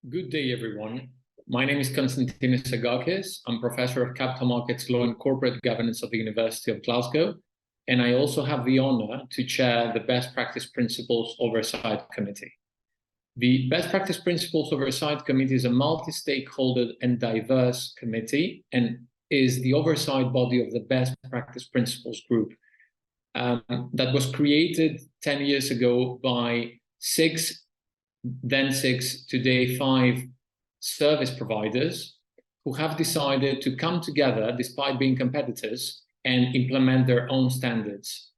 Good day, everyone. My name is Konstantinos Sergakis. I'm Professor of Capital Markets Law and Corporate Governance at the University of Glasgow, and I also have the honor to chair the Best Practice Principles Oversight Committee. The Best Practice Principles Oversight Committee is a multi-stakeholder and diverse committee and is the oversight body of the Best Practice Principles Group that was created 10 years ago by then six, today 5 service providers who have decided to come together despite being competitors and implement their own standards.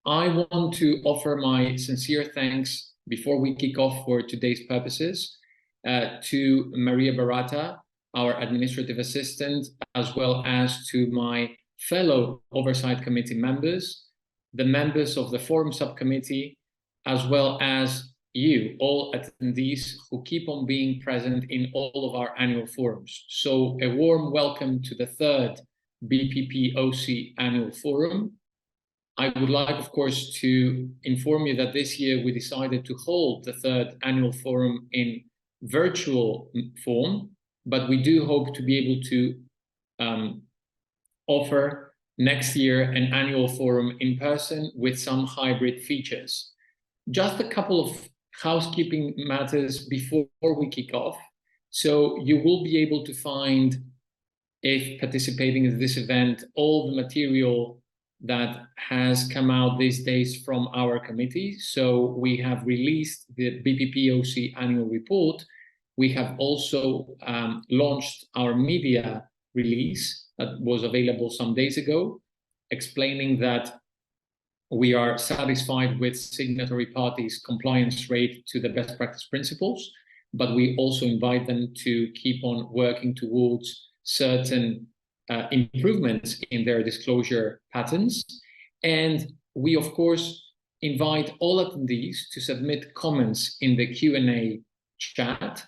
I want to offer my sincere thanks before we kick off for today's purposes to Maria Barata, our administrative assistant, as well as to my fellow Oversight Committee members, the members of the Forum Subcommittee, as well as you, all attendees who keep on being present in all of our annual forums. So a warm welcome to the 3rd BPP OC Annual Forum. I would like, of course, to inform you that this year we decided to hold the 3rd Annual Forum in virtual form, but we do hope to be able to offer next year an annual forum in person with some hybrid features. Just a couple of housekeeping matters before we kick off. So you will be able to find, if participating in this event, all the material that has come out these days from our committee. So we have released the BPP OC annual report. We have also launched our media release that was available some days ago, explaining that we are satisfied with signatory parties' compliance rate to the best practice principles, but we also invite them to keep on working towards certain improvements in their disclosure patterns. And we, of course, invite all attendees to submit comments in the Q&A chat,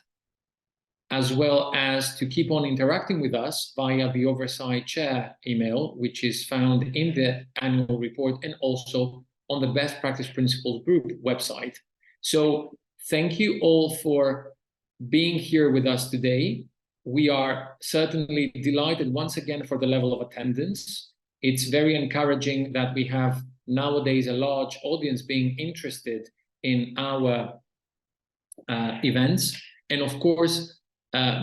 as well as to keep on interacting with us via the Oversight Chair email, which is found in the annual report and also on the Best Practice Principles Group website. So thank you all for being here with us today. We are certainly delighted once again for the level of attendance. It's very encouraging that we have nowadays a large audience being interested in our events. And of course,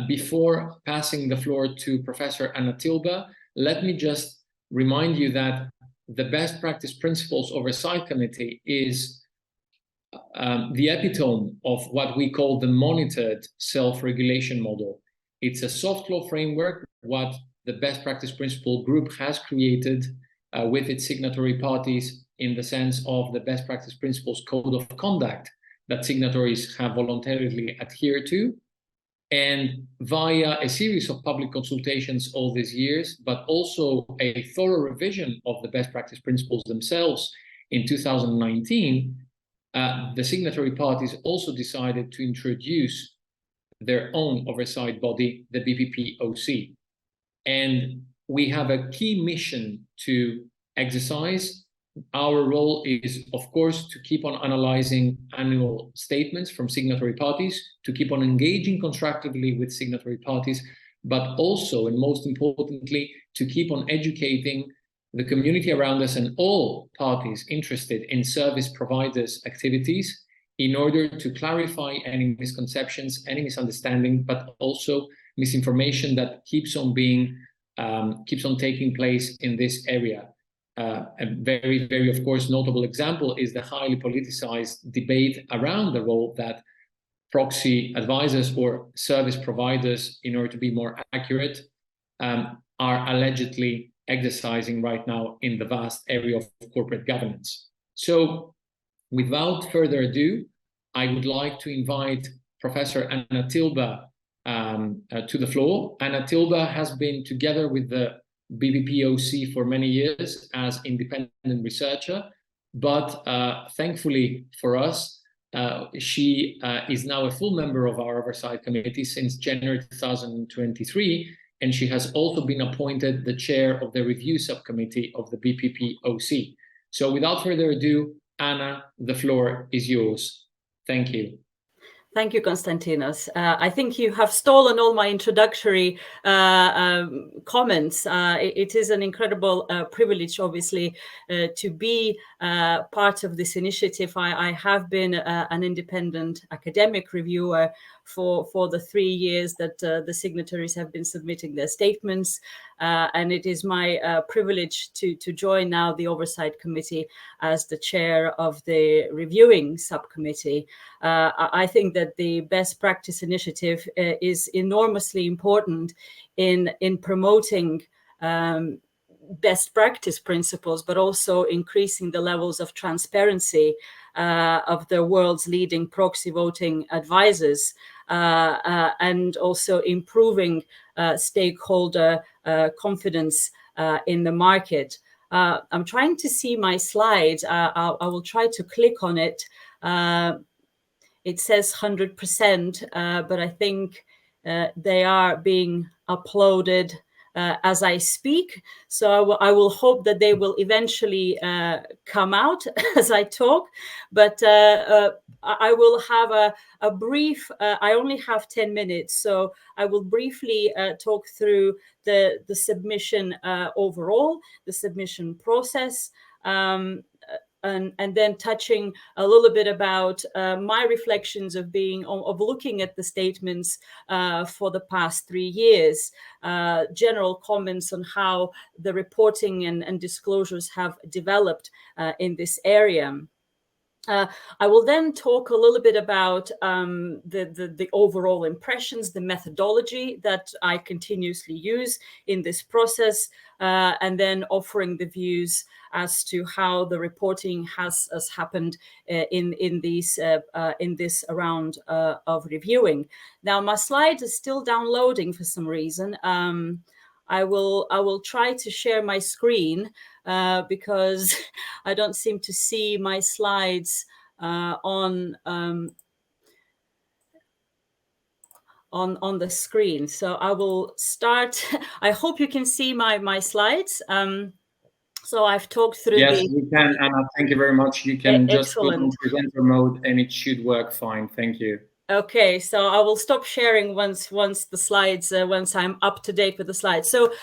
before passing the floor to Professor Anna Tilba, let me just remind you that the Best Practice Principles Oversight Committee is the epitome of what we call the monitored self-regulation model. It's a soft law framework, what the Best Practice Principle Group has created with its signatory parties in the sense of the Best Practice Principles Code of Conduct that signatories have voluntarily adhered to, and via a series of public consultations all these years, but also a thorough revision of the best practice principles themselves in 2019, the signatory parties also decided to introduce their own oversight body, the BPP OC. And we have a key mission to exercise. Our role is, of course, to keep on analyzing annual statements from signatory parties, to keep on engaging constructively with signatory parties, but also, and most importantly, to keep on educating the community around us and all parties interested in service providers' activities in order to clarify any misconceptions, any misunderstanding, but also misinformation that keeps on taking place in this area. A very, very, of course, notable example is the highly politicized debate around the role that proxy advisors or service providers, in order to be more accurate, are allegedly exercising right now in the vast area of corporate governance. So without further ado, I would like to invite Professor Anna Tilba to the floor. Anna Tilba has been together with the BPP OC for many years as independent researcher, but thankfully for us, she is now a full member of our Oversight Committee since January 2023, and she has also been appointed the chair of the Review Subcommittee of the BPP OC. So without further ado, Anna, the floor is yours. Thank you. Thank you, Konstantinos. I think you have stolen all my introductory comments. It is an incredible privilege, obviously, to be part of this initiative. I have been an independent academic reviewer for the 3 years that the signatories have been submitting their statements. And it is my privilege to join now the Oversight Committee as the chair of the reviewing subcommittee. I think that the best practice initiative is enormously important in promoting best practice principles, but also increasing the levels of transparency of the world's leading proxy voting advisors, and also improving stakeholder confidence in the market. I'm trying to see my slides. I will try to click on it. It says 100%, but I think they are being uploaded as I speak. So I will hope that they will eventually come out as I talk. But I will have a brief, I only have 10 minutes, so I will briefly talk through the submission overall, the submission process, and then touching a little bit about my reflections of looking at the statements for the past 3 years, general comments on how the reporting and disclosures have developed in this area. I will then talk a little bit about the overall impressions, the methodology that I continuously use in this process, and then offering the views as to how the reporting has happened in this round of reviewing. Now, my slide is still downloading for some reason. I will try to share my screen because I don't seem to see my slides on the screen. So I will start. I hope you can see my slides. So I've talked through. Yes, we can, Anna. Thank you very much. You can just go Excellent. on presenter mode, and it should work fine. Thank you. Okay, so I will stop sharing once the slides, once I'm up to date with the slides. So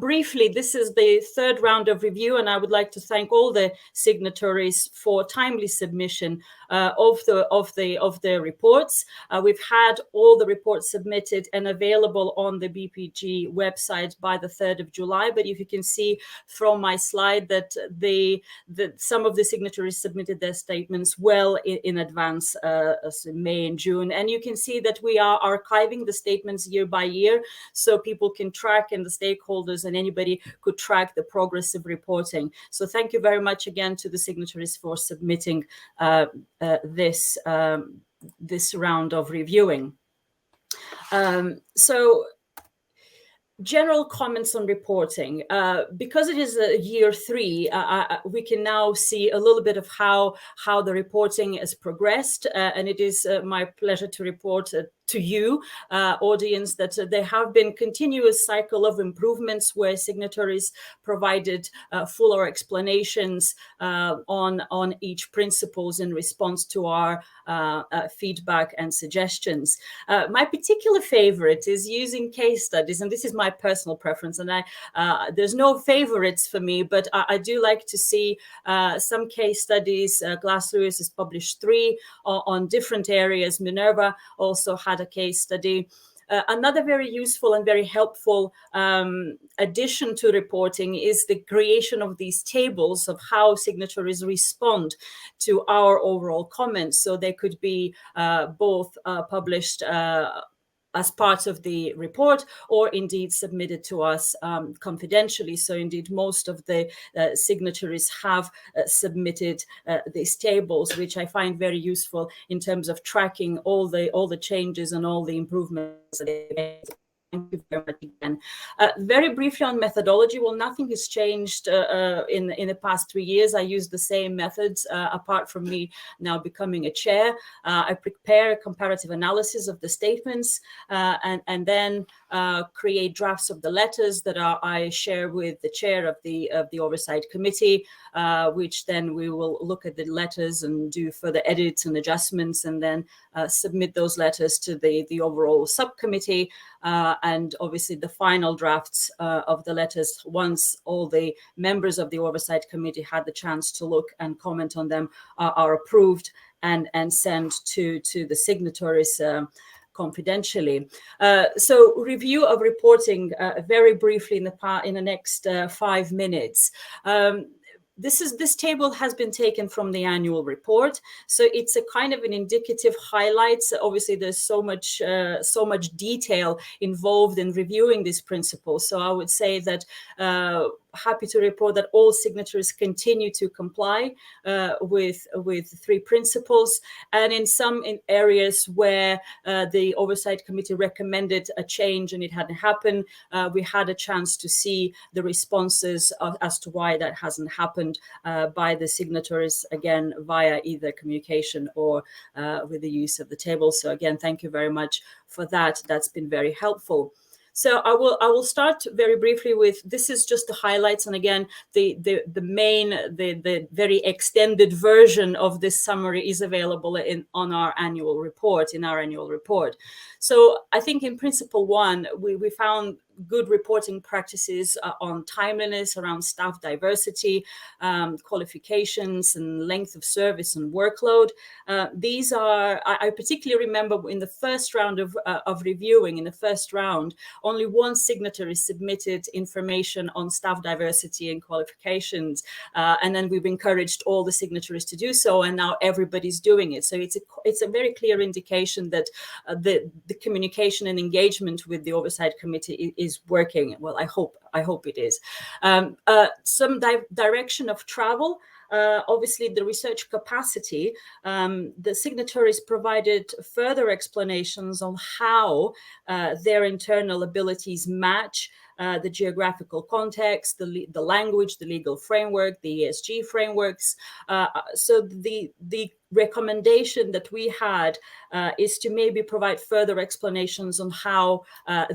briefly, this is the third round of review, and I would like to thank all the signatories for timely submission of the reports. We've had all the reports submitted and available on the BPG website by the 3rd of July. But if you can see from my slide that some of the signatories submitted their statements well in advance, May and June. And you can see that we are archiving the statements year by year, so people can track, and the stakeholders and anybody could track the progress of reporting. So thank you very much again to the signatories for submitting this round of reviewing. So general comments on reporting. Because it is year 3, we can now see a little bit of how the reporting has progressed, and it is my pleasure to report to you, audience, that there have been continuous cycle of improvements where signatories provided fuller explanations on each principles in response to our feedback and suggestions. My particular favorite is using case studies, and this is my personal preference, and there's no favorites for me, but I do like to see some case studies. Glass Lewis has published 3 on different areas. Minerva also had a case study. Another very useful and very helpful addition to reporting is the creation of these tables of how signatories respond to our overall comments. So they could be both published as part of the report, or indeed submitted to us confidentially. So indeed, most of the signatories have submitted these tables, which I find very useful in terms of tracking all the changes and all the improvements that they made. Thank you very much again. Very briefly on methodology, well, nothing has changed in the past 3 years. I use the same methods, apart from me now becoming a chair. I prepare a comparative analysis of the statements and then create drafts of the letters that I share with the chair of the Oversight Committee, which then we will look at the letters and do further edits and adjustments, and then submit those letters to the overall subcommittee. And obviously the final drafts of the letters, once all the members of the Oversight Committee had the chance to look and comment on them, are approved and sent to the signatories confidentially. So review of reporting very briefly in the next 5 minutes. This table has been taken from the annual report, so it's a kind of an indicative highlights. Obviously, there's so much detail involved in reviewing these principles. So I would say that happy to report that all signatories continue to comply with the 3 principles, and in some areas where the Oversight Committee recommended a change and it hadn't happened, we had a chance to see the responses as to why that hasn't happened by the signatories, again via either communication or with the use of the table. So again, thank you very much for that. That's been very helpful. So I will start very briefly with, this is just the highlights, and again the very extended version of this summary is available in our annual report. So I think in principle 1 we found good reporting practices on timeliness around staff diversity, qualifications and length of service and workload. These are, I particularly remember in the first round of reviewing, in the first round, only 1 signatory submitted information on staff diversity and qualifications. And then we've encouraged all the signatories to do so, and now everybody's doing it. So it's a very clear indication that the communication and engagement with the Oversight Committee is working. Well, I hope it is. Some direction of travel. Obviously, the research capacity, the signatories provided further explanations on how their internal abilities match the geographical context, the language, the legal framework, the ESG frameworks. So the recommendation that we had is to maybe provide further explanations on how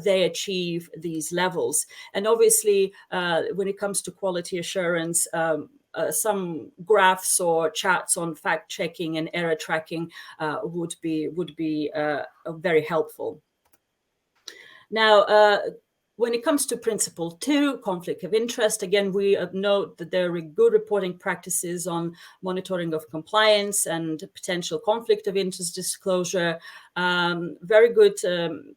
they achieve these levels. And obviously, when it comes to quality assurance, some graphs or charts on fact checking and error tracking would be very helpful. Now, when it comes to principle 2, conflict of interest, again, we note that there are good reporting practices on monitoring of compliance and potential conflict of interest disclosure, very good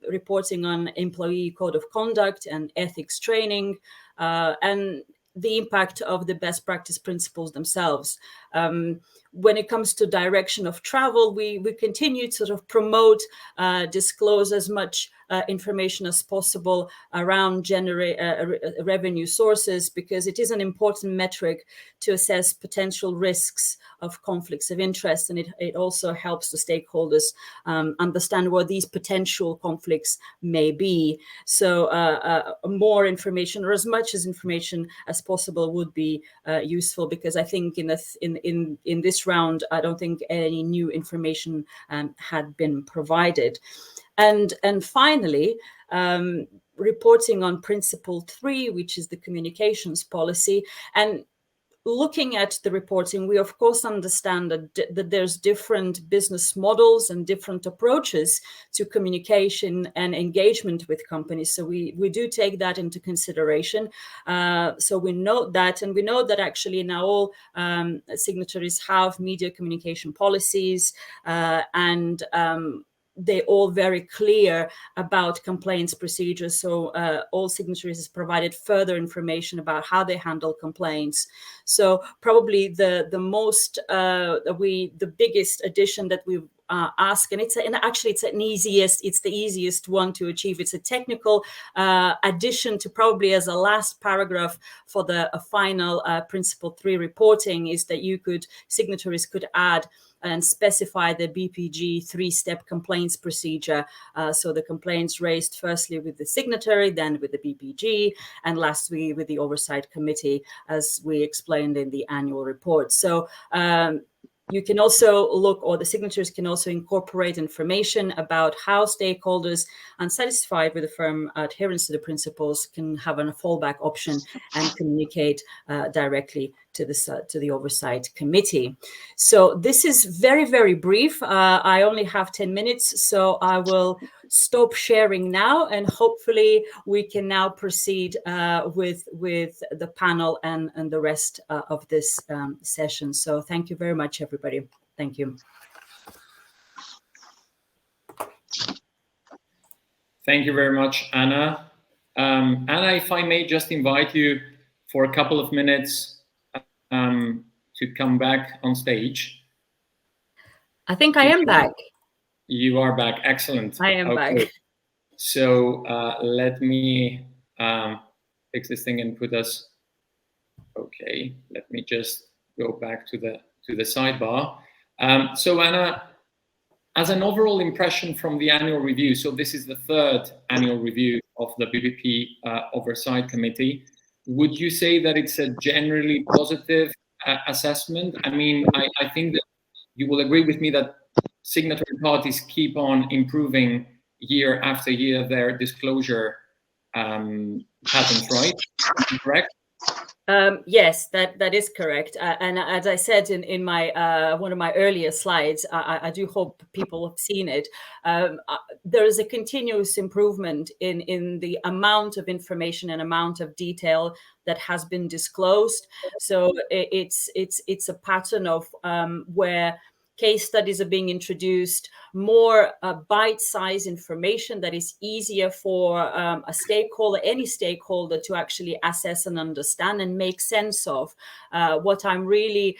reporting on employee code of conduct and ethics training, and the impact of the best practice principles themselves. When it comes to direction of travel, we continue to sort of promote, disclose as much information as possible around revenue sources, because it is an important metric to assess potential risks of conflicts of interest, and it also helps the stakeholders understand what these potential conflicts may be. So more information, or as much as information as possible, would be useful, because I think in this round, I don't think any new information had been provided. And finally, reporting on principle 3, which is the communications policy. And looking at the reporting, we of course understand that there's different business models and different approaches to communication and engagement with companies. So we do take that into consideration. So we note that, and we know that actually now all signatories have media communication policies, and they're all very clear about complaints procedures. So all signatories has provided further information about how they handle complaints. So probably the biggest addition that we've ask, and it's the easiest one to achieve. It's a technical addition to probably as a last paragraph for the final principle 3 reporting, is that signatories could add and specify the BPG 3-step complaints procedure. So the complaints raised firstly with the signatory, then with the BPG, and lastly with the Oversight Committee, as we explained in the annual report. So you can also look, or the signatories can also incorporate information about how stakeholders unsatisfied with the firm adherence to the principles can have a fallback option and communicate directly to the Oversight Committee. So this is very, very brief. I only have 10 minutes, so I will stop sharing now, and hopefully we can now proceed with the panel and the rest of this session. So thank you very much, everybody. Thank you. Thank you very much, Anna. Anna, if I may just invite you for a couple of minutes to come back on stage. I think I am back. You are back. Excellent. I am back. So let me fix this thing and put us. Okay. Let me just go back to the sidebar. So Anna, as an overall impression from the annual review, so this is the 3rd annual review of the BPP Oversight Committee. Would you say that it's a generally positive assessment? I mean, I think that you will agree with me that signatory parties keep on improving year after year their disclosure patterns, right? Correct? Yes, that is correct. And as I said in my one of my earlier slides, I do hope people have seen it. There is a continuous improvement in the amount of information and amount of detail that has been disclosed. So it's a pattern of where case studies are being introduced, more bite-sized information that is easier for a stakeholder, any stakeholder, to actually assess and understand and make sense of. What I'm really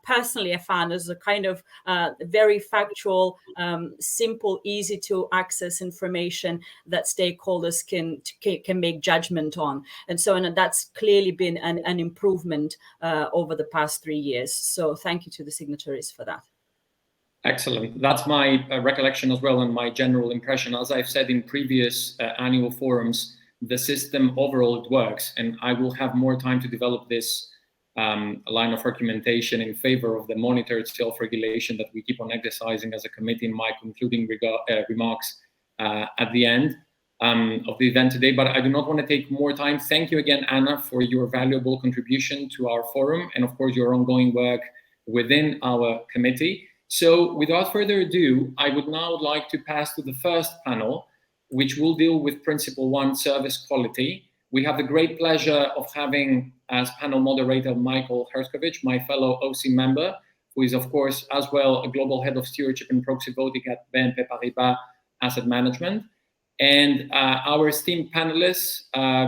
personally found is a kind of very factual, simple, easy to access information that stakeholders can make judgment on. And so that's clearly been an improvement over the past 3 years. So thank you to the signatories for that. Excellent. That's my recollection as well, and my general impression. As I've said in previous annual forums, the system overall works, and I will have more time to develop this line of argumentation in favor of the monitored self-regulation that we keep on exercising as a committee in my concluding remarks at the end of the event today. But I do not want to take more time. Thank you again, Anna, for your valuable contribution to our forum, and of course your ongoing work within our committee. So without further ado, I would now like to pass to the first panel, which will deal with Principle 1, Service Quality. We have the great pleasure of having as panel moderator Michael Herskovich, my fellow OC member, who is of course as well a global head of stewardship and proxy voting at BNP Paribas Asset Management. And our esteemed panelists,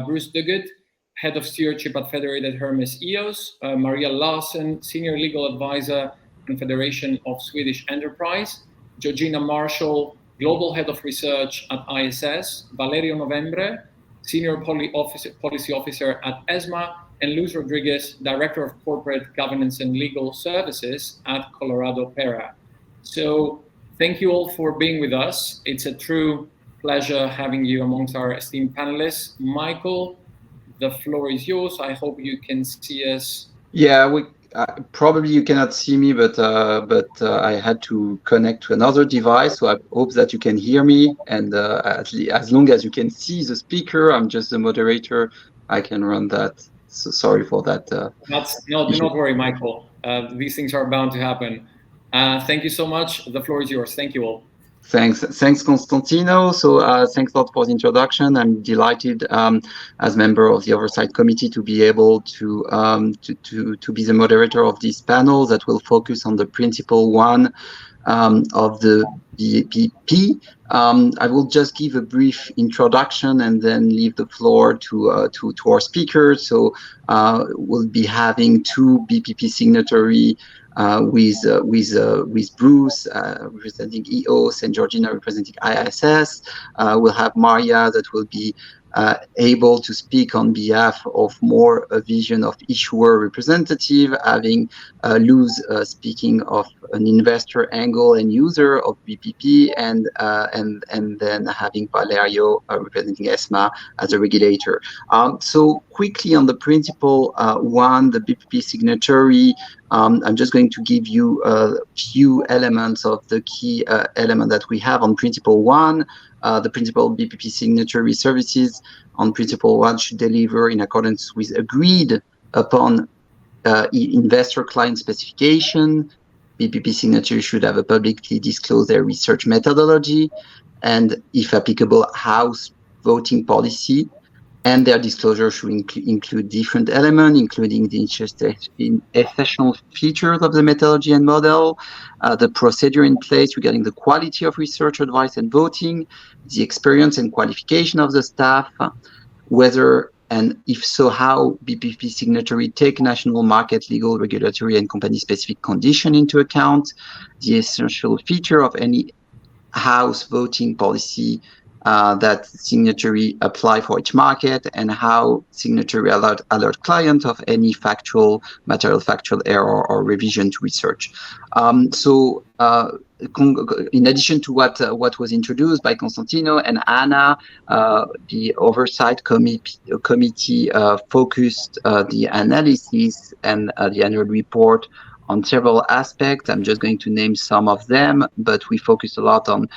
Bruce Duguid, head of stewardship at Federated Hermes EOS, Maria Larsson, senior legal advisor, Confederation of Swedish Enterprise, Georgina Marshall, Global Head of Research at ISS, Valerio Novembre, Senior Policy Officer at ESMA, and Luz Rodriguez, Director of Corporate Governance and Legal Services at Colorado PERA. So thank you all for being with us. It's a true pleasure having you amongst our esteemed panelists. Michael, the floor is yours. I hope you can see us. Yeah, probably you cannot see me, but I had to connect to another device, so I hope that you can hear me. And as long as you can see the speaker, I'm just the moderator, I can run that. So sorry for that. Do not worry, Michael. These things are bound to happen. Thank you so much. The floor is yours. Thank you all. Thanks, Konstantino. So thanks a lot for the introduction. I'm delighted as member of the Oversight Committee to be able to be the moderator of this panel that will focus on the Principle 1 of the BPP. I will just give a brief introduction and then leave the floor to our speakers. So we'll be having 2 BPP signatory with Bruce representing EOS and Georgina representing ISS. We'll have Maria that will be able to speak on behalf of more a vision of issuer representative, having Luz speaking of an investor angle and user of BPP, and then having Valerio representing ESMA as a regulator. So quickly on the principle one, the BPP signatory, I'm just going to give you a few elements of the key element that we have on principle one. The principle BPP signatory services on principle one should deliver in accordance with agreed upon investor client specification. BPP signatory should have a publicly disclose their research methodology and, if applicable, house voting policy. And their disclosure should include different elements, including the essential features of the methodology and model, the procedure in place regarding the quality of research advice and voting, the experience and qualification of the staff, whether and if so, how BPP signatory take national market, legal, regulatory, and company-specific condition into account, the essential feature of any house voting policy that signatory apply for each market, and how signatory alert client of any material factual error or revision to research. In addition to what was introduced by Konstantino and Anna, the oversight committee focused the analysis and the annual report on several aspects. I'm just going to name some of them, but we focused a lot on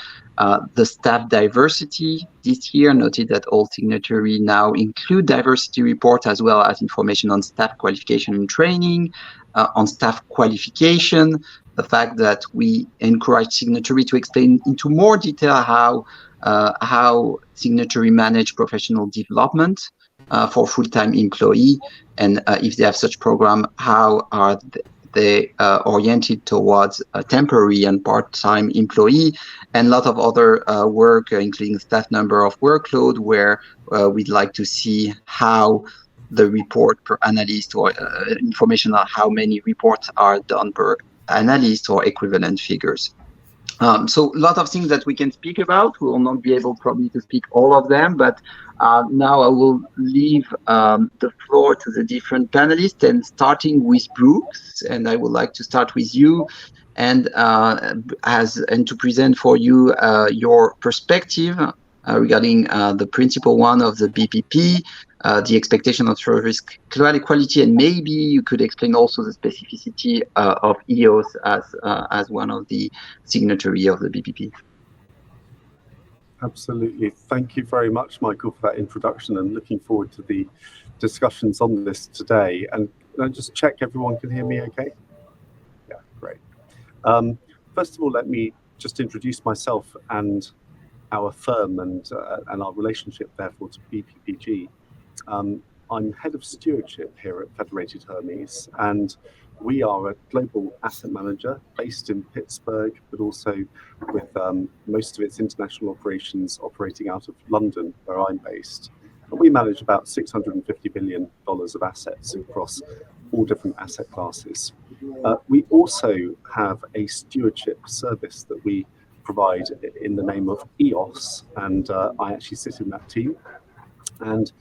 the staff diversity this year. Noted that all signatory now include diversity reports as well as information on staff qualification and training, on staff qualification, the fact that we encourage signatory to explain into more detail how signatory manage professional development for full-time employee, and if they have such program, how are they oriented towards a temporary and part-time employee, and a lot of other work, including staff number of workload, where we'd like to see how the report per analyst, or information on how many reports are done per analyst, or equivalent figures. So a lot of things that we can speak about. We will not be able probably to speak all of them, but now I will leave the floor to the different panelists, and starting with Brooks, and I would like to start with you, and to present for you your perspective regarding the principle one of the BPP, the expectation of service quality, and maybe you could explain also the specificity of EOS as one of the signatory of the BPP. Absolutely. Thank you very much, Michael, for that introduction, and looking forward to the discussions on this today. And can I just check everyone can hear me okay? Yeah, great. First of all, let me just introduce myself and our firm and our relationship, therefore, to BPPG. I'm head of stewardship here at Federated Hermes, and we are a global asset manager based in Pittsburgh, but also with most of its international operations operating out of London, where I'm based. And we manage about $650 billion of assets across all different asset classes. We also have a stewardship service that we provide in the name of EOS, and I actually sit in that team. And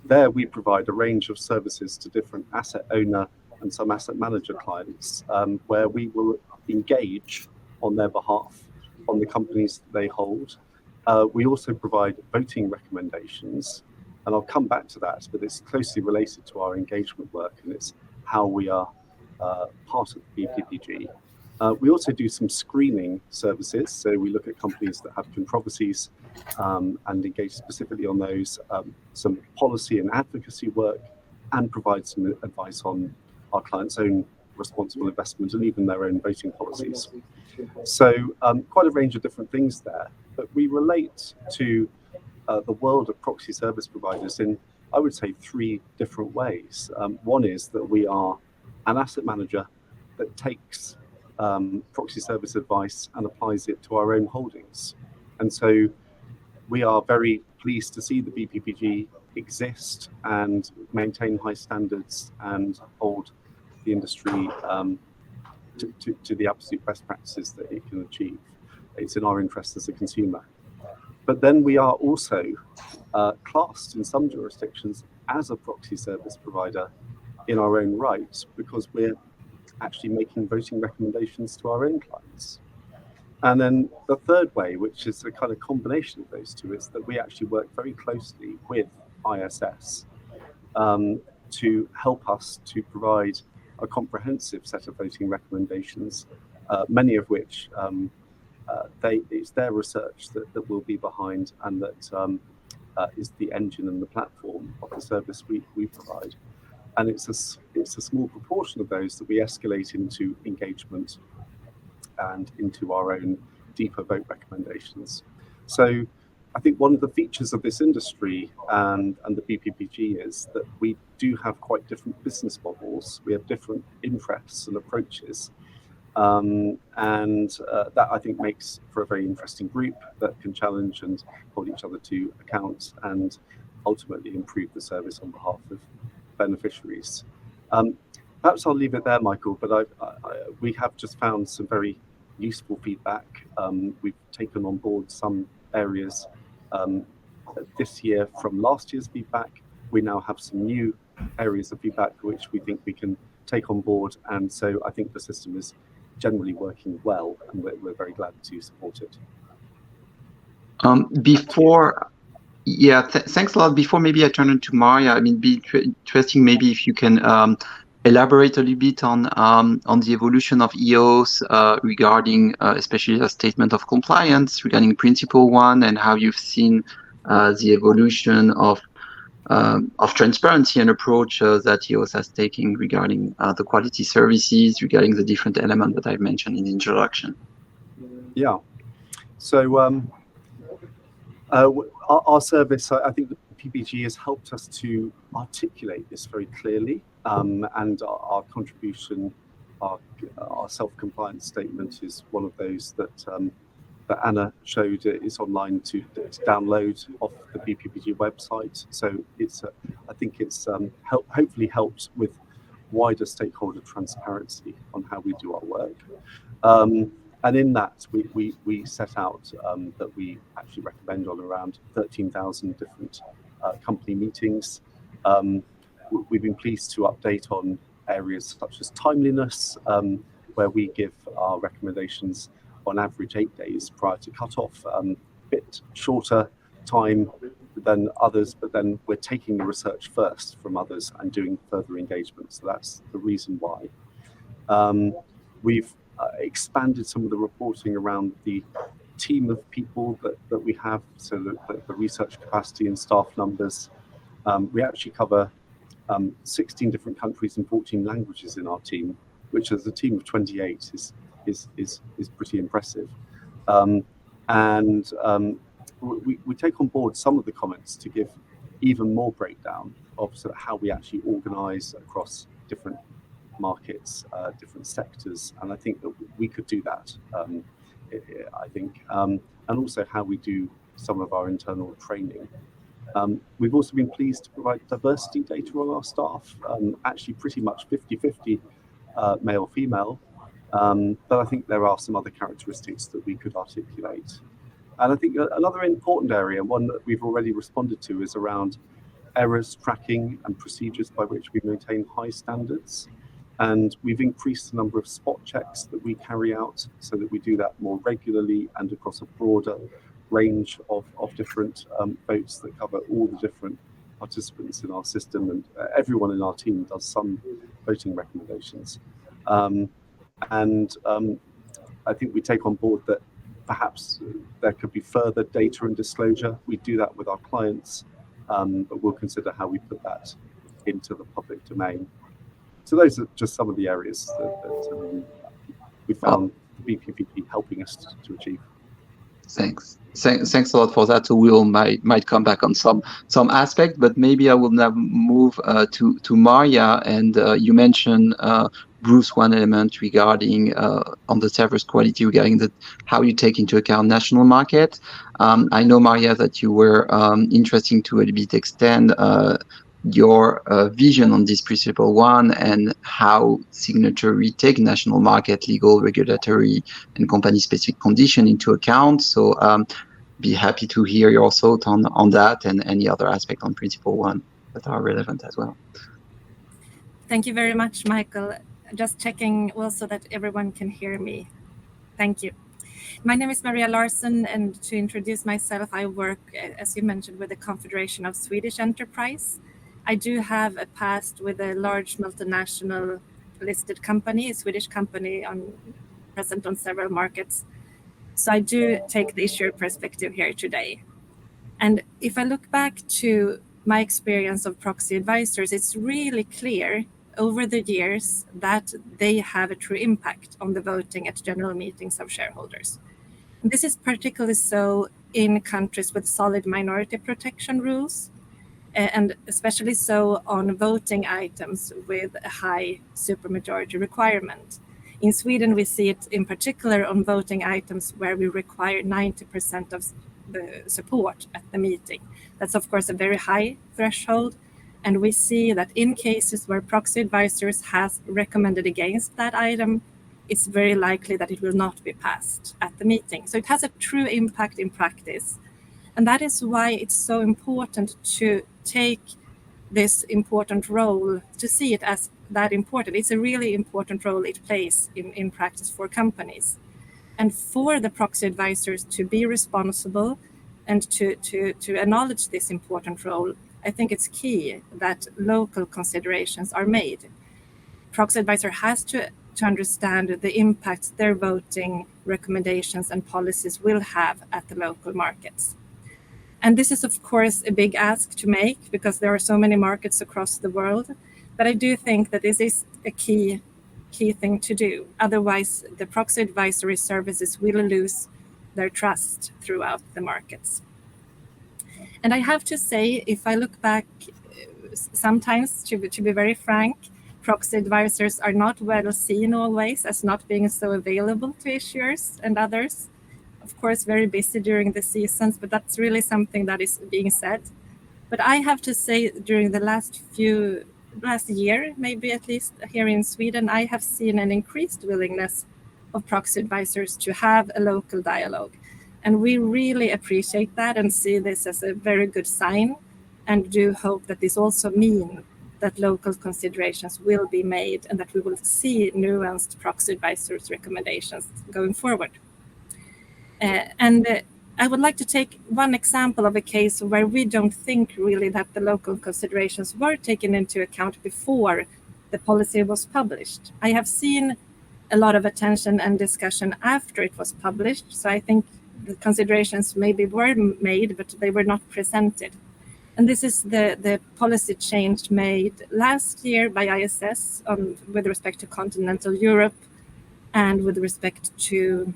there we provide a range of services to different asset owner and some asset manager clients, where we will engage on their behalf on the companies that they hold. We also provide voting recommendations, and I'll come back to that, but it's closely related to our engagement work, and it's how we are part of BPPG. We also do some screening services, so we look at companies that have controversies and engage specifically on those, some policy and advocacy work, and provide some advice on our clients' own responsible investment and even their own voting policies. So quite a range of different things there, but we relate to the world of proxy service providers in, I would say, three different ways. One is that we are an asset manager that takes proxy service advice and applies it to our own holdings. And so we are very pleased to see the BPPG exist and maintain high standards and hold the industry to the absolute best practices that it can achieve. It's in our interest as a consumer. But then we are also classed in some jurisdictions as a proxy service provider in our own right, because we're actually making voting recommendations to our own clients. And then the third way, which is a kind of combination of those two, is that we actually work very closely with ISS to help us to provide a comprehensive set of voting recommendations, many of which it's their research that will be behind, and that is the engine and the platform of the service we provide. And it's a small proportion of those that we escalate into engagement and into our own deeper vote recommendations. So I think one of the features of this industry and the BPPG is that we do have quite different business models. We have different interests and approaches. And that, I think, makes for a very interesting group that can challenge and hold each other to account and ultimately improve the service on behalf of beneficiaries. Perhaps I'll leave it there, Michael, but we have just found some very useful feedback. We've taken on board some areas this year from last year's feedback. We now have some new areas of feedback which we think we can take on board, and so I think the system is generally working well, and we're very glad to support it. Thanks a lot. Before maybe I turn it to Maria, I mean, be interesting maybe if you can elaborate a little bit on the evolution of EOS regarding especially the statement of compliance regarding Principle 1, and how you've seen the evolution of transparency and approach that EOS has taken regarding the quality services, regarding the different elements that I've mentioned in the introduction. Yeah. So our service, I think the PPG has helped us to articulate this very clearly, and our contribution, our self-compliance statement is one of those that Anna showed. Is online to download off the BPPG website. So I think it's hopefully helped with wider stakeholder transparency on how we do our work. And in that, we set out that we actually recommend on around 13,000 different company meetings. We've been pleased to update on areas such as timeliness, where we give our recommendations on average 8 days prior to cutoff, a bit shorter time than others, but then we're taking the research first from others and doing further engagement. So that's the reason why. We've expanded some of the reporting around the team of people that we have, so the research capacity and staff numbers. We actually cover 16 different countries and 14 languages in our team, which as a team of 28 is pretty impressive. We take on board some of the comments to give even more breakdown of sort of how we actually organize across different markets, different sectors, and I think that we could do that. I think, and also how we do some of our internal training. We've also been pleased to provide diversity data on our staff, actually pretty much 50-50 male-female, but I think there are some other characteristics that we could articulate. And I think another important area, one that we've already responded to, is around errors tracking and procedures by which we maintain high standards. And we've increased the number of spot checks that we carry out so that we do that more regularly and across a broader range of different votes that cover all the different participants in our system, and everyone in our team does some voting recommendations. I think we take on board that perhaps there could be further data and disclosure. We do that with our clients, but we'll consider how we put that into the public domain. So those are just some of the areas that we found the BPPG helping us to achieve. Thanks a lot for that. So we might come back on some aspect, but maybe I will now move to Maria. And you mentioned, Bruce, one element regarding on the service quality, regarding how you take into account national market. I know, Maria, that you were interesting to a little bit extend your vision on this principle one and how signatory take national market, legal, regulatory, and company-specific condition into account. So be happy to hear your thought on that and any other aspect on principle one that are relevant as well. Thank you very much, Michael. Just checking also that everyone can hear me. Thank you. My name is Maria Larsson, and to introduce myself, I work, as you mentioned, with the Confederation of Swedish Enterprise. I do have a past with a large multinational listed company, a Swedish company present on several markets. So I do take the issuer perspective here today. And if I look back to my experience of proxy advisors, it's really clear over the years that they have a true impact on the voting at general meetings of shareholders. This is particularly so in countries with solid minority protection rules, and especially so on voting items with a high supermajority requirement. In Sweden, we see it in particular on voting items where we require 90% of the support at the meeting. That's, of course, a very high threshold. And we see that in cases where proxy advisors has recommended against that item, it's very likely that it will not be passed at the meeting. So it has a true impact in practice. And that is why it's so important to take this important role, to see it as that important. It's a really important role it plays in practice for companies. And for the proxy advisors to be responsible and to acknowledge this important role, I think it's key that local considerations are made. Proxy advisor has to understand the impact their voting recommendations and policies will have at the local markets. And this is, of course, a big ask to make because there are so many markets across the world. But I do think that this is a key thing to do. Otherwise, the proxy advisory services will lose their trust throughout the markets. And I have to say, if I look back, sometimes, to be very frank, proxy advisors are not well seen always as not being so available to issuers and others. Of course, very busy during the seasons, but that's really something that is being said. But I have to say, during the last year, maybe at least here in Sweden, I have seen an increased willingness of proxy advisors to have a local dialogue. And we really appreciate that and see this as a very good sign, and do hope that this also means that local considerations will be made and that we will see nuanced proxy advisors' recommendations going forward. I would like to take one example of a case where we don't think really that the local considerations were taken into account before the policy was published. I have seen a lot of attention and discussion after it was published, so I think the considerations maybe were made, but they were not presented. And this is the policy change made last year by ISS with respect to continental Europe and with respect to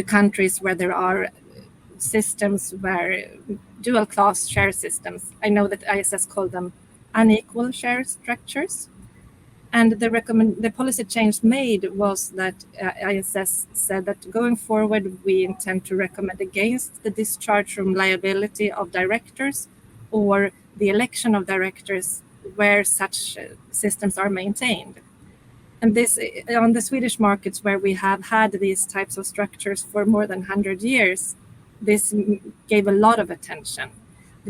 countries where there are systems where dual class share systems. I know that ISS called them unequal share structures. And the policy change made was that ISS said that going forward, we intend to recommend against the discharge from liability of directors or the election of directors where such systems are maintained. And this, on the Swedish markets where we have had these types of structures for more than 100 years, this gave a lot of attention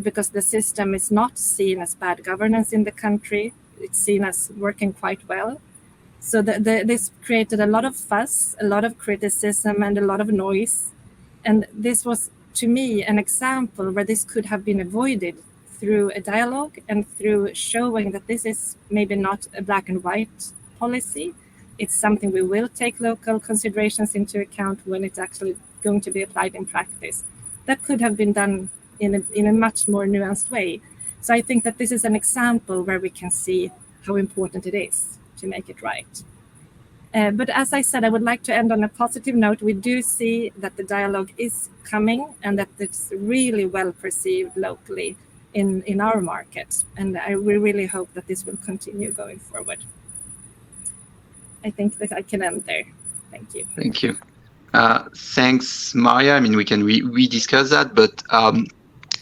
because the system is not seen as bad governance in the country. It's seen as working quite well. So this created a lot of fuss, a lot of criticism, and a lot of noise. And this was, to me, an example where this could have been avoided through a dialogue and through showing that this is maybe not a black and white policy. It's something we will take local considerations into account when it's actually going to be applied in practice. That could have been done in a much more nuanced way. So I think that this is an example where we can see how important it is to make it right. But as I said, I would like to end on a positive note. We do see that the dialogue is coming and that it's really well perceived locally in our market. And we really hope that this will continue going forward. I think that I can end there. Thank you. Thank you. Thanks, Maria. I mean, we can rediscuss that, but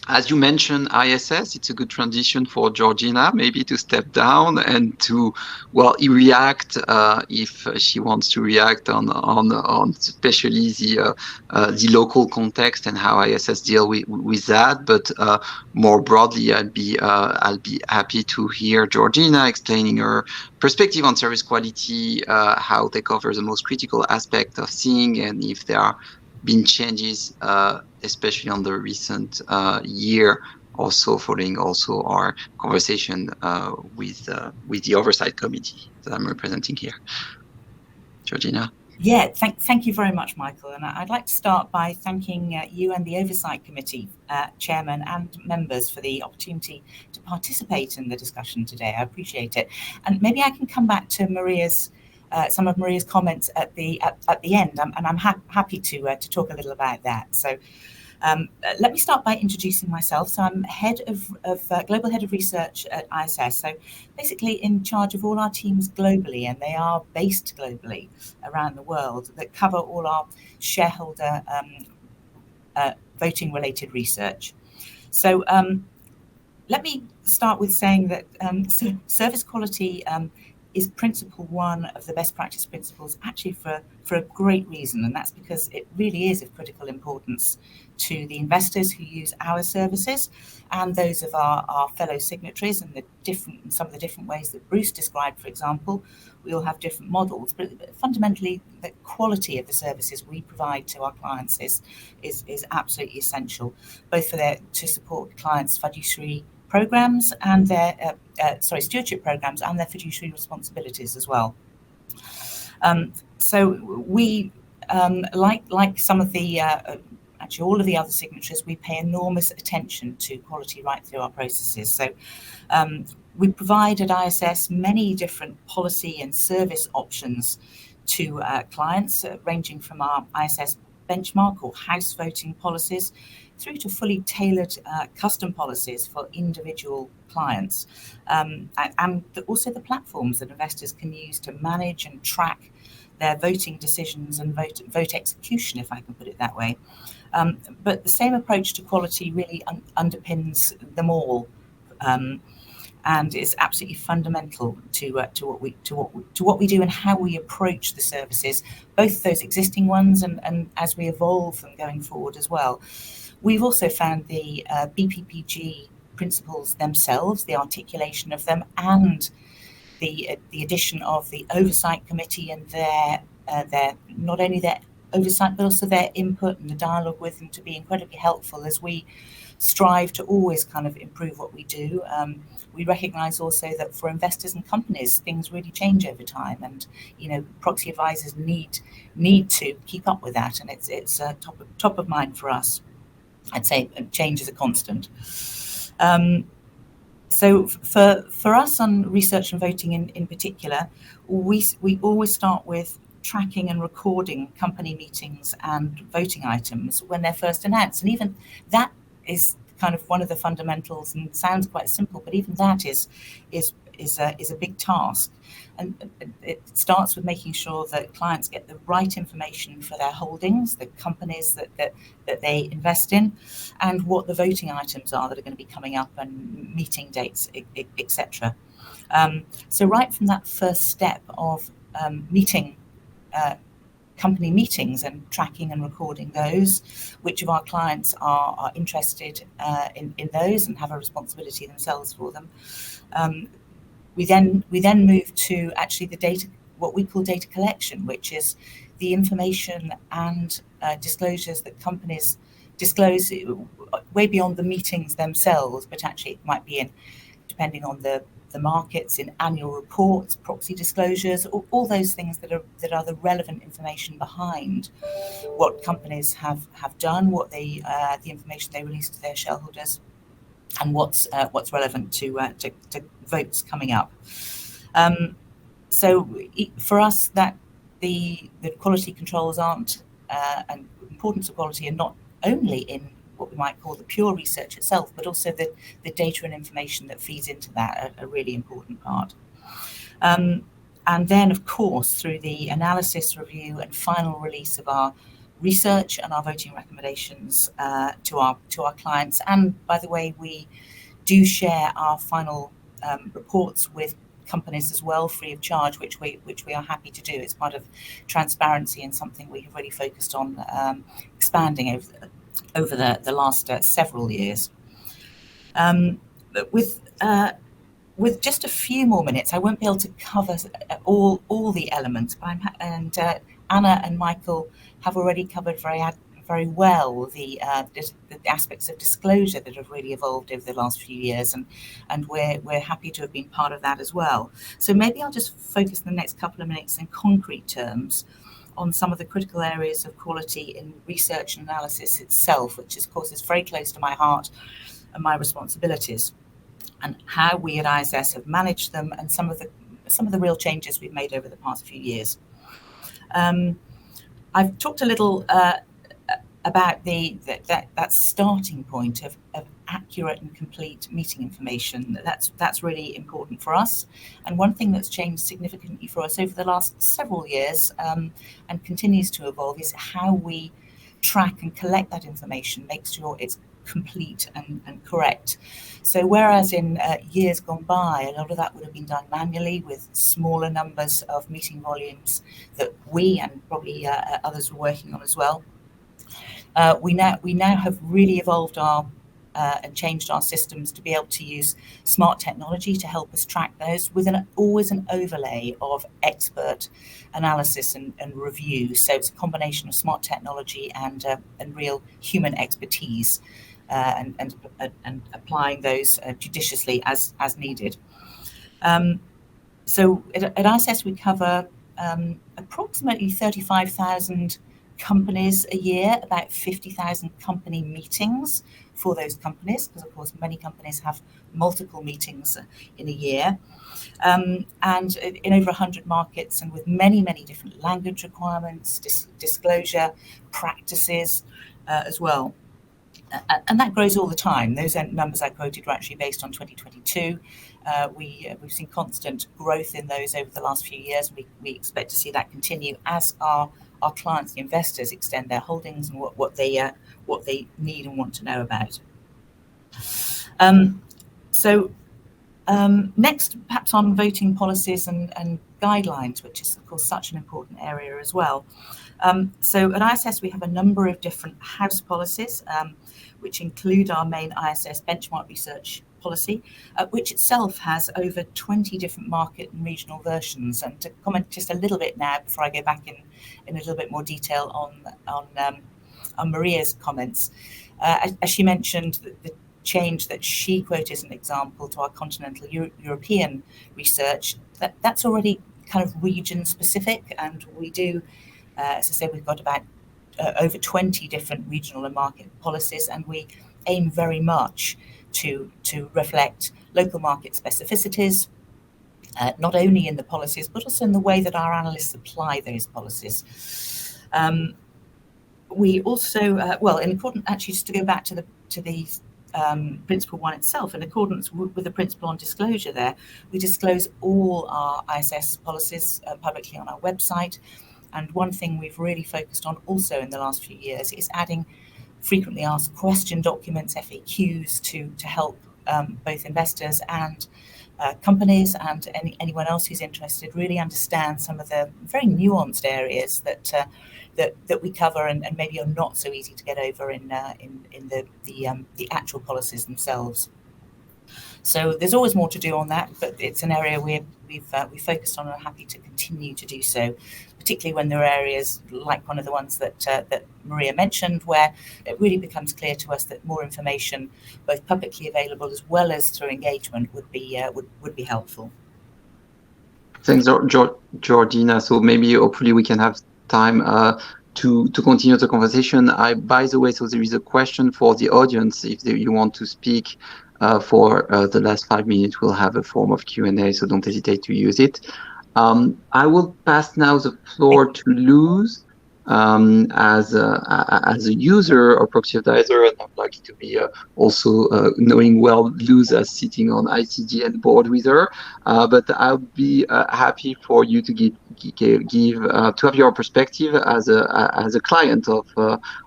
As you mentioned, ISS, it's a good transition for Georgina maybe to step down and to, well, react if she wants to react on especially the local context and how ISS deal with that. But more broadly, I'll be happy to hear Georgina explaining her perspective on service quality, how they cover the most critical aspect of seeing, and if there are been changes, especially on the recent year, also following also our conversation with the oversight committee that I'm representing here. Georgina. Yeah, thank you very much, Michael. And I'd like to start by thanking you and the Oversight Committee, Chairman and members, for the opportunity to participate in the discussion today. I appreciate it. And maybe I can come back to some of Maria's comments at the end, and I'm happy to talk a little about that. So let me start by introducing myself. So I'm Global Head of Research at ISS. So basically in charge of all our teams globally, and they are based globally around the world, that cover all our shareholder voting related research. So let me start with saying that service quality is principle one of the best practice principles, actually for a great reason, and that's because it really is of critical importance to the investors who use our services and those of our fellow signatories, and some of the different ways that Bruce described. For example, we all have different models, but fundamentally the quality of the services we provide to our clients is absolutely essential, both to support clients' fiduciary programs and their stewardship programs and their fiduciary responsibilities as well. So we, like some of the, actually all of the other signatories, we pay enormous attention to quality right through our processes. So we provide at ISS many different policy and service options to clients, ranging from our ISS benchmark or house voting policies through to fully tailored custom policies for individual clients, and also the platforms that investors can use to manage and track their voting decisions and vote execution, if I can put it that way. But the same approach to quality really underpins them all, and is absolutely fundamental to what we do and how we approach the services, both those existing ones and as we evolve them going forward as well. We've also found the BPPG principles themselves, the articulation of them, and the addition of the Oversight Committee and their not only their oversight but also their input and the dialogue with them to be incredibly helpful as we strive to always kind of improve what we do. We recognise also that for investors and companies, things really change over time, and proxy advisors need to keep up with that, and it's top of mind for us. I'd say change is a constant. So for us on research and voting in particular, we always start with tracking and recording company meetings and voting items when they're first announced, and even that is kind of one of the fundamentals, and sounds quite simple, but even that is a big task. And it starts with making sure that clients get the right information for their holdings, the companies that they invest in, and what the voting items are that are going to be coming up, and meeting dates, etc. So right from that first step of company meetings and tracking and recording those, which of our clients are interested in those and have a responsibility themselves for them. We then move to actually the data, what we call data collection, which is the information and disclosures that companies disclose way beyond the meetings themselves, but actually it might be in, depending on the markets, in annual reports, proxy disclosures, all those things that are the relevant information behind what companies have done, what the information they release to their shareholders, and what's relevant to votes coming up. So for us, that the quality controls aren't and importance of quality are not only in what we might call the pure research itself, but also the data and information that feeds into that are a really important part. And then, of course, through the analysis, review, and final release of our research and our voting recommendations to our clients. And by the way, we do share our final reports with companies as well, free of charge, which we are happy to do. It's part of transparency and something we have really focused on expanding over the last several years. But with just a few more minutes, I won't be able to cover all the elements, but Anna and Michael have already covered very well the aspects of disclosure that have really evolved over the last few years, and we're happy to have been part of that as well. So maybe I'll just focus in the next couple of minutes in concrete terms on some of the critical areas of quality in research and analysis itself, which of course is very close to my heart and my responsibilities, and how we at ISS have managed them, and some of the real changes we've made over the past few years. I've talked a little about that starting point of accurate and complete meeting information. That's really important for us. And one thing that's changed significantly for us over the last several years and continues to evolve is how we track and collect that information, make sure it's complete and correct. So whereas in years gone by, a lot of that would have been done manually with smaller numbers of meeting volumes that we and probably others were working on as well, we now have really evolved and changed our systems to be able to use smart technology to help us track those, with always an overlay of expert analysis and review. So it's a combination of smart technology and real human expertise, and applying those judiciously as needed. So at ISS we cover approximately 35,000 companies a year, about 50,000 company meetings for those companies, because of course many companies have multiple meetings in a year, and in over 100 markets, and with many different language requirements, disclosure practices as well. And that grows all the time. Those numbers I quoted were actually based on 2022. We've seen constant growth in those over the last few years. We expect to see that continue as our clients, the investors, extend their holdings and what they need and want to know about. Next, perhaps on voting policies and guidelines, which is of course such an important area as well. So at ISS we have a number of different house policies, which include our main ISS benchmark research policy, which itself has over 20 different market and regional versions. And to comment just a little bit now before I go back in a little bit more detail on Maria's comments, as she mentioned, the change that she quoted as an example to our continental European research, that's already kind of region specific, and we do, as I said, we've got about over 20 different regional and market policies, and we aim very much to reflect local market specificities, not only in the policies, but also in the way that our analysts apply those policies. We also, well, in accordance, actually, just to go back to the Principle 1 itself, in accordance with the principle on disclosure there, we disclose all our ISS policies publicly on our website. And one thing we've really focused on also in the last few years is adding frequently asked question documents, FAQs, to help both investors and companies and anyone else who's interested really understand some of the very nuanced areas that we cover and maybe are not so easy to get over in the actual policies themselves. So there's always more to do on that, but it's an area we've focused on and are happy to continue to do so, particularly when there are areas like one of the ones that Maria mentioned, where it really becomes clear to us that more information, both publicly available as well as through engagement, would be helpful. Thanks, Georgina. So maybe hopefully we can have time to continue the conversation. By the way, so there is a question for the audience. If you want to speak for the last 5 minutes, we'll have a form of Q&A, so don't hesitate to use it. I will pass now the floor to Luz. as a user or proxy advisor, and I'm lucky to be also knowing well Luz as sitting on ICGN board with her. But I'll be happy for you to give to have your perspective as a client of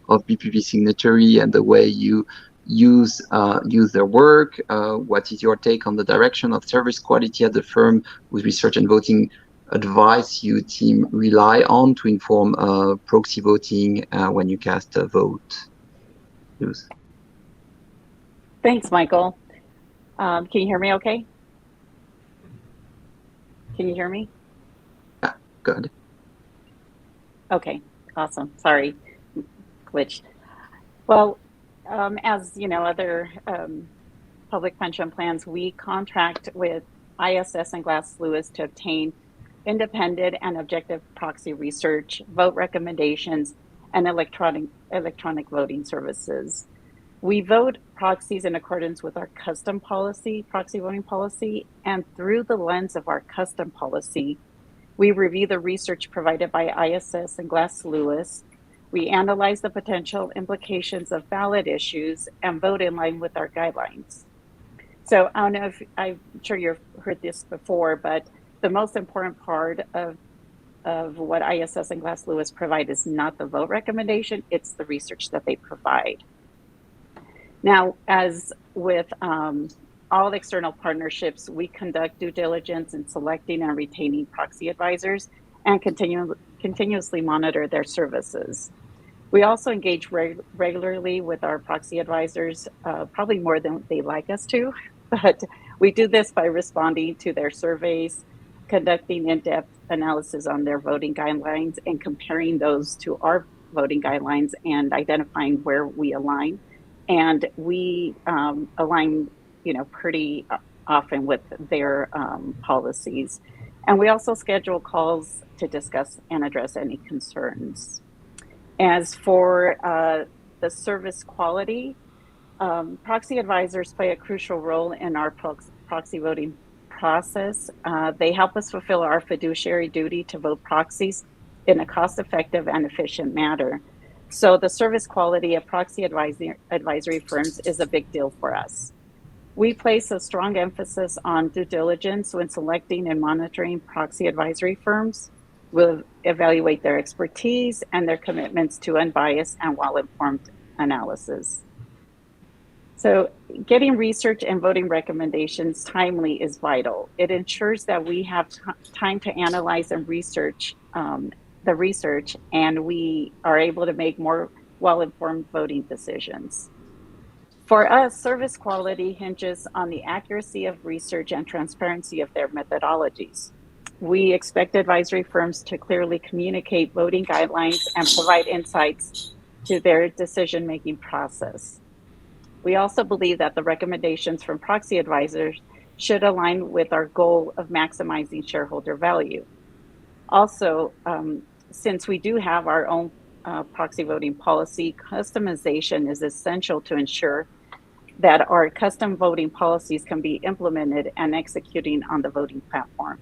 BPP Signatory and the way you use their work. What is your take on the direction of service quality at the firm with research and voting advice you team rely on to inform proxy voting when you cast a vote? Luz. Thanks, Michael. Can you hear me okay? Can you hear me? Yeah, good. Okay, awesome. Sorry, glitched. Well, as you know, other public pension plans, we contract with ISS and Glass Lewis to obtain independent and objective proxy research, vote recommendations, and electronic voting services. We vote proxies in accordance with our custom policy, proxy voting policy, and through the lens of our custom policy, we review the research provided by ISS and Glass Lewis. We analyze the potential implications of ballot issues and vote in line with our guidelines. So I don't know if, I'm sure you've heard this before, but the most important part of what ISS and Glass Lewis provide is not the vote recommendation, it's the research that they provide. Now, as with all external partnerships, we conduct due diligence in selecting and retaining proxy advisors and continuously monitor their services. We also engage regularly with our proxy advisors, probably more than they like us to, but we do this by responding to their surveys, conducting in-depth analysis on their voting guidelines and comparing those to our voting guidelines and identifying where we align. And we align, pretty often with their policies. And we also schedule calls to discuss and address any concerns. As for the service quality, proxy advisors play a crucial role in our proxy voting process. They help us fulfill our fiduciary duty to vote proxies in a cost-effective and efficient manner. So the service quality of proxy advisory firms is a big deal for us. We place a strong emphasis on due diligence when selecting and monitoring proxy advisory firms. We'll evaluate their expertise and their commitments to unbiased and well-informed analysis. So getting research and voting recommendations timely is vital. It ensures that we have time to analyze and research the research, and we are able to make more well-informed voting decisions. For us, service quality hinges on the accuracy of research and transparency of their methodologies. We expect advisory firms to clearly communicate voting guidelines and provide insights to their decision-making process. We also believe that the recommendations from proxy advisors should align with our goal of maximizing shareholder value. Also, since we do have our own proxy voting policy, customization is essential to ensure that our custom voting policies can be implemented and executing on the voting platform.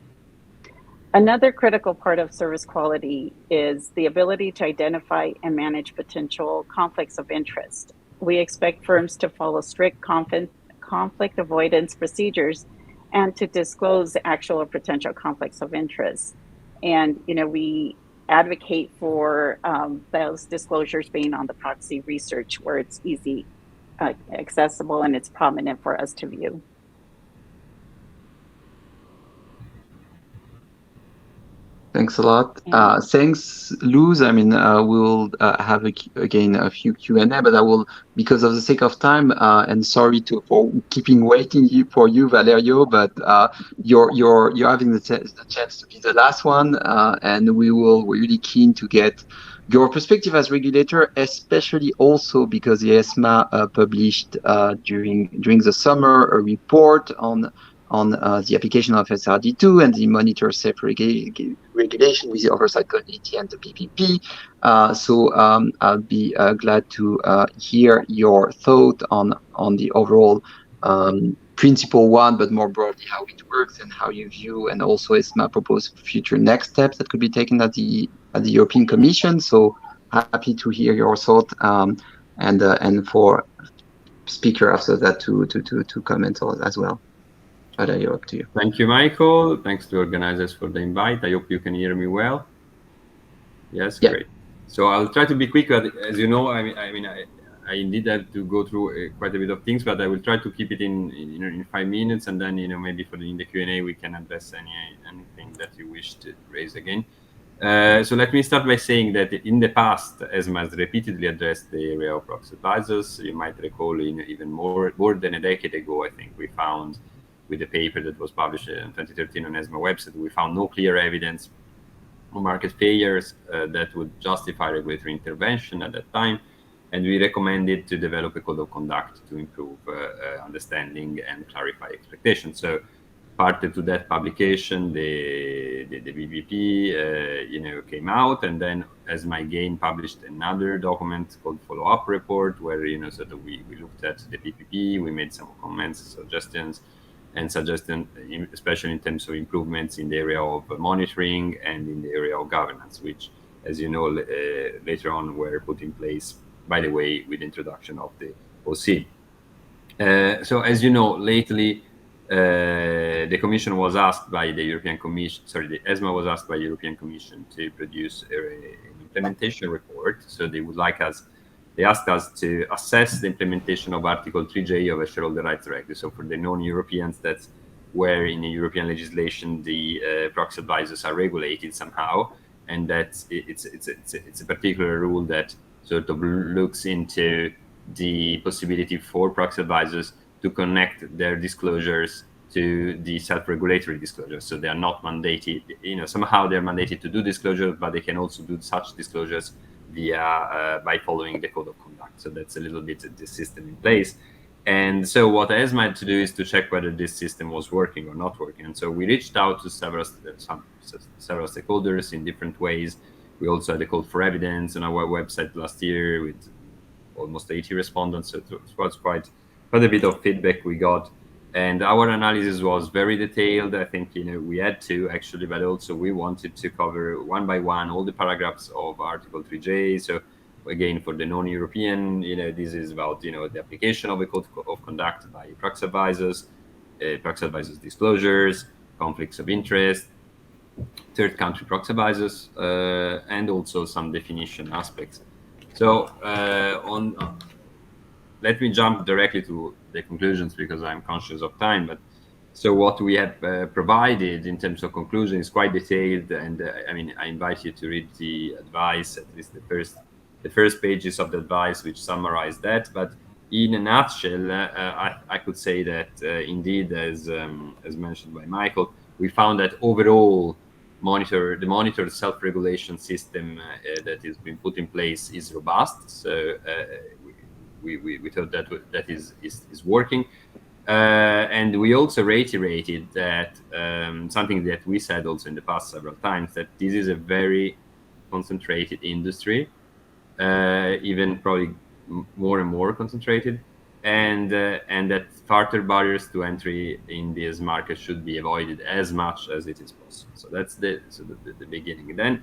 Another critical part of service quality is the ability to identify and manage potential conflicts of interest. We expect firms to follow strict conflict avoidance procedures and to disclose actual or potential conflicts of interest. And, we advocate for those disclosures being on the proxy research where it's easy, accessible, and it's prominent for us to view. Thanks a lot. Thanks, Luz. We'll have again a few Q&A, but I will, because of the sake of time, and sorry for keeping waiting for you, Valerio, but you're having the chance to be the last one, and we're really keen to get your perspective as regulator, especially also because the ESMA published during the summer a report on the application of SRD2 and the monitor safe regulation with the oversight committee and the BPP. So I'll be glad to hear your thought on the overall principle one, but more broadly how it works and how you view, and also ESMA proposed future next steps that could be taken at the European Commission. So happy to hear your thought, and for speaker after that to comment as well. Valerio, up to you. Thank you, Michael. Thanks to organizers for the invite. I hope you can hear me well. Yes, yeah. Great. So I'll try to be quick, but as you know, I indeed have to go through quite a bit of things, but I will try to keep it in 5 minutes, and then maybe in the Q&A we can address anything that you wish to raise again. So let me start by saying that in the past, ESMA has repeatedly addressed the area of proxy advisors. You might recall even more than a decade ago, I think we found with the paper that was published in 2013 on ESMA website, we found no clear evidence on market failures that would justify regulatory intervention at that time. And we recommended to develop a code of conduct to improve understanding and clarify expectations. So, partly to that publication, the BPP came out, and then ESMA again published another document called follow-up report, where sort of we looked at the BPP, we made some comments, suggestions, especially in terms of improvements in the area of monitoring and in the area of governance, which, as you know, later on were put in place, by the way, with the introduction of the OC. So as you know, lately, the Commission was asked by the European Commission, the ESMA was asked by the European Commission to produce an implementation report. So they asked us to assess the implementation of Article 3J of the Shareholder Rights Directive. So for the non-Europeans, that's where in the European legislation the proxy advisors are regulated somehow, and that it's a particular rule that sort of looks into the possibility for proxy advisors to connect their disclosures to the self-regulatory disclosures. So they are not mandated, somehow they're mandated to do disclosures, but they can also do such disclosures via by following the code of conduct. So that's a little bit the system in place. And so what ESMA had to do is to check whether this system was working or not working. And so we reached out to several stakeholders in different ways. We also had a call for evidence on our website last year with almost 80 respondents. So it was quite a bit of feedback we got. And our analysis was very detailed. I think, we had to actually, but also we wanted to cover one by one all the paragraphs of Article 3J. So again, for the non-European, this is about, the application of a code of conduct by proxy advisors disclosures, conflicts of interest, third country proxy advisors, and also some definition aspects. So let me jump directly to the conclusions because I'm conscious of time. But so what we have provided in terms of conclusion is quite detailed, and I invite you to read the advice, at least the first pages of the advice, which summarize that. But in a nutshell, I could say that indeed, as mentioned by Michael, we found that overall the monitored self-regulation system that has been put in place is robust. So we thought that is working. And we also reiterated that something that we said also in the past several times, that this is a very concentrated industry, even probably more and more concentrated, and that further barriers to entry in this market should be avoided as much as it is possible. So that's the beginning. And then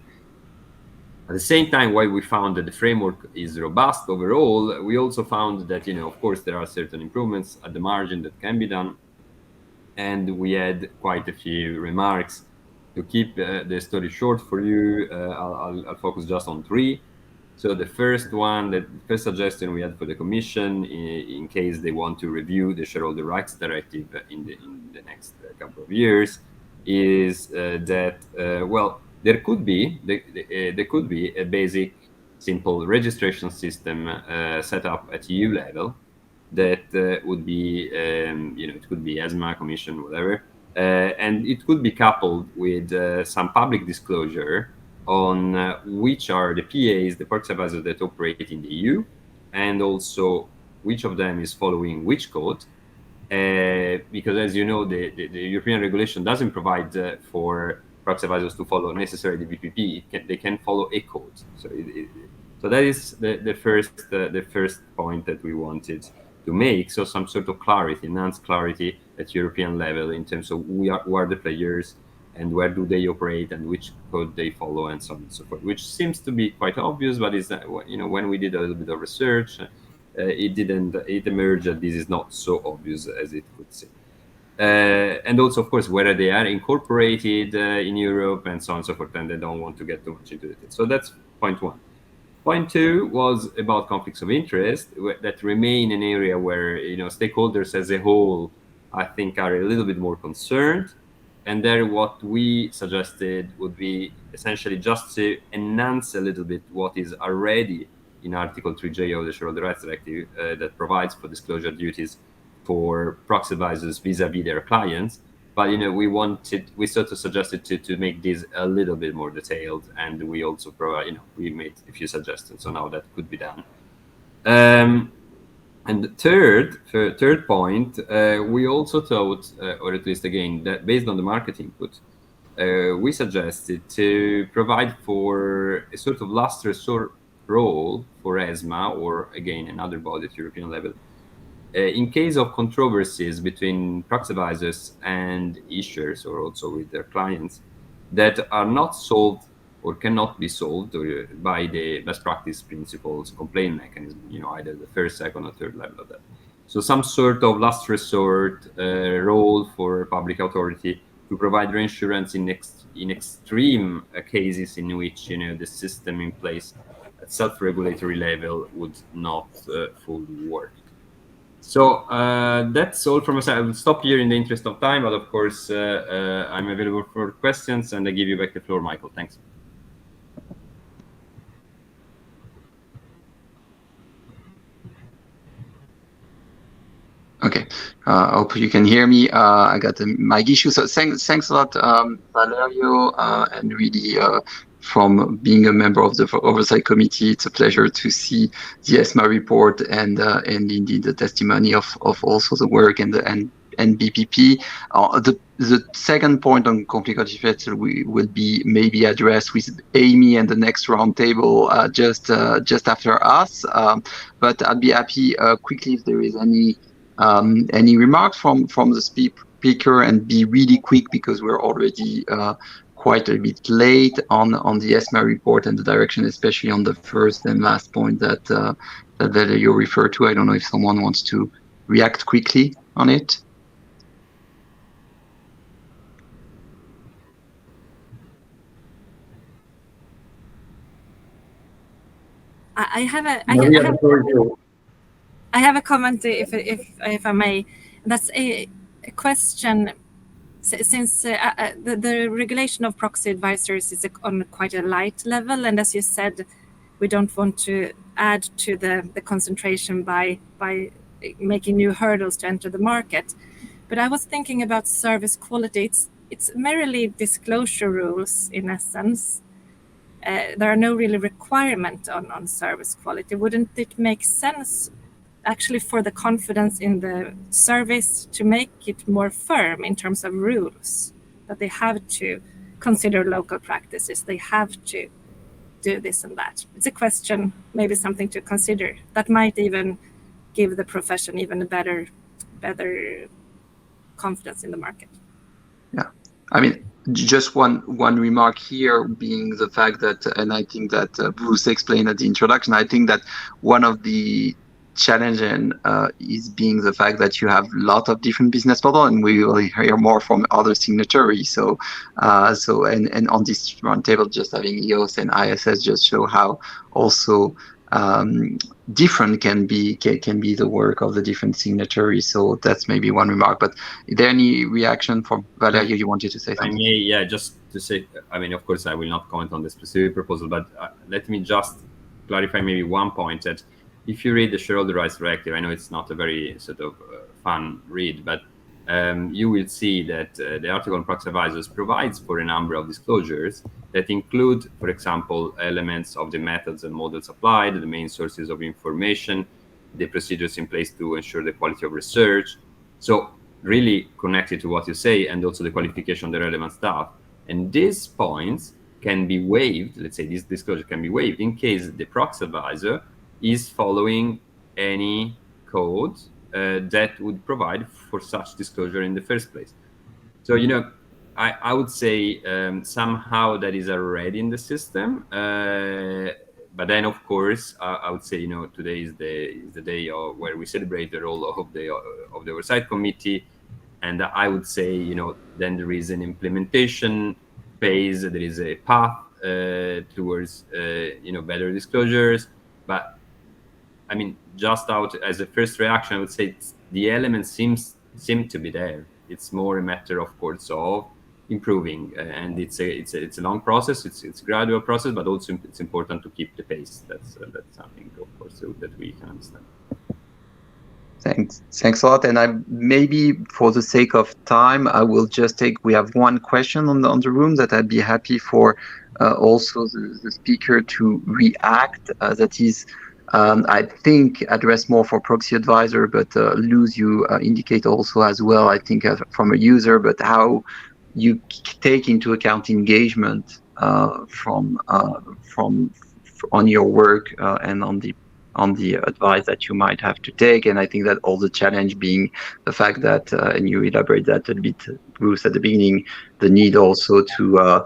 at the same time, while we found that the framework is robust overall, we also found that, of course, there are certain improvements at the margin that can be done. And we had quite a few remarks. To keep the story short for you, I'll focus just on 3. So the first suggestion we had for the Commission, in case they want to review the Shareholder Rights Directive in the next couple of years, is that, there could be a basic, simple registration system set up at EU level that would be, it could be ESMA, Commission, whatever, and it could be coupled with some public disclosure on which are the PAs, the proxy advisors that operate in the EU, and also which of them is following which code. Because as you know, the European regulation doesn't provide for proxy advisors to follow necessarily the BPP. They can follow a code. So that is the first point that we wanted to make. So some sort of clarity, enhanced clarity at European level in terms of who are the players and where do they operate and which code they follow and so on and so forth, which seems to be quite obvious, but is that, you know, when we did a little bit of research, it emerged that this is not so obvious as it could seem. And also, of course, whether they are incorporated in Europe and so on and so forth, and they don't want to get too much into it. So that's point one. Point two was about conflicts of interest that remain an area where, you know, stakeholders as a whole, I think, are a little bit more concerned. And there, what we suggested would be essentially just to enhance a little bit what is already in Article 3J of the Shareholder Rights Directive that provides for disclosure duties for proxy advisors vis-a-vis their clients. But, you know, we sort of suggested to make this a little bit more detailed, and we also provide, you know, we made a few suggestions, so now that could be done. And the third point, we also thought, or at least again, that based on the market input, we suggested to provide for a sort of last resort role for ESMA, or again, another body at European level, in case of controversies between proxy advisors and issuers, or also with their clients, that are not solved or cannot be solved by the best practice principles complaint mechanism, you know, either the first, second, or third level of that. So some sort of last resort role for public authority to provide reinsurance in extreme cases in which, you know, the system in place at self-regulatory level would not fully work. So that's all from us. I will stop here in the interest of time, but of course I'm available for questions, and I give you back the floor, Michael. Thanks. Okay, I hope you can hear me. I got the mic issue, so thanks a lot, Valerio, and really from being a member of the Oversight Committee, it's a pleasure to see the ESMA report and indeed the testimony of also the work and BPP. The second point on conflict of interest will be maybe addressed with Amy and the next roundtable just after us. But I'd be happy quickly if there is any remarks from the speaker, and be really quick because we're already quite a bit late on the ESMA report and the direction, especially on the first and last point that you referred to. I don't know if someone wants to react quickly on it. I have a comment, if I may. That's a question. Since the regulation of proxy advisors is on quite a light level, and as you said, we don't want to add to the concentration by making new hurdles to enter the market. But I was thinking about service quality. It's merely disclosure rules in essence. There are no really requirement on service quality. Wouldn't it make sense actually for the confidence in the service to make it more firm in terms of rules, that they have to consider local practices, they have to do this and that? It's a question, maybe something to consider, that might even give the profession even a better confidence in the market. Yeah, I mean, just one remark here being the fact that, and I think that Bruce explained at the introduction, I think that one of the challenge is being the fact that you have a lot of different business models, and we will hear more from other signatories. So and on this roundtable, just having EOS and ISS just show how also different can be the work of the different signatories. So that's maybe one remark. But is there any reaction from Valerio? You wanted to say something? Yeah, just to say, I mean, of course, I will not comment on the specific proposal, but let me just clarify maybe one point, that if you read the Shareholder Rights Directive, I know it's not a very sort of fun read, but you will see that the article on proxy advisors provides for a number of disclosures that include, for example, elements of the methods and models applied, the main sources of information, the procedures in place to ensure the quality of research. So really connected to what you say, and also the qualification of the relevant staff. And these points can be waived, let's say this disclosure can be waived in case the proxy advisor is following any code that would provide for such disclosure in the first place. So, you know, I would say somehow that is already in the system. But then, of course, I would say, today is the day where we celebrate the role of the Oversight Committee. And I would say, then there is an implementation phase, there is a path towards, better disclosures. But I mean, just out as a first reaction, I would say the elements seem to be there. It's more a matter, of course, of improving, and it's a long process. It's a gradual process, but also it's important to keep the pace. That's something, of course, that we can understand. Thanks a lot. And I maybe for the sake of time, I will just we have one question on the room that I'd be happy for also the speaker to react. That is, I think addressed more for Proxy Advisor, but Luz, you indicate also as well, I think from a user, but how you take into account engagement from on your work and on the advice that you might have to take. And I think that all the challenge being the fact that, and you elaborate that a bit, Bruce, at the beginning, the need also to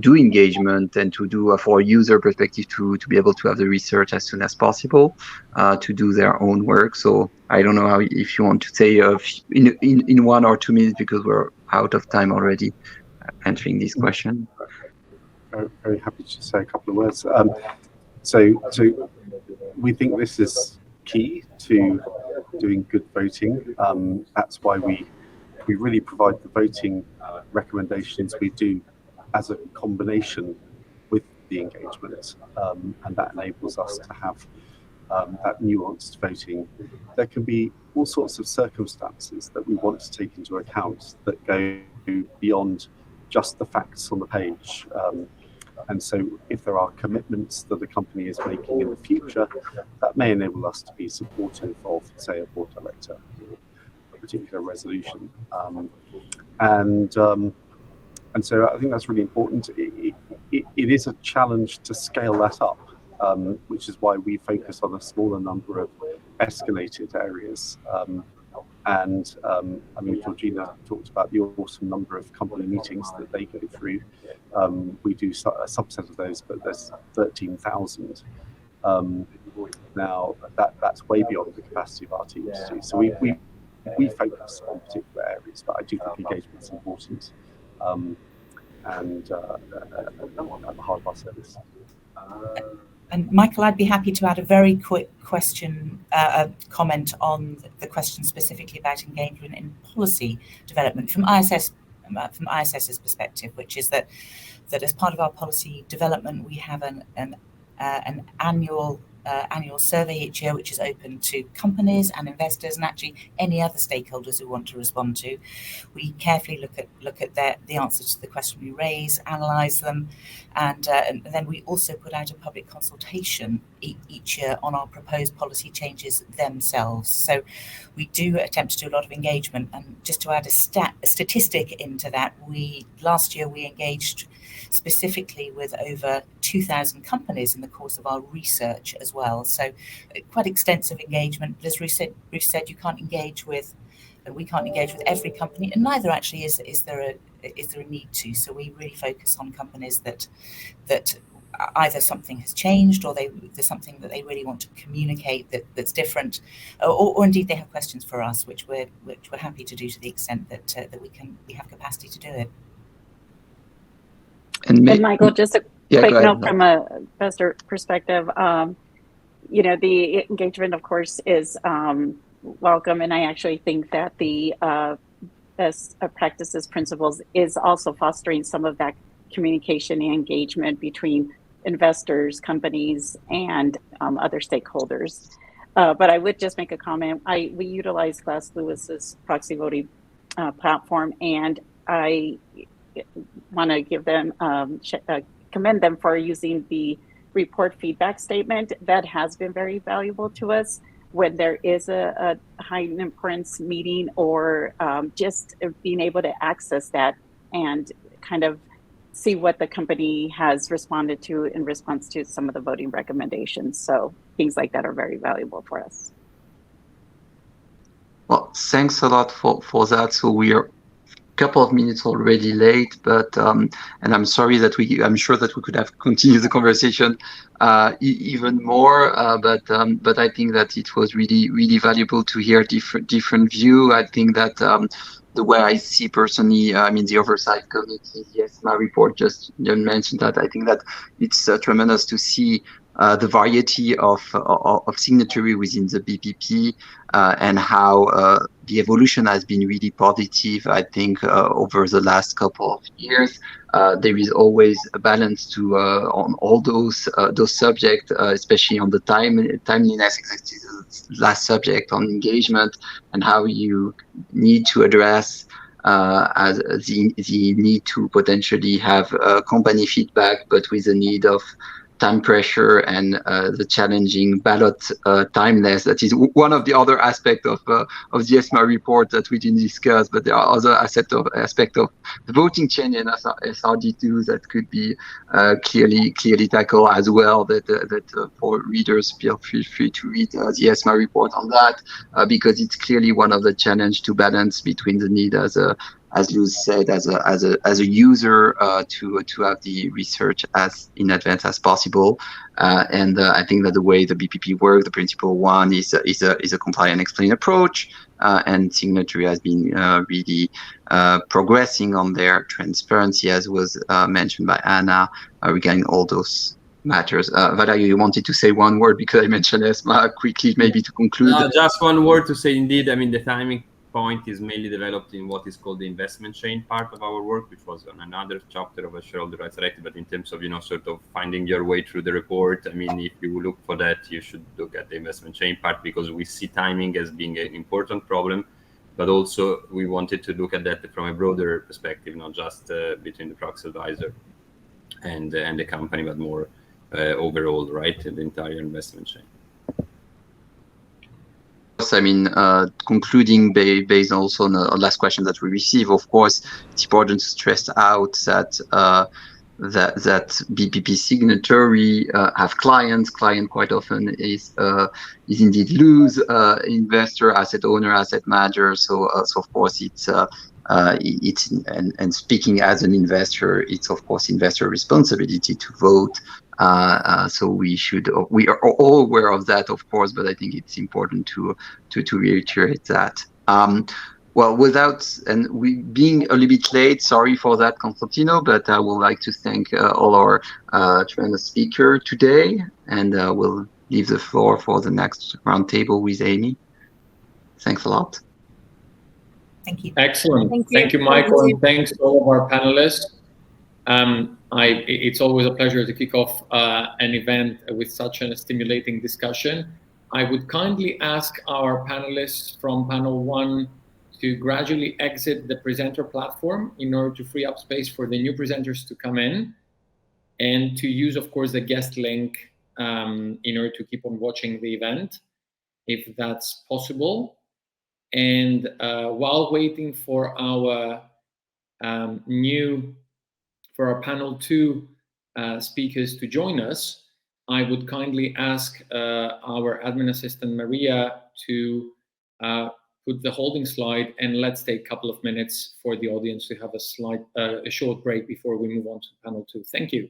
do engagement and to do for a user perspective to be able to have the research as soon as possible, to do their own work. So I don't know if you want to say in 1 or 2 minutes, because we're out of time already answering this question. Very, very happy to say a couple of words. So we think this is key to doing good voting. That's why we really provide the voting recommendations we do as a combination with the engagement, and that enables us to have that nuanced voting. There can be all sorts of circumstances that we want to take into account that go beyond just the facts on the page. And so if there are commitments that the company is making in the future, that may enable us to be supportive of, say, a board director or a particular resolution. And so I think that's really important. It is a challenge to scale that up, which is why we focus on a smaller number of escalated areas. I mean, Georgina talked about the awesome number of company meetings that they go through. We do a subset of those, but there's 13,000. Now, that's way beyond the capacity of our teams to do. So we focus on particular areas, but I do think engagement is important and at the heart of our service. And Michael, I'd be happy to add a very quick comment on the question specifically about engagement in policy development from ISS's perspective, which is that as part of our policy development, we have an annual survey each year, which is open to companies and investors and actually any other stakeholders who want to respond to. We carefully look at the answers to the question we raise, analyse them, and then we also put out a public consultation each year on our proposed policy changes themselves. So we do attempt to do a lot of engagement. And just to add a statistic into that, last year we engaged specifically with over 2,000 companies in the course of our research as well. So quite extensive engagement. But as Ruth said, we can't engage with every company, and neither actually is there a need to. So we really focus on companies that either something has changed or there's something that they really want to communicate that's different, or indeed they have questions for us, which we're happy to do to the extent that we have capacity to do it. And Michael, just a quick note from a investor perspective. The engagement, of course, is welcome, and I actually think that the best practices principles is also fostering some of that communication and engagement between investors, companies, and other stakeholders. But I would just make a comment. We utilize Glass Lewis's proxy voting platform, and I want to give them commend them for using the report feedback statement. That has been very valuable to us when there is a high importance meeting, or just being able to access that and kind of see what the company has responded to in response to some of the voting recommendations. So things like that are very valuable for us. Well, thanks a lot for that. So we are couple of minutes already late, but and I'm sorry that I'm sure that we could have continued the conversation even more, but I think that it was really valuable to hear different view. I think that the way I see personally, I mean, the oversight committee, the ESMA report just mentioned that. I think that it's tremendous to see the variety of signatory within the BPP and how the evolution has been really positive. I think over the last couple of years, there is always a balance to on all those subjects, especially on the timeliness. Exactly, the last subject on engagement and how you need to address as the need to potentially have company feedback, but with the need of time pressure and the challenging ballot timeless. That is one of the other aspects of the ESMA report that we didn't discuss, but there are other aspects of the voting change and SRD2 that could be clearly tackled as well. That for readers, feel free to read the ESMA report on that because it's clearly one of the challenge to balance between the need as Luz said, as a user to have the research as in advance as possible, and I think that the way the BPP works, the principle one is a comply and explain approach, and Signatory has been really progressing on their transparency, as was mentioned by Anna, regarding all those matters. Valerio, you wanted to say one word because I mentioned ESMA quickly, maybe to conclude. Just one word to say, indeed, I mean, the timing point is mainly developed in what is called the investment chain part of our work, which was on another chapter of a shareholder rights directive. But in terms of, sort of finding your way through the report, I mean, if you look for that, you should look at the investment chain part because we see timing as being an important problem. But also we wanted to look at that from a broader perspective, not just between the proxy advisor and the company, but more overall, right, the entire investment chain. I mean, concluding based also on the last question that we received, of course, it's important to stress out that that BPP signatory have clients. Client quite often is indeed lose investor, asset owner, asset manager. So of course it's and speaking as an investor, it's of course investor responsibility to vote. So we are all aware of that, of course, but I think it's important to reiterate that. Well, we being a little bit late, sorry for that, Konstantino, but I would like to thank all our tremendous speakers today, and we'll leave the floor for the next roundtable with Amy. Thanks a lot. Thank you. Excellent. Thank you, Michael, and thanks to all of our panelists. It's always a pleasure to kick off an event with such a stimulating discussion. I would kindly ask our panelists from panel 1 to gradually exit the presenter platform in order to free up space for the new presenters to come in, and to use, of course, the guest link in order to keep on watching the event, if that's possible. And while waiting for our panel 2 speakers to join us, I would kindly ask our admin assistant Maria to put the holding slide, and let's take a couple of minutes for the audience to have a short break before we move on to panel 2. Thank you.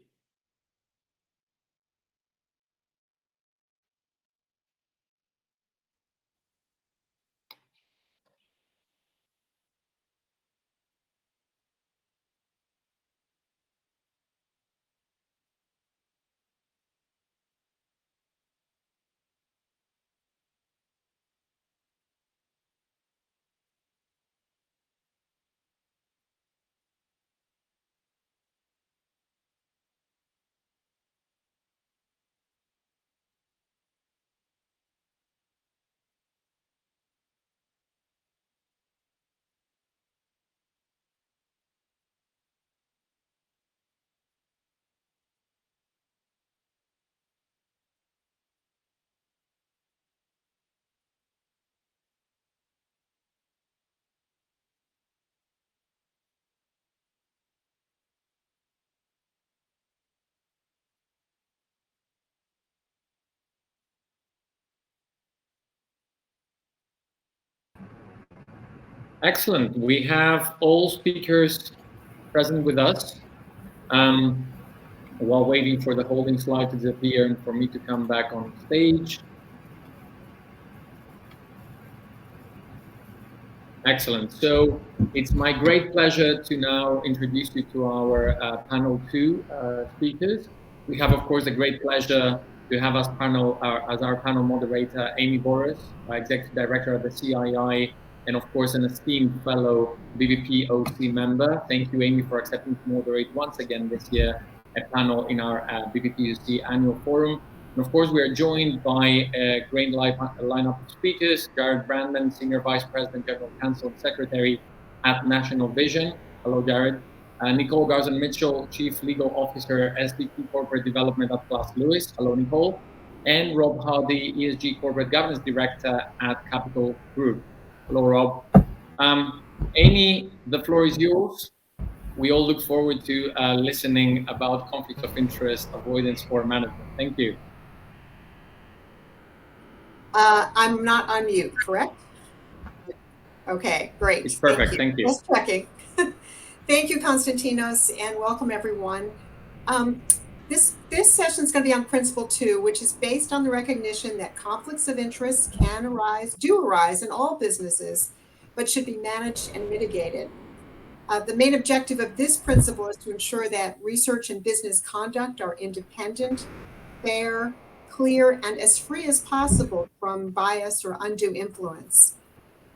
Excellent. We have all speakers present with us. While waiting for the holding slide to disappear and for me to come back on stage. Excellent. So it's my great pleasure to now introduce you to our panel 2 speakers. We have, of course, the great pleasure to have as our panel moderator, Amy Boris, Executive Director of the CII, and of course, an esteemed fellow BPP OC member. Thank you, Amy, for accepting to moderate once again this year a panel in our BPP OC annual forum. And of course, we are joined by a great lineup of speakers: Jared Brandman, Senior Vice President, General Counsel, and Secretary at National Vision. Hello, Jared. Nichol Garzon-Mitchell, Chief Legal Officer, SVP Corporate Development at Glass Lewis. Hello, Nichol. And Rob Hardy, ESG Corporate Governance Director at Capital Group. Hello, Rob. Amy, the floor is yours. We all look forward to listening about conflict of interest, avoidance, or management. Thank you. I'm not on mute, correct? Okay, great. It's perfect. Thank you. Just checking. Thank you, Konstantinos, and welcome everyone. This session is going to be on Principle 2, which is based on the recognition that conflicts of interest do arise in all businesses, but should be managed and mitigated. The main objective of this principle is to ensure that research and business conduct are independent, fair, clear, and as free as possible from bias or undue influence.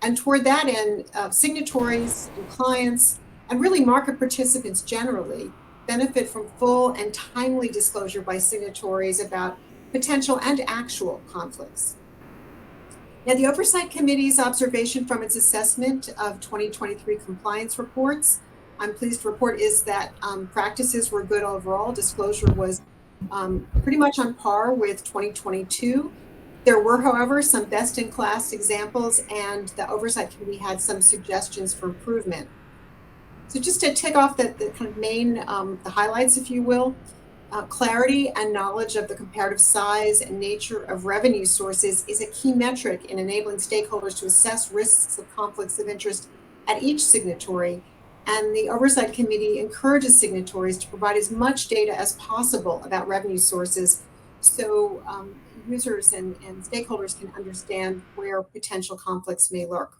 And toward that end, signatories and clients, and really market participants generally, benefit from full and timely disclosure by signatories about potential and actual conflicts. Now, the Oversight Committee's observation from its assessment of 2023 compliance reports, I'm pleased to report, is that practices were good overall. Disclosure was pretty much on par with 2022. There were, however, some best-in-class examples, and the Oversight Committee had some suggestions for improvement. So just to tick off the kind of main, the highlights, if you will, clarity and knowledge of the comparative size and nature of revenue sources is a key metric in enabling stakeholders to assess risks of conflicts of interest at each signatory. And the Oversight Committee encourages signatories to provide as much data as possible about revenue sources so users and stakeholders can understand where potential conflicts may lurk.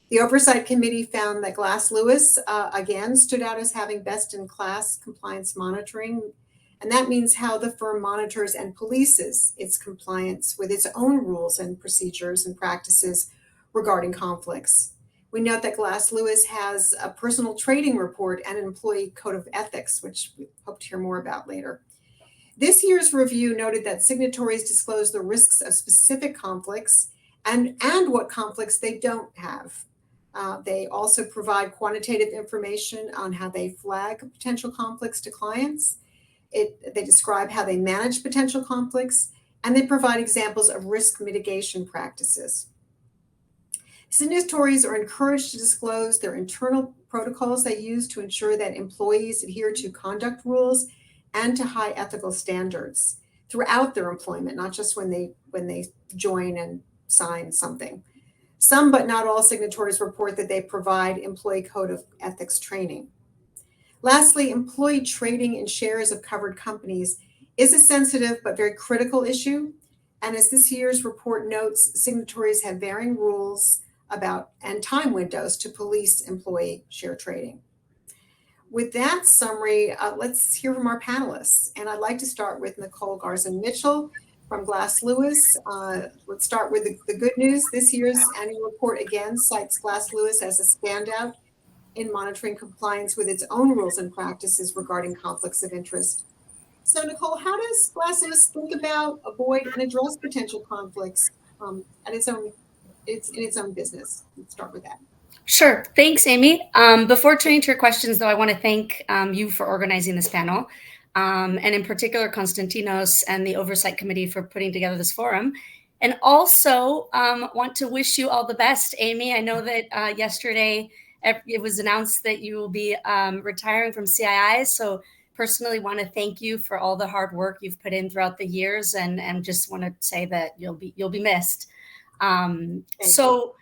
The Oversight Committee found that Glass Lewis, again, stood out as having best-in-class compliance monitoring. And that means how the firm monitors and polices its compliance with its own rules and procedures and practices regarding conflicts. We note that Glass Lewis has a personal trading report and an employee code of ethics, which we hope to hear more about later. This year's review noted that signatories disclose the risks of specific conflicts and what conflicts they don't have. They also provide quantitative information on how they flag potential conflicts to clients. They describe how they manage potential conflicts, and they provide examples of risk mitigation practices. Signatories are encouraged to disclose their internal protocols they use to ensure that employees adhere to conduct rules and to high ethical standards throughout their employment, not just when they join and sign something. Some, but not all, signatories report that they provide employee code of ethics training. Lastly, employee trading in shares of covered companies is a sensitive but very critical issue. And as this year's report notes, signatories have varying rules about and time windows to police employee share trading. With that summary, let's hear from our panelists. And I'd like to start with Nichol Garzon-Mitchell from Glass Lewis. Let's start with the good news. This year's annual report again cites Glass Lewis as a standout in monitoring compliance with its own rules and practices regarding conflicts of interest. So Nichol, how does Glass Lewis think about, avoid, and address potential conflicts in its own business? Let's start with that. Sure. Thanks, Amy. Before turning to your questions, though, I want to thank you for organizing this panel, and in particular, Konstantinos and the Oversight Committee for putting together this forum. And also want to wish you all the best, Amy. I know that yesterday it was announced that you will be retiring from CII. So personally want to thank you for all the hard work you've put in throughout the years, and just want to say that you'll be missed. So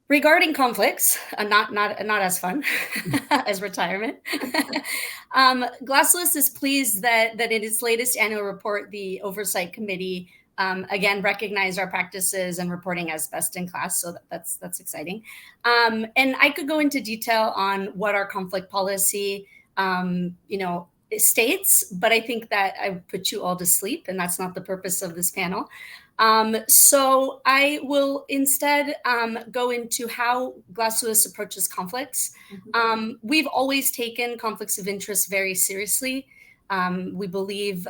Regarding conflicts, not as fun as retirement, GlassList is pleased that in its latest annual report, the Oversight Committee again recognized our practices and reporting as best in class. So that's exciting. And I could go into detail on what our conflict policy, states, but I think that I put you all to sleep, and that's not the purpose of this panel. So I will instead go into how GlassList approaches conflicts. We've always taken conflicts of interest very seriously. We believe,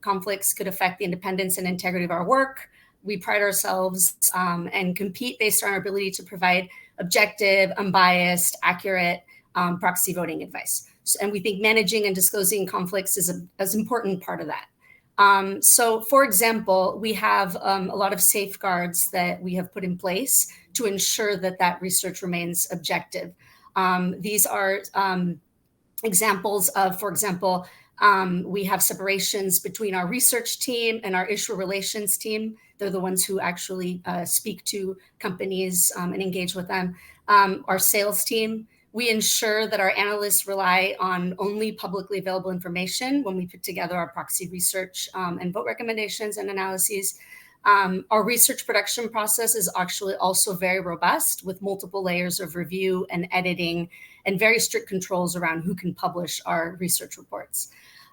conflicts could affect the independence and integrity of our work. We pride ourselves and compete based on our ability to provide objective, unbiased, accurate proxy voting advice. And we think managing and disclosing conflicts is an important part of that. So, for example, we have a lot of safeguards that we have put in place to ensure that research remains objective. These are examples of, for example, we have separations between our research team and our issuer relations team. They're the ones who actually speak to companies and engage with them. Our sales team. We ensure that our analysts rely on only publicly available information when we put together our proxy research and vote recommendations and analyses. Our research production process is actually also very robust with multiple layers of review and editing and very strict controls around who can publish our research reports.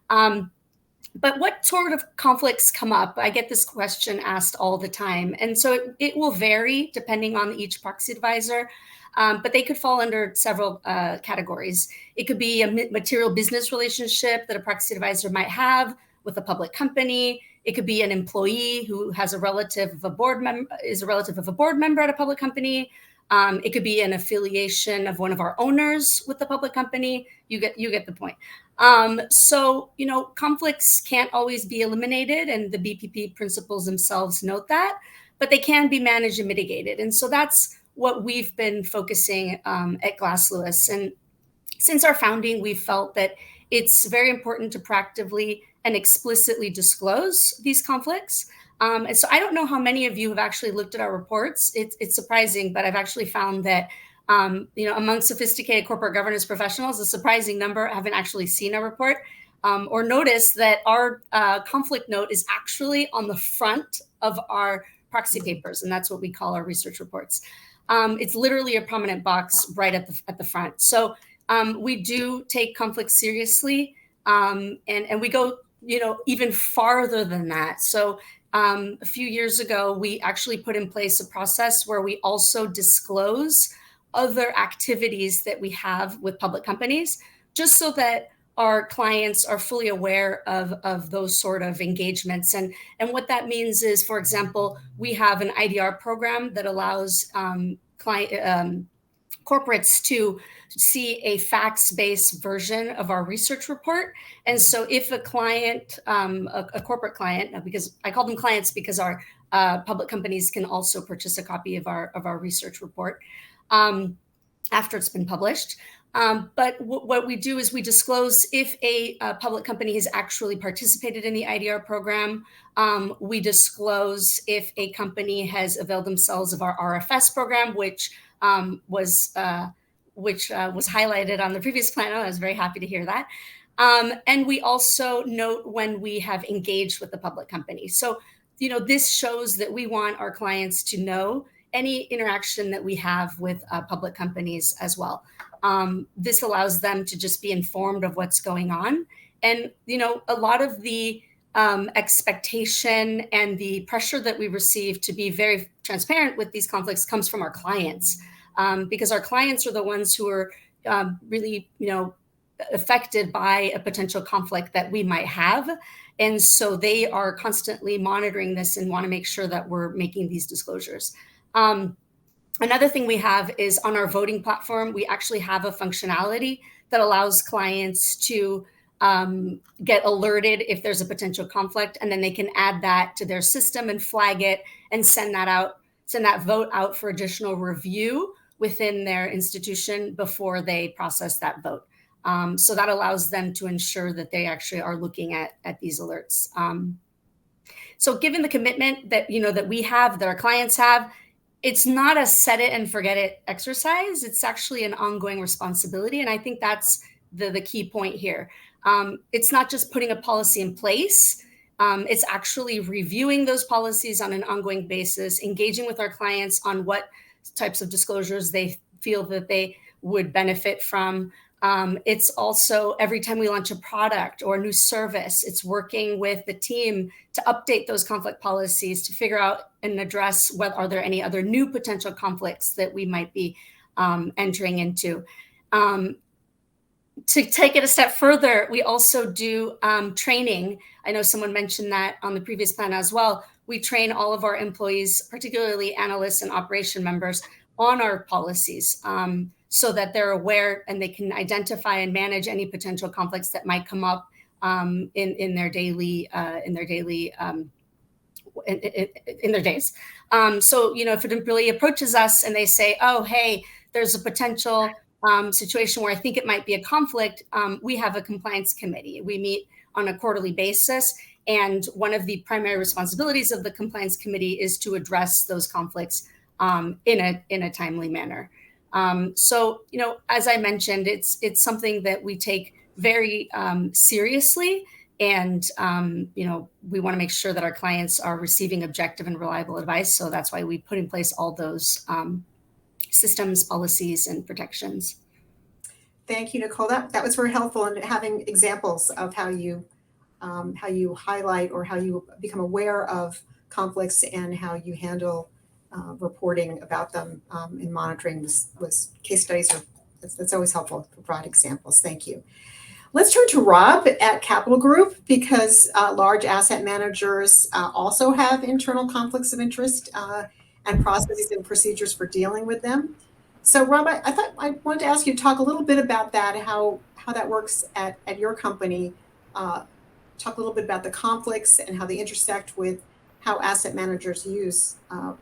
But what sort of conflicts come up? I get this question asked all the time. And so it will vary depending on each proxy advisor. But they could fall under several categories. It could be a material business relationship that a proxy advisor might have with a public company. It could be an employee who has a relative of a board member, is a relative of a board member at a public company. It could be an affiliation of one of our owners with the public company. You get the point. So, conflicts can't always be eliminated, and the BPP principles themselves note that, but they can be managed and mitigated. And so that's what we've been focusing at GlassList. And since our founding, we've felt that it's very important to proactively and explicitly disclose these conflicts. And so I don't know how many of you have actually looked at our reports. It's surprising, but I've actually found that among sophisticated corporate governance professionals, a surprising number haven't actually seen our report or noticed that our conflict note is actually on the front of our proxy papers, and that's what we call our research reports. It's literally a prominent box right at the front. So we do take conflicts seriously, and we go even farther than that. So a few years ago, we actually put in place a process where we also disclose other activities that we have with public companies, just so that our clients are fully aware of those sort of engagements. And what that means is, for example, we have an IDR program that allows corporates to see a facts-based version of our research report. And so if a client, a corporate client, because I call them clients because our public companies can also purchase a copy of our research report after it's been published. But what we do is we disclose if a public company has actually participated in the IDR program. We disclose if a company has availed themselves of our RFS program, which was highlighted on the previous panel. I was very happy to hear that. And we also note when we have engaged with the public company. So, this shows that we want our clients to know any interaction that we have with public companies as well. This allows them to just be informed of what's going on. And, a lot of the expectation and the pressure that we receive to be very transparent with these conflicts comes from our clients, because our clients are the ones who are really, affected by a potential conflict that we might have. And so they are constantly monitoring this and want to make sure that we're making these disclosures. Another thing we have is on our voting platform, we actually have a functionality that allows clients to get alerted if there's a potential conflict, and then they can add that to their system and flag it and send that vote out for additional review within their institution before they process that vote. So that allows them to ensure that they actually are looking at these alerts. So given the commitment that, that we have, that our clients have, it's not a set it and forget it exercise. It's actually an ongoing responsibility. And I think that's the key point here. It's not just putting a policy in place. It's actually reviewing those policies on an ongoing basis, engaging with our clients on what types of disclosures they feel that they would benefit from. It's also every time we launch a product or a new service, it's working with the team to update those conflict policies to figure out and address what are there any other new potential conflicts that we might be entering into. To take it a step further, we also do training. I know someone mentioned that on the previous plan as well. We train all of our employees, particularly analysts and operation members, on our policies so that they're aware and they can identify and manage any potential conflicts that might come up in their daily days. So, you know, if an employee approaches us and they say, oh, hey, there's a potential situation where I think it might be a conflict, we have a compliance committee. We meet on a quarterly basis. And one of the primary responsibilities of the compliance committee is to address those conflicts in a timely manner. So, you know, as I mentioned, it's something that we take very seriously. And, you know, we want to make sure that our clients are receiving objective and reliable advice. So that's why we put in place all those systems, policies, and protections. Thank you, Nichol. That was very helpful in having examples of how you highlight or how you become aware of conflicts and how you handle reporting about them and monitoring this case studies. That's always helpful to provide examples. Thank you. Let's turn to Rob at Capital Group, because large asset managers also have internal conflicts of interest and processes and procedures for dealing with them. So Rob, I thought I wanted to ask you to talk a little bit about that, how that works at your company. Talk a little bit about the conflicts and how they intersect with how asset managers use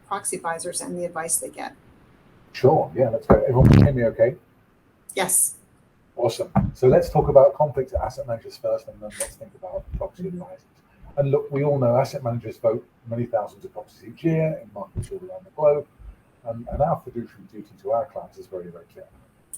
proxy advisors and the advice they get. Sure, yeah, that's great. Everyone can hear me okay? Yes. Awesome. So let's talk about conflicts at asset managers first, and then let's think about proxy advisors. And look, we all know asset managers vote many thousands of proxies each year in markets all around the globe. And our fiduciary duty to our clients is very, very clear.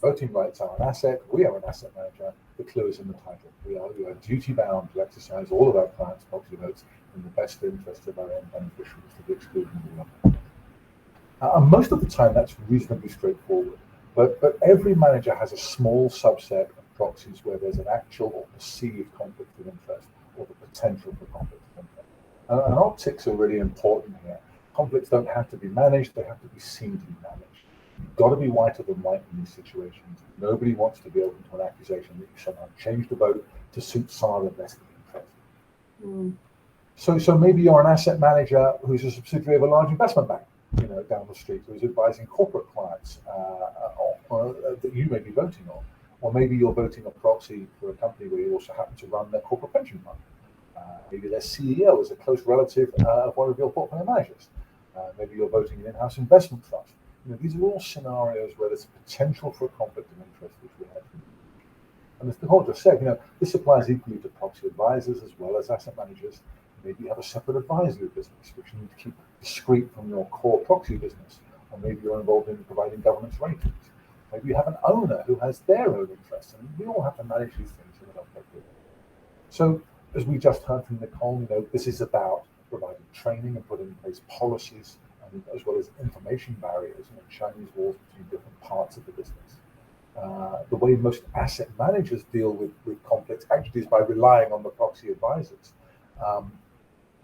Voting rights are an asset. We are an asset manager. The clue is in the title. We are duty bound to exercise all of our clients' proxy votes in the best interest of our own beneficiaries to the exclusion of the other. And most of the time, that's reasonably straightforward. But every manager has a small subset of proxies where there's an actual or perceived conflict of interest or the potential for conflict of interest. And optics are really important here. Conflicts don't have to be managed, they have to be seen to be managed. You've got to be whiter than white in these situations. Nobody wants to be open to an accusation that you somehow changed the vote to suit some other vested interest. So maybe you're an asset manager who's a subsidiary of a large investment bank, you know, down the street, who's advising corporate clients that you may be voting on. Or maybe you're voting a proxy for a company where you also happen to run their corporate pension fund. Maybe their CEO is a close relative of one of your portfolio managers. Maybe you're voting an in-house investment trust. You know, these are all scenarios where there's potential for a conflict of interest, which we have. And as Nichol just said, you know, this applies equally to proxy advisors as well as asset managers. Maybe you have a separate advisory business, which you need to keep discreet from your core proxy business. Or maybe you're involved in providing governance ratings. Maybe you have an owner who has their own interests, and we all have to manage these things in an appropriate way. So, as we just heard from Nichol, you know, this is about providing training and putting in place policies, and as well as information barriers, you know, Chinese walls between different parts of the business. The way most asset managers deal with conflicts actually is by relying on the proxy advisors,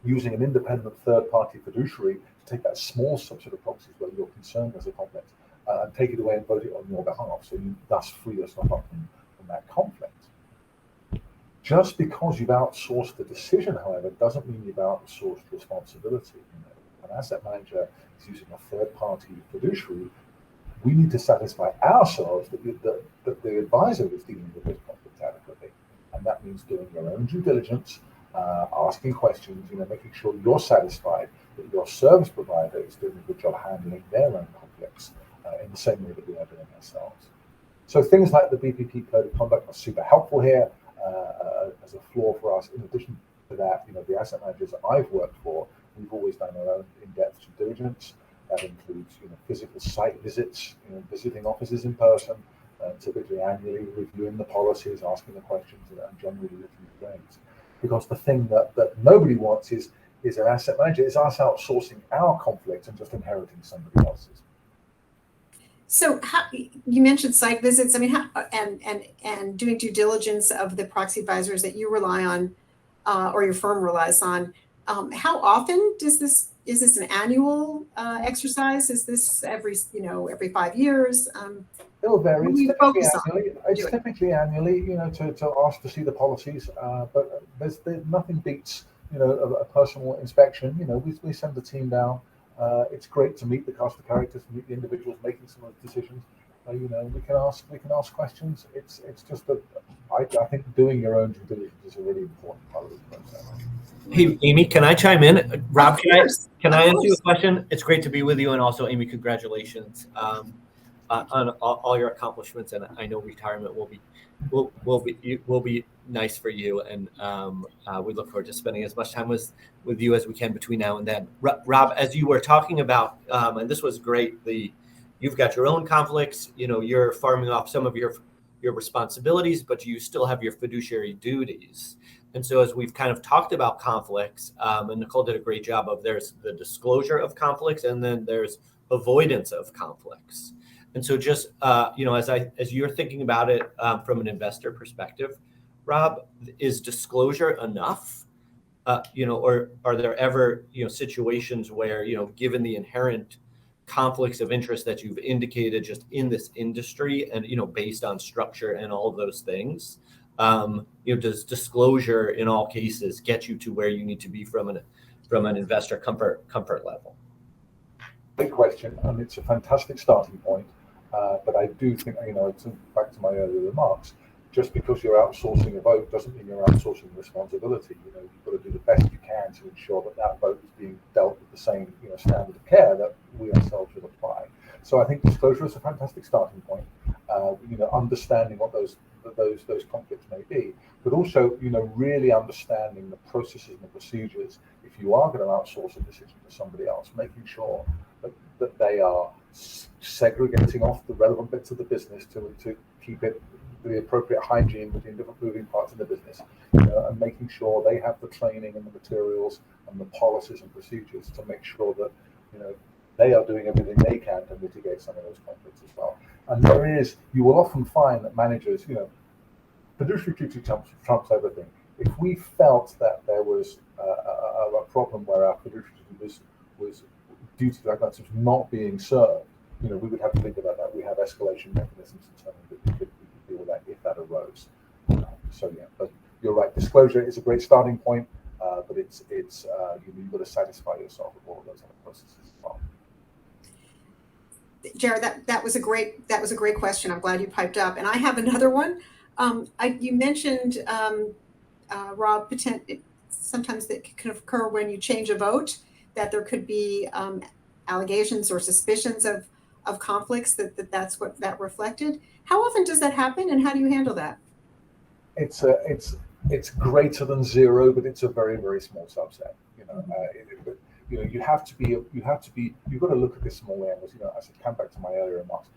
using an independent third-party fiduciary to take that small subset of proxies where you're concerned there's a conflict and take it away and vote it on your behalf, so you thus free yourself up from that conflict. Just because you've outsourced the decision, however, doesn't mean you've outsourced responsibility. You know, an asset manager is using a third-party fiduciary. We need to satisfy ourselves that the advisor is dealing with this conflict adequately, and that means doing your own due diligence, asking questions, you know, making sure you're satisfied that your service provider is doing a good job handling their own conflicts in the same way that we are doing ourselves. So things like the BPP Code of Conduct are super helpful here as a flaw for us. In addition to that, you know, the asset managers that I've worked for, we've always done our own in-depth due diligence. That includes, physical site visits, visiting offices in person, typically annually reviewing the policies, asking the questions, and generally looking at grades. Because the thing that nobody wants is an asset manager, is us outsourcing our conflict and just inheriting somebody else's. So you mentioned site visits. I mean, and doing due diligence of the proxy advisors that you rely on, or your firm relies on. How often is this an annual exercise? Is this every 5 years? It will vary. It's typically annually, to ask to see the policies. But there's nothing beats, a personal inspection. We send the team down. It's great to meet the cast of characters, to meet the individuals making some of the decisions. We can ask questions. It's just that I think doing your own due diligence is a really important part of the process. Hey, Amy, can I chime in? Rob, can I ask you a question? It's great to be with you, and also, Amy, congratulations on all your accomplishments. And I know retirement will be nice for you, and we look forward to spending as much time with you as we can between now and then. Rob, as you were talking about, and this was great, you've got your own conflicts. You're farming off some of your responsibilities, but you still have your fiduciary duties. And so as we've kind of talked about conflicts, and Nichol did a great job of, there's the disclosure of conflicts, and then there's avoidance of conflicts. And so just, as you're thinking about it from an investor perspective, Rob, is disclosure enough? Or are there ever, situations where, given the inherent conflicts of interest that you've indicated just in this industry and, based on structure and all of those things, does disclosure in all cases get you to where you need to be from an investor comfort level? Great question, and it's a fantastic starting point. But I do think, it's back to my earlier remarks, just because you're outsourcing a vote doesn't mean you're outsourcing responsibility. You've got to do the best you can to ensure that vote is being dealt with the same standard of care that we ourselves would apply. So I think disclosure is a fantastic starting point. Understanding what those conflicts may be, but also really understanding the processes and the procedures. If you are going to outsource a decision to somebody else, making sure that they are segregating off the relevant bits of the business to keep it the appropriate hygiene between different moving parts of the business, and making sure they have the training and the materials and the policies and procedures to make sure that they are doing everything they can to mitigate some of those conflicts as well. And you will often find that managers, fiduciary duty trumps everything. If we felt that there was a problem where our fiduciary duty was duty like that was not being served, we would have to think about that. We have escalation mechanisms internally that we could deal with that if that arose. But you're right. Disclosure is a great starting point, but you've got to satisfy yourself with all of those other processes as well. Jared, that was a great question. I'm glad you piped up, and I have another one. You mentioned, Rob, sometimes that can occur when you change a vote, that there could be allegations or suspicions of conflicts that's what that reflected. How often does that happen, and how do you handle that? It's greater than zero, but it's a very, very small subset. You've got to look at this from all angles. As I come back to my earlier remarks,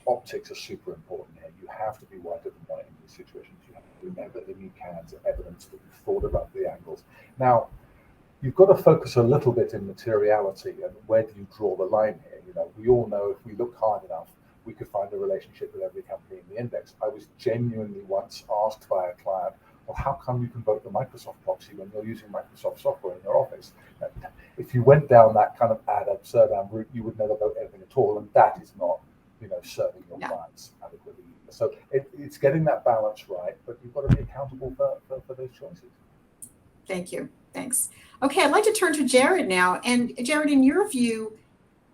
optics are super important here. You have to be whiter than white in these situations. You have to remember that you can evidence that you've thought about the angles. Now, you've got to focus a little bit in materiality and where do you draw the line here? We all know if we look hard enough, we could find a relationship with every company in the index. I was genuinely once asked by a client, well, how come you can vote the Microsoft proxy when you're using Microsoft software in your office? If you went down that kind of ad absurdum route, you would never vote anything at all, and that is not, serving your clients adequately. So it's getting that balance right, but you've got to be accountable for those choices. Thank you. Thanks. Okay, I'd like to turn to Jared now. And Jared, in your view,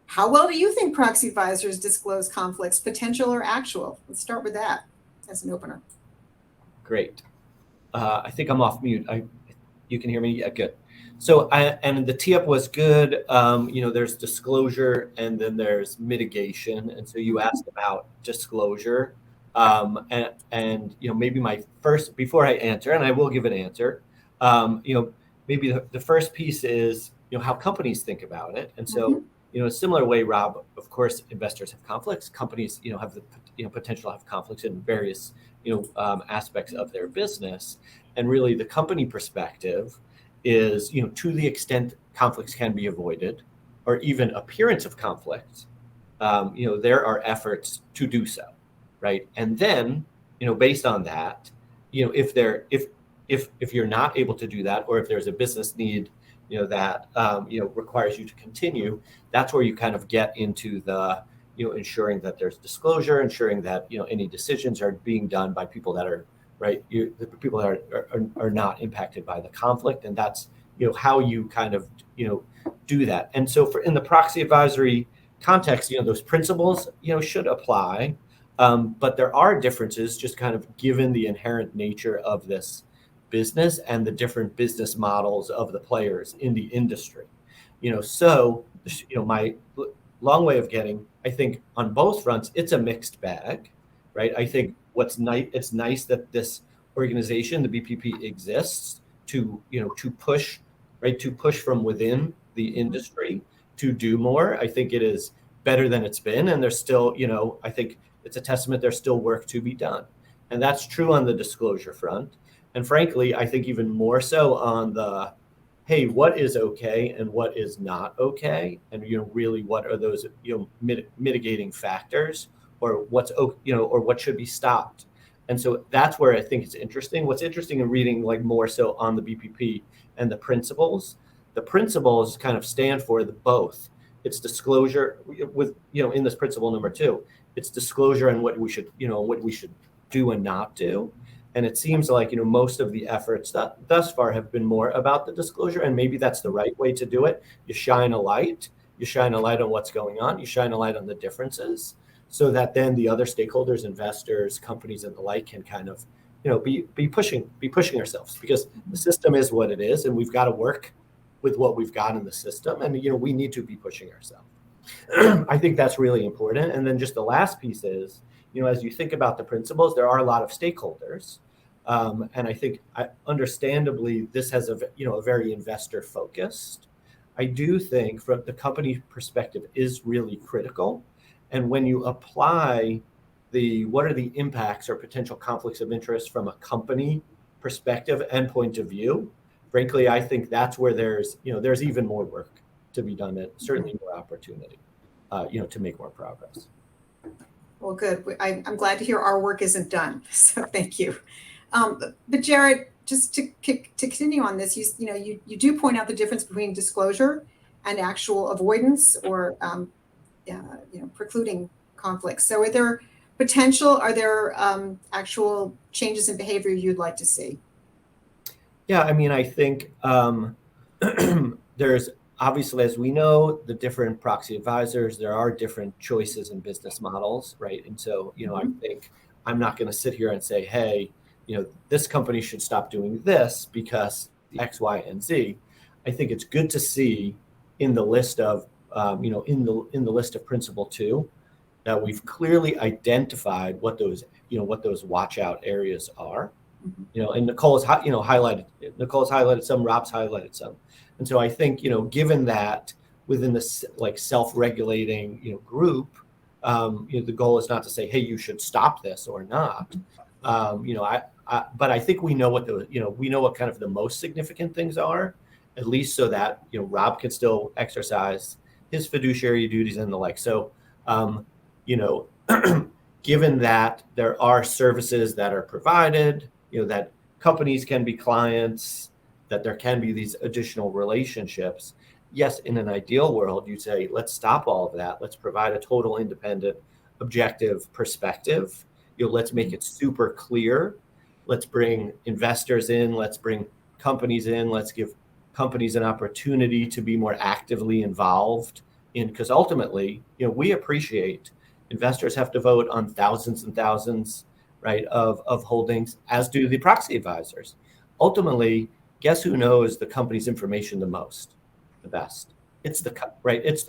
how well do you think proxy advisors disclose conflicts, potential or actual? Let's start with that as an opener. Great. I think I'm off mute. You can hear me? Yeah, good. So, and the tee up was good. There's disclosure and then there's mitigation. And so you asked about disclosure. And maybe my first, before I answer, and I will give an answer, maybe the first piece is, how companies think about it. And so in a similar way, Rob, of course, investors have conflicts. Companies, have the potential to have conflicts in various, aspects of their business. And really, the company perspective is, to the extent conflicts can be avoided, or even appearance of conflict, there are efforts to do so, right? And then, based on that, if you're not able to do that, or if there's a business need, that requires you to continue, that's where you kind of get into the ensuring that there's disclosure, ensuring that any decisions are being done by people that are right, the people that are not impacted by the conflict, and that's how you kind of do that. And so in the proxy advisory context, those principles should apply, but there are differences just kind of given the inherent nature of this business and the different business models of the players in the industry. So my long way of getting, I think on both fronts, it's a mixed bag, right? I think it's nice that this organization, the BPP, exists to push from within the industry to do more. I think it is better than it's been, and there's still, I think it's a testament there's still work to be done, and that's true on the disclosure front. And frankly, I think even more so on the, hey, what is okay and what is not okay, and really what are those mitigating factors, or what's or what should be stopped. And so that's where I think it's interesting. What's interesting in reading more so on the BPP and the principles kind of stand for the both. It's disclosure with in this principle number 2, it's disclosure and what we should do and not do. And it seems like, most of the efforts that thus far have been more about the disclosure, and maybe that's the right way to do it. You shine a light on what's going on, you shine a light on the differences, so that then the other stakeholders, investors, companies, and the like can kind of, be pushing ourselves, because the system is what it is, and we've got to work with what we've got in the system, and we need to be pushing ourselves. I think that's really important. And then just the last piece is, as you think about the principles, there are a lot of stakeholders. And I think understandably, this has a very investor focused. I do think from the company perspective is really critical. And when you apply what are the impacts or potential conflicts of interest from a company perspective and point of view, frankly, I think that's where there's even more work to be done, and certainly more opportunity, to make more progress. Well, good. I'm glad to hear our work isn't done. So thank you. But Jared, just to continue on this, you do point out the difference between disclosure and actual avoidance or precluding conflicts. So are there actual changes in behavior you'd like to see? Yeah, I mean, I think there's obviously, as we know, the different proxy advisors, there are different choices in business models, right? And so, I think I'm not going to sit here and say, hey, this company should stop doing this because X, Y, and Z. I think it's good to see in the list of, in the list of principle 2, that we've clearly identified what those watch out areas are. And Nicole's highlighted some, Rob's highlighted some. And so I think, given that within this self-regulating, group, the goal is not to say, hey, you should stop this or not. But I think we know what what kind of the most significant things are, at least so that, Rob can still exercise his fiduciary duties and the like. So, given that there are services that are provided, that companies can be clients, that there can be these additional relationships. Yes, in an ideal world, you'd say, let's stop all of that. Let's provide a total independent, objective perspective. Let's make it super clear. Let's bring investors in. Let's bring companies in. Let's give companies an opportunity to be more actively involved because ultimately, we appreciate investors have to vote on thousands and thousands, right, of holdings, as do the proxy advisors. Ultimately, guess who knows the company's information the best? It's the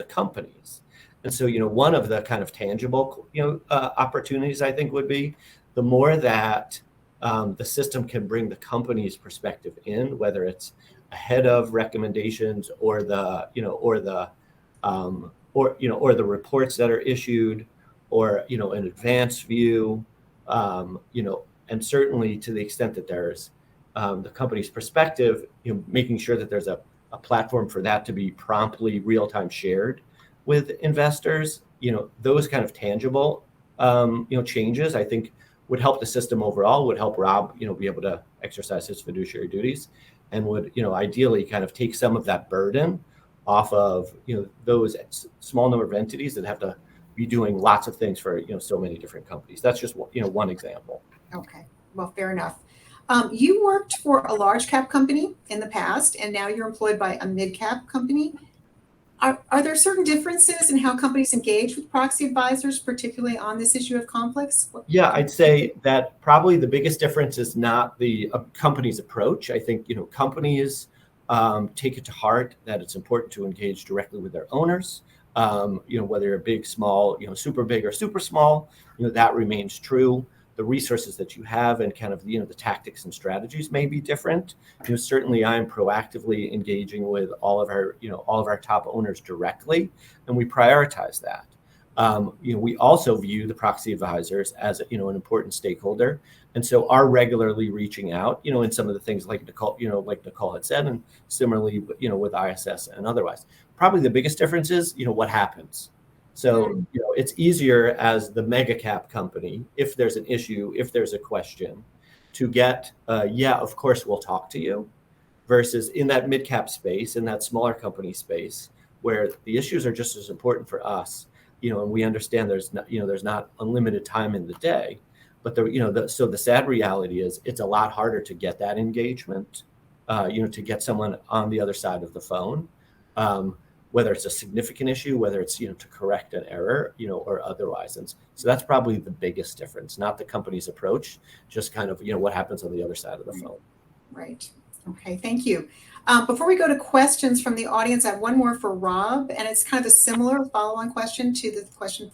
companies. And so, one of the kind of tangible, opportunities I think would be the more that the system can bring the company's perspective in, whether it's ahead of recommendations or the or the reports that are issued, or an advanced view, and certainly to the extent that there's the company's perspective, making sure that there's a platform for that to be promptly real-time shared with investors. Those kind of tangible changes, I think, would help the system overall, would help Rob be able to exercise his fiduciary duties, and would ideally kind of take some of that burden off of those small number of entities that have to be doing lots of things for so many different companies. That's just one example. Okay, well, fair enough. You worked for a large cap company in the past, and now you're employed by a mid cap company. Are there certain differences in how companies engage with proxy advisors, particularly on this issue of conflicts? Yeah, I'd say that probably the biggest difference is not the company's approach. I think companies take it to heart that it's important to engage directly with their owners. Whether you're big, small, super big or super small, that remains true. The resources that you have and kind of the tactics and strategies may be different. Certainly I'm proactively engaging with all of our top owners directly, and we prioritize that. We also view the proxy advisors as an important stakeholder, and so are regularly reaching out in some of the things like Nichol had said, and similarly with ISS and otherwise. Probably the biggest difference is what happens. So it's easier as the mega cap company, if there's an issue, if there's a question, to get of course we'll talk to you, versus in that mid cap space, in that smaller company space, where the issues are just as important for us, and we understand there's not unlimited time in the day, but so the sad reality is it's a lot harder to get that engagement, to get someone on the other side of the phone. Whether it's a significant issue, whether it's, to correct an error, or otherwise. And so that's probably the biggest difference, not the company's approach, just kind of, what happens on the other side of the phone. Right. Okay, thank you. Before we go to questions from the audience, I have one more for Rob, and it's kind of a similar follow-on question to the question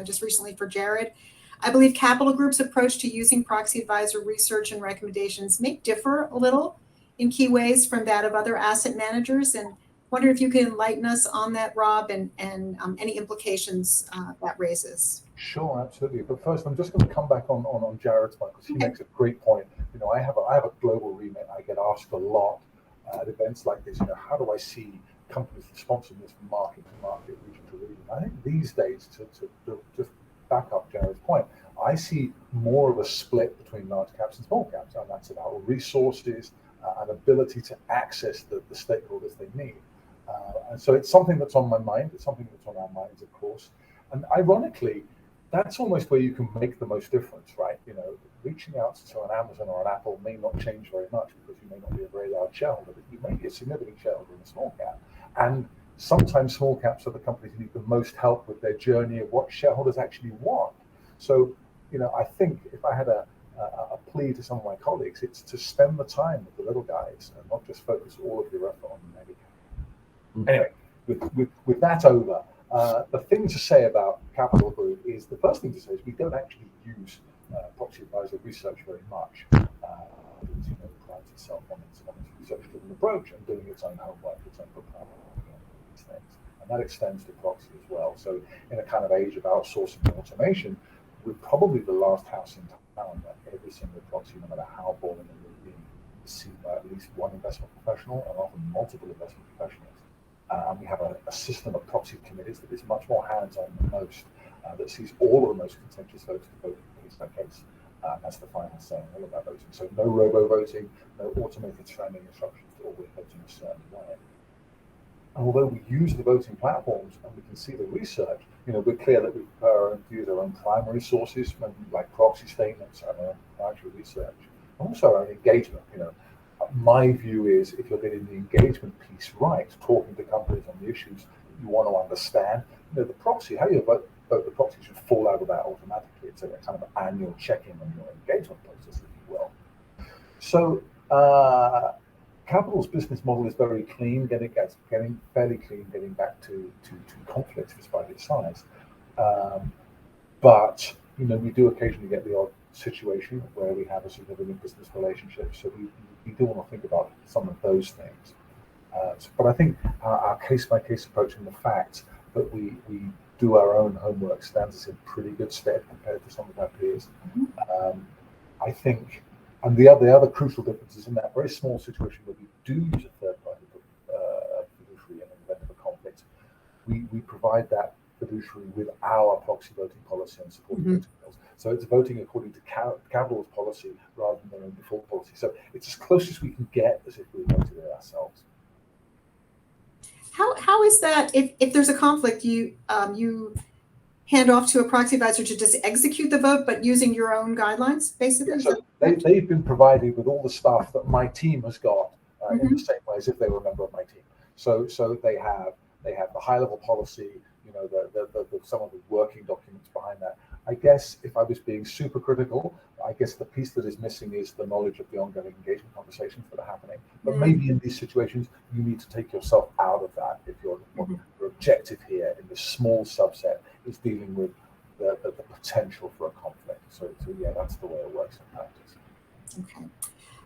just recently for Jared. I believe Capital Group's approach to using proxy advisor research and recommendations may differ a little in key ways from that of other asset managers, and wonder if you can enlighten us on that, Rob, and any implications that raises. Sure, absolutely. But first, I'm just going to come back on Jared's point, because he makes a great point. I have a global remit. I get asked a lot at events like this. How do I see companies responsiveness from market to market, region to region? I think these days, to just back up Jared's point, I see more of a split between large caps and small caps, and that's about resources and ability to access the stakeholders they need. And so it's something that's on my mind. It's something that's on our minds, of course. And ironically, that's almost where you can make the most difference, right? Reaching out to an Amazon or an Apple may not change very much, because you may not be a very large shareholder, but you may be a significant shareholder in a small cap. And sometimes small caps are the companies who need the most help with their journey of what shareholders actually want. So, I think if I had a plea to some of my colleagues, it's to spend the time with the little guys and not just focus all of your effort on the mega cap. Anyway, with that over, the thing to say about Capital Group is, the first thing to say is we don't actually use proxy advisor research very much. It prides itself on its research-driven approach and doing its own homework, its own preparation, these things. And that extends to proxy as well. So in a kind of age of outsourcing and automation, we're probably the last house in town that every single proxy, no matter how boring it may be, is seen by at least one investment professional, and often multiple investment professionals. And we have a system of proxy committees that is much more hands-on than most, that sees all of the most contentious votes to vote case by case as the final say in all of that voting. So no robo-voting, no automated standing instructions to always vote in a certain way. And although we use the voting platforms and we can see the research, we're clear that we use our own primary sources, like proxy statements and our own proprietary research, and also our own engagement. My view is, if you're getting the engagement piece right, talking to companies on the issues that you want to understand, the proxy, how you vote the proxy should fall out of that automatically. It's a kind of annual check-in on your engagement process, if you will. So Capital's business model is very clean, getting fairly clean, getting back to conflicts despite its size. But we do occasionally get the odd situation where we have a significant business relationship. So we do want to think about some of those things. But I think our case-by-case approach and the fact that we do our own homework stands us in pretty good stead compared to some of our peers. I think, and the other crucial difference is in that very small situation where we do use a third-party fiduciary in an event of a conflict, we provide that fiduciary with our proxy voting policy and supporting voting bills. So it's voting according to Capital's policy rather than their own default policy. So it's as close as we can get as if we voted it ourselves. How is that if there's a conflict, you hand off to a proxy advisor to just execute the vote, but using your own guidelines, basically? Yeah, so they've been provided with all the stuff that my team has got in the same way as if they were a member of my team. So they have the high level policy, you know, the some of the working documents behind that. I guess if I was being super critical, I guess the piece that is missing is the knowledge of the ongoing engagement conversations that are happening. But maybe in these situations, you need to take yourself out of that if your objective here in this small subset is dealing with the potential for a conflict. So yeah, that's the way it works in practice. Okay,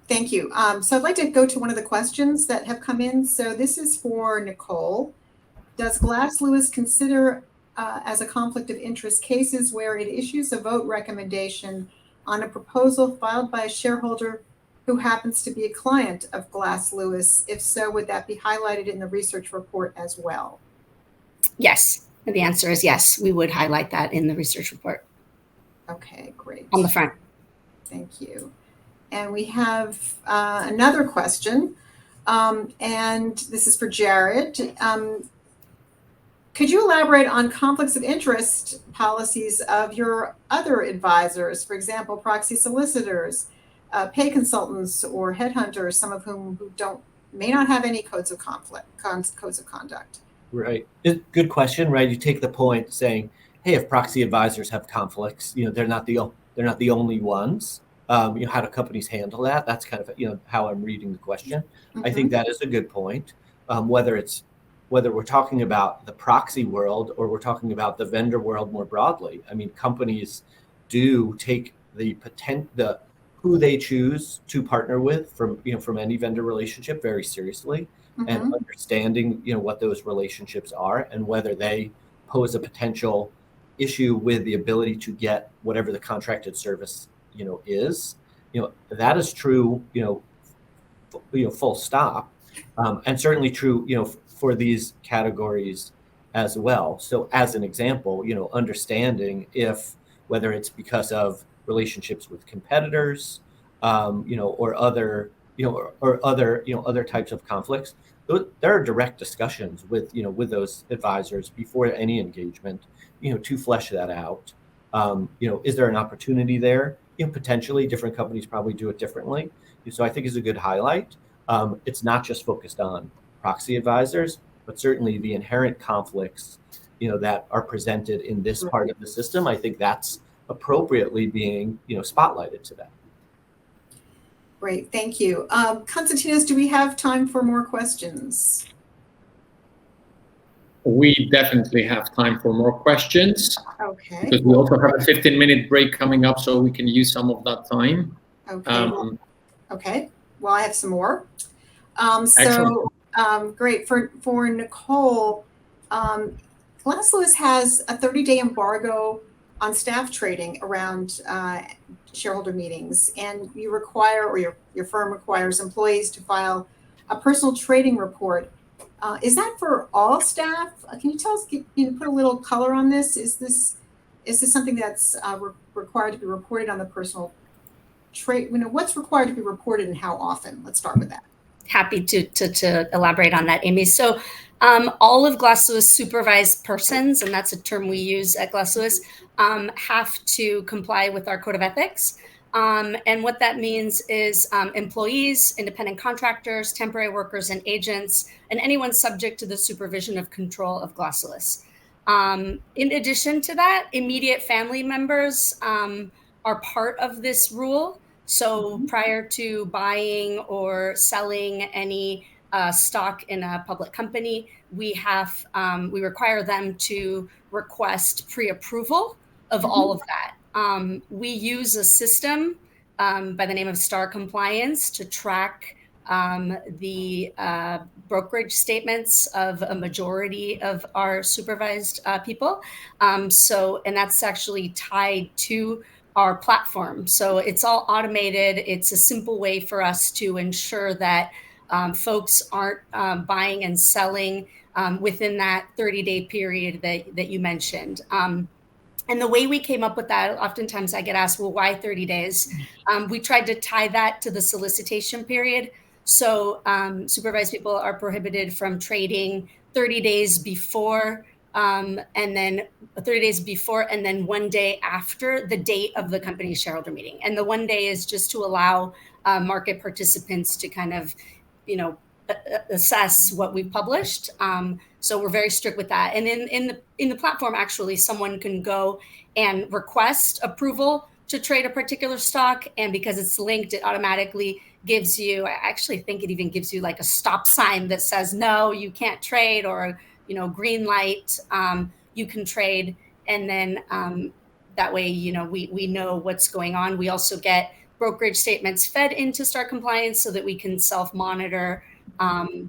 thank you. So I'd like to go to one of the questions that have come in. So this is for Nichol. Does Glass Lewis consider as a conflict of interest cases where it issues a vote recommendation on a proposal filed by a shareholder who happens to be a client of Glass Lewis? If so, would that be highlighted in the research report as well? Yes. The answer is yes. We would highlight that in the research report. Okay, great. On the front. Thank you. And we have another question, and this is for Jared. Could you elaborate on conflicts of interest policies of your other advisors, for example, proxy solicitors, pay consultants, or headhunters, some of whom may not have any codes of conduct? Right. Good question, right? You take the point saying, hey, if proxy advisors have conflicts, you know, they're not the only ones. You know, how do companies handle that? That's kind of, you know, how I'm reading the question. I think that is a good point. Whether we're talking about the proxy world or we're talking about the vendor world more broadly, I mean, companies do take the who they choose to partner with from any vendor relationship very seriously, and understanding, you know, what those relationships are and whether they pose a potential issue with the ability to get whatever the contracted service, you know, is. You know, that is true, you know, full stop, and certainly true, you know, for these categories as well. So as an example, you know, understanding whether it's because of relationships with competitors, you know, or other types of conflicts, there are direct discussions with those advisors before any engagement, you know, to flesh that out. You know, is there an opportunity there? You know, potentially different companies probably do it differently. So I think it's a good highlight. It's not just focused on proxy advisors, but certainly the inherent conflicts, you know, that are presented in this part of the system. I think that's appropriately being, you know, spotlighted to them. Great, thank you. Konstantinos, do we have time for more questions? We definitely have time for more questions. Okay. Because we also have a 15-minute break coming up, so we can use some of that time. Okay. Okay. Well, I have some more. Great. For Nichol, Glass Lewis has a 30-day embargo on staff trading around shareholder meetings, and you require, or your firm requires, employees to file a personal trading report. Is that for all staff? Can you tell us, put a little color on this? Is this something that's required to be reported on the personal trade? You know, what's required to be reported and how often? Let's start with that. Happy to elaborate on that, Amy. So all of Glass Lewis supervised persons, and that's a term we use at Glass Lewis, have to comply with our code of ethics. And what that means is employees, independent contractors, temporary workers, and agents, and anyone subject to the supervision of control of Glass Lewis. In addition to that, immediate family members are part of this rule. So prior to buying or selling any stock in a public company, we require them to request pre-approval of all of that. We use a system by the name of Star Compliance to track the brokerage statements of a majority of our supervised people. And that's actually tied to our platform. So it's all automated. It's a simple way for us to ensure that folks aren't buying and selling within that 30-day period that you mentioned. And the way we came up with that, oftentimes I get asked, well, why 30 days? We tried to tie that to the solicitation period. So supervised people are prohibited from trading 30 days before, and then 30 days before, and then 1 day after the date of the company's shareholder meeting. And the 1 day is just to allow market participants to kind of, assess what we've published. So we're very strict with that. And in the platform, actually, someone can go and request approval to trade a particular stock. And because it's linked, it automatically gives you, I actually think it even gives you like a stop sign that says, no, you can't trade, or, green light, you can trade. And then that way, we know what's going on. We also get brokerage statements fed into Start Compliance so that we can self-monitor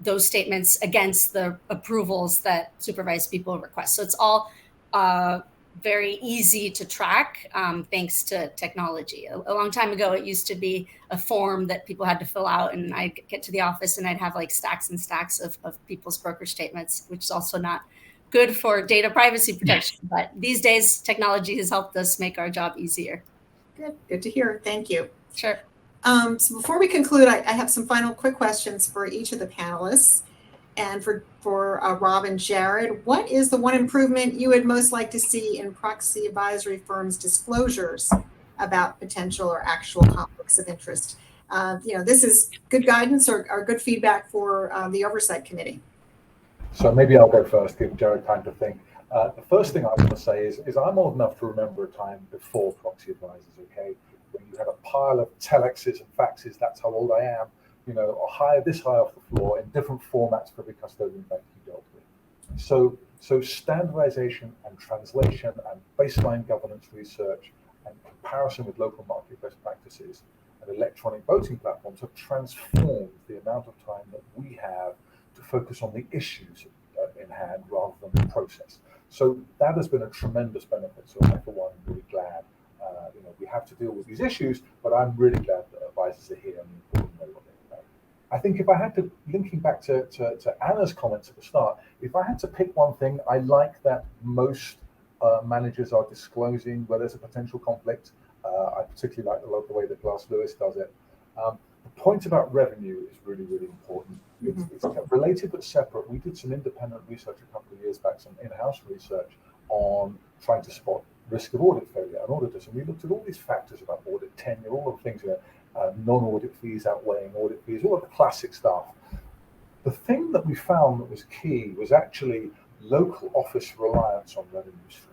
those statements against the approvals that supervised people request. So it's all very easy to track thanks to technology. A long time ago, it used to be a form that people had to fill out, and I'd get to the office and I'd have like stacks and stacks of people's brokerage statements, which is also not good for data privacy protection. But these days, technology has helped us make our job easier. Good to hear. Thank you. Sure. So before we conclude, I have some final quick questions for each of the panelists. And for Rob and Jared, what is the one improvement you would most like to see in proxy advisory firms' disclosures about potential or actual conflicts of interest? This is good guidance or good feedback for the Oversight Committee. So maybe I'll go first, give Jared time to think. The first thing I want to say is I'm old enough to remember a time before proxy advisors, okay? When you had a pile of telexes and faxes, that's how old I am, this high off the floor in different formats for every custodian bank you dealt with. So standardization and translation and baseline governance research and comparison with local market best practices and electronic voting platforms have transformed the amount of time that we have to focus on the issues in hand rather than the process. So that has been a tremendous benefit. So I, for one, am really glad. We have to deal with these issues, but I'm really glad that advisors are here and important to know what they're about. I think if I had to, linking back to Anna's comments at the start, if I had to pick one thing, I like that most managers are disclosing where there's a potential conflict. I particularly like the way that Glass Lewis does it. The point about revenue is really, really important. It's related but separate. We did some independent research a couple of years back, some in-house research on trying to spot risk of audit failure and auditors. And we looked at all these factors about audit tenure, all of the things, non-audit fees outweighing audit fees, all of the classic stuff. The thing that we found that was key was actually local office reliance on revenue stream.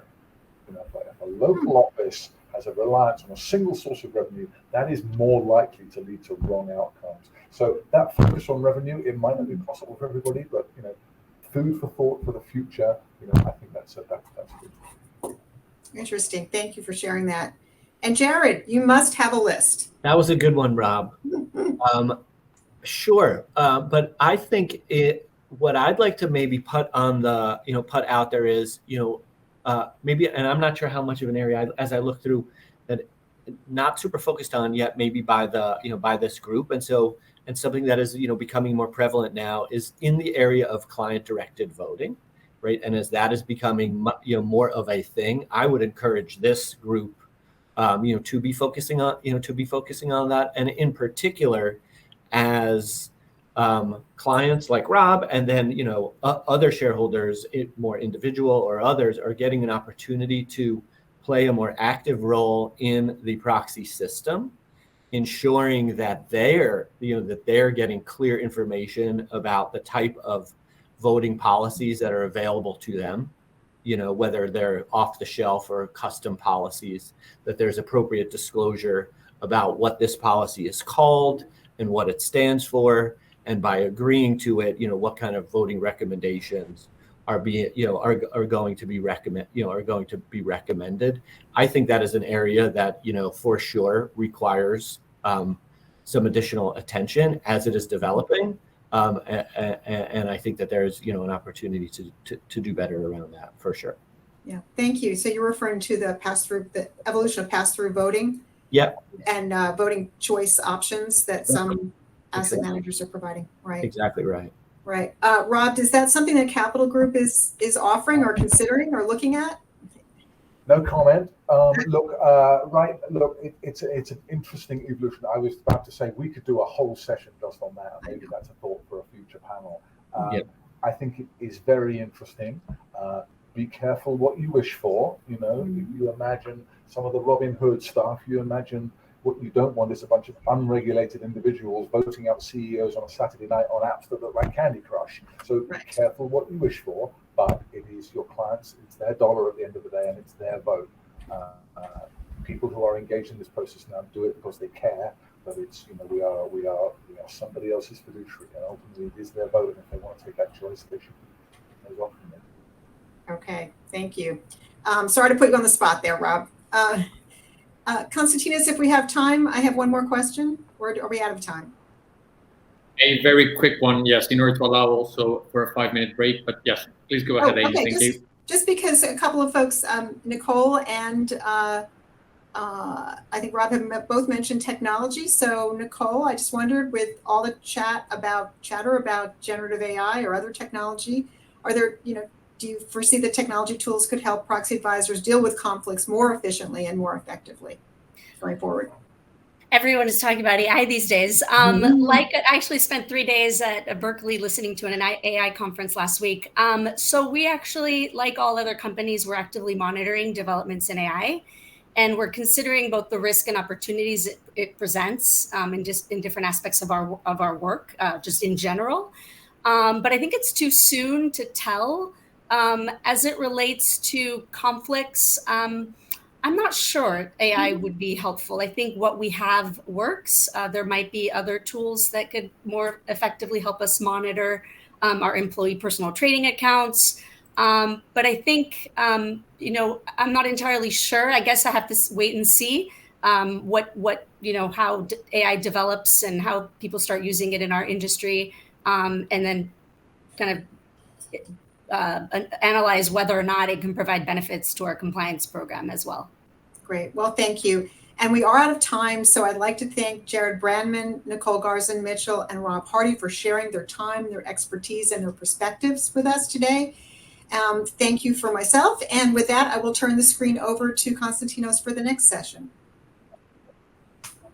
If a local office has a reliance on a single source of revenue, that is more likely to lead to wrong outcomes. So that focus on revenue, it might not be possible for everybody, but food for thought for the future. I think that's good. Interesting. Thank you for sharing that. And Jared, you must have a list. That was a good one, Rob. Sure, but I think what I'd like to maybe put on the put out there is maybe, and I'm not sure how much of an area as I look through that not super focused on yet, maybe by the by this group, and something that is becoming more prevalent now is in the area of client-directed voting, right? And as that is becoming more of a thing, I would encourage this group to be focusing on that, and in particular as clients like Rob and then other shareholders, more individual or others, are getting an opportunity to play a more active role in the proxy system, ensuring that they're getting clear information about the type of voting policies that are available to them, whether they're off the shelf or custom policies, that there's appropriate disclosure about what this policy is called and what it stands for, and by agreeing to it, what kind of voting recommendations are going to be recommended. I think that is an area that for sure requires some additional attention as it is developing. And I think that there's, you know, an opportunity to do better around that for sure. Yeah, thank you. So you're referring to the evolution of pass-through voting. Yeah. And voting choice options that some asset managers are providing, right? Exactly right. Right. Rob, is that something that Capital Group is offering or considering or looking at? No comment. Look, it's an interesting evolution. I was about to say we could do a whole session just on that. Maybe that's a thought for a future panel. I think it is very interesting. Be careful what you wish for. You know, you imagine some of the Robin Hood stuff. You imagine what you don't want is a bunch of unregulated individuals voting out CEOs on a Saturday night on apps that look like Candy Crush. So be careful what you wish for. But it is your clients, it's their dollar at the end of the day, and it's their vote. People who are engaged in this process now do it because they care, but it's, you know, we are somebody else's fiduciary, and ultimately it is their vote, and if they want to take that choice, they should be as often. Okay, thank you. Sorry to put you on the spot there, Rob. Konstantinos, if we have time, I have one more question, or are we out of time? A very quick one, yes, in order to allow also for a 5-minute break, but yes, please go ahead, Amy. Okay. Thank you. just because a couple of folks, Nichol and I think Rob have both mentioned technology. So Nichol, I just wondered, with all the chatter about generative AI or other technology, are there, do you foresee that technology tools could help proxy advisors deal with conflicts more efficiently and more effectively going forward? Everyone is talking about AI these days. I actually spent 3 days at Berkeley listening to an AI conference last week. So we actually, like all other companies, we're actively monitoring developments in AI, and we're considering both the risk and opportunities it presents in different aspects of our work, just in general. But I think it's too soon to tell. As it relates to conflicts, I'm not sure AI would be helpful. I think what we have works. There might be other tools that could more effectively help us monitor our employee personal trading accounts. But I think, I'm not entirely sure. I guess I have to wait and see how AI develops and how people start using it in our industry, and then kind of analyze whether or not it can provide benefits to our compliance program as well. Great. Well, thank you. And we are out of time, so I'd like to thank Jared Brandman, Nichol Garzon-Mitchell, and Rob Hardy for sharing their time, their expertise, and their perspectives with us today. Thank you for myself. And with that, I will turn the screen over to Konstantinos for the next session.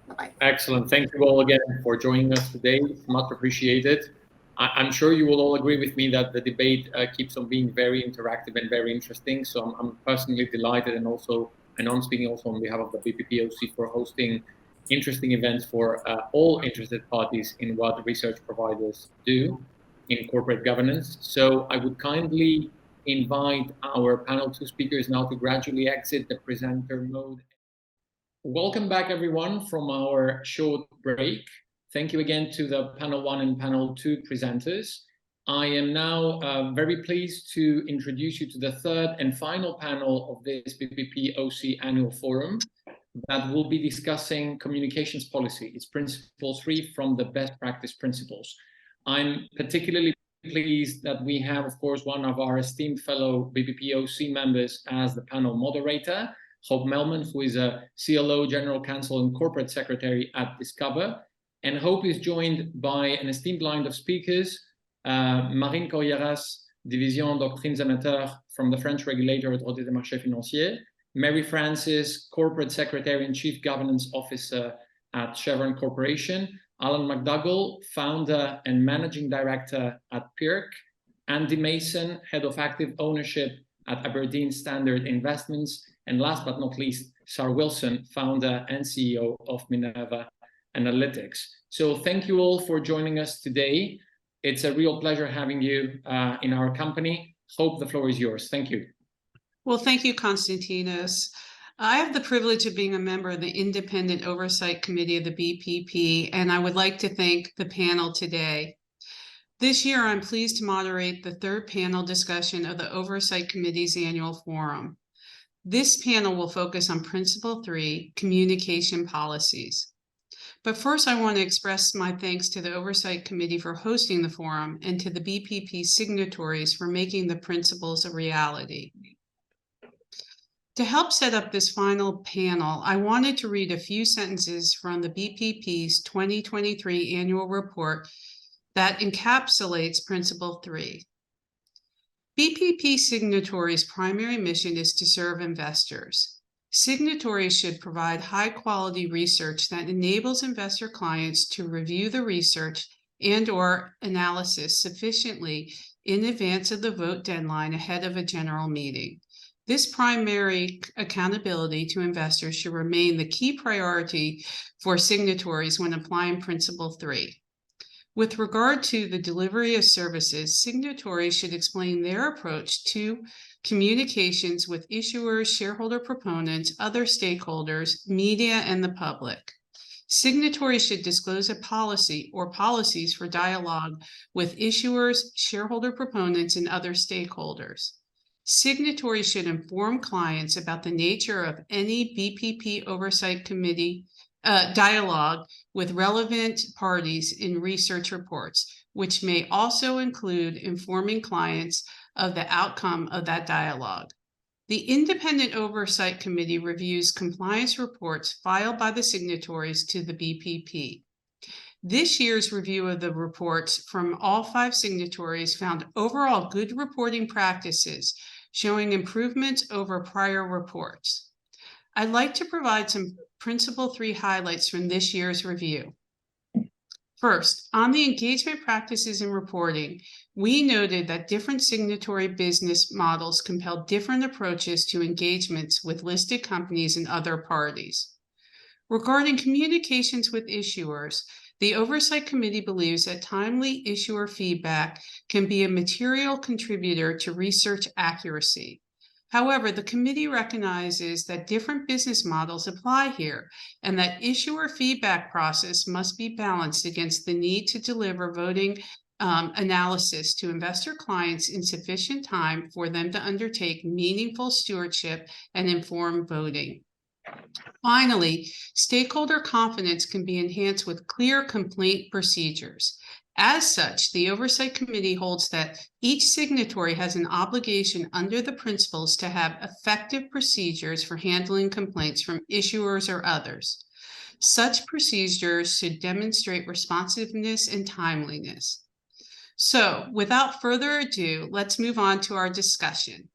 Bye-bye. Excellent. Thank you all again for joining us today. It's much appreciated. I'm sure you will all agree with me that the debate keeps on being very interactive and very interesting. So I'm personally delighted, and I'm speaking also on behalf of the BPP OC for hosting interesting events for all interested parties in what research providers do in corporate governance. So I would kindly invite our panel 2 speakers now to gradually exit the presenter mode. Welcome back, everyone, from our short break. Thank you again to the panel 1 and panel 2 presenters. I am now very pleased to introduce you to the third and final panel of this BPP OC annual forum that will be discussing communications policy, its principles free from the best practice principles. I'm particularly pleased that we have, of course, one of our esteemed fellow BPP OC members as the panel moderator, Hope Melman, who is a CLO, General Counsel, and Corporate Secretary at Discover. And Hope is joined by an esteemed line of speakers, Marine Corrieras, Division Doctrines Amateurs from the French regulator Autorité des Marchés Financiers, Mary Francis, Corporate Secretary and Chief Governance Officer at Chevron Corporation, Alan McDougall, Founder and Managing Director at PERA, Andy Mason, Head of Active Ownership at Aberdeen Standard Investments, and last but not least, Sar Wilson, Founder and CEO of Minerva Analytics. So thank you all for joining us today. It's a real pleasure having you in our company. Hope, the floor is yours. Thank you. Well, thank you, Konstantinos. I have the privilege of being a member of the Independent Oversight Committee of the BPP, and I would like to thank the panel today. This year, I'm pleased to moderate the third panel discussion of the Oversight Committee's annual forum. This panel will focus on Principle 3, communication policies. But first, I want to express my thanks to the Oversight Committee for hosting the forum and to the BPP signatories for making the principles a reality. To help set up this final panel, I wanted to read a few sentences from the BPP's 2023 annual report that encapsulates Principle 3. BPP signatories' primary mission is to serve investors. Signatories should provide high-quality research that enables investor clients to review the research and/or analysis sufficiently in advance of the vote deadline ahead of a general meeting. This primary accountability to investors should remain the key priority for signatories when applying Principle 3. With regard to the delivery of services, signatories should explain their approach to communications with issuers, shareholder proponents, other stakeholders, media, and the public. Signatories should disclose a policy or policies for dialogue with issuers, shareholder proponents, and other stakeholders. Signatories should inform clients about the nature of any BPP Oversight Committee dialogue with relevant parties in research reports, which may also include informing clients of the outcome of that dialogue. The Independent Oversight Committee reviews compliance reports filed by the signatories to the BPP. This year's review of the reports from all 5 signatories found overall good reporting practices, showing improvements over prior reports. I'd like to provide some Principle 3 highlights from this year's review. First, on the engagement practices and reporting, we noted that different signatory business models compel different approaches to engagements with listed companies and other parties. Regarding communications with issuers, the Oversight Committee believes that timely issuer feedback can be a material contributor to research accuracy. However, the committee recognizes that different business models apply here and that issuer feedback process must be balanced against the need to deliver voting analysis to investor clients in sufficient time for them to undertake meaningful stewardship and informed voting. Finally, stakeholder confidence can be enhanced with clear complaint procedures. As such, the Oversight Committee holds that each signatory has an obligation under the principles to have effective procedures for handling complaints from issuers or others. Such procedures should demonstrate responsiveness and timeliness. So, without further ado, let's move on to our discussion.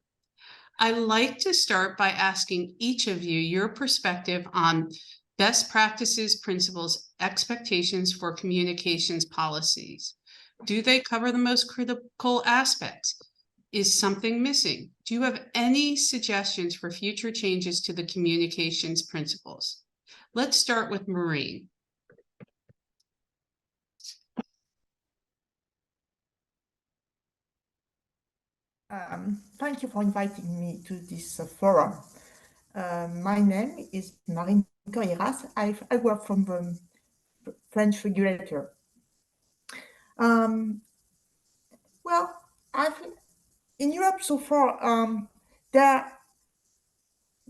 I'd like to start by asking each of you your perspective on best practices, principles, expectations for communications policies. Do they cover the most critical aspects? Is something missing? Do you have any suggestions for future changes to the communications principles? Let's start with Maureen. Thank you for inviting me to this forum. My name is Marine Corriras. I work from the French regulator. Well, in Europe so far, there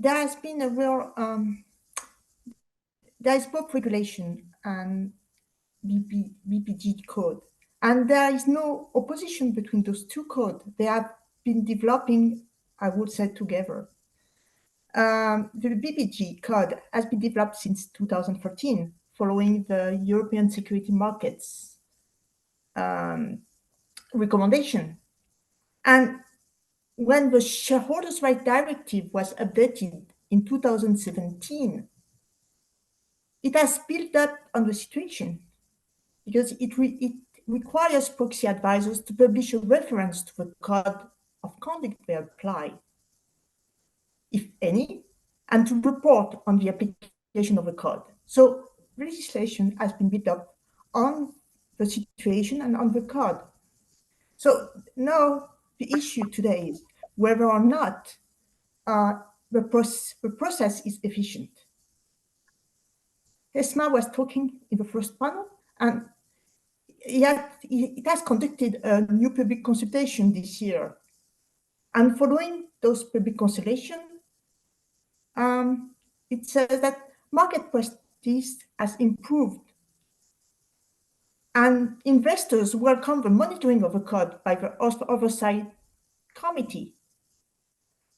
has been a real, there is both regulation and BPG code, and there is no opposition between those two codes. They have been developing, I would say, together. The BPG code has been developed since 2013, following the European Security Markets recommendation. And when the Shareholders' Rights Directive was updated in 2017, it has built up on the situation because it requires proxy advisors to publish a reference to the code of conduct they apply, if any, and to report on the application of the code. So legislation has been built up on the situation and on the code. So now the issue today is whether or not the process is efficient. ESMA was talking in the first panel, and it has conducted a new public consultation this year. And following those public consultations, it says that market practice has improved And investors welcome the monitoring of the code by the Oversight Committee.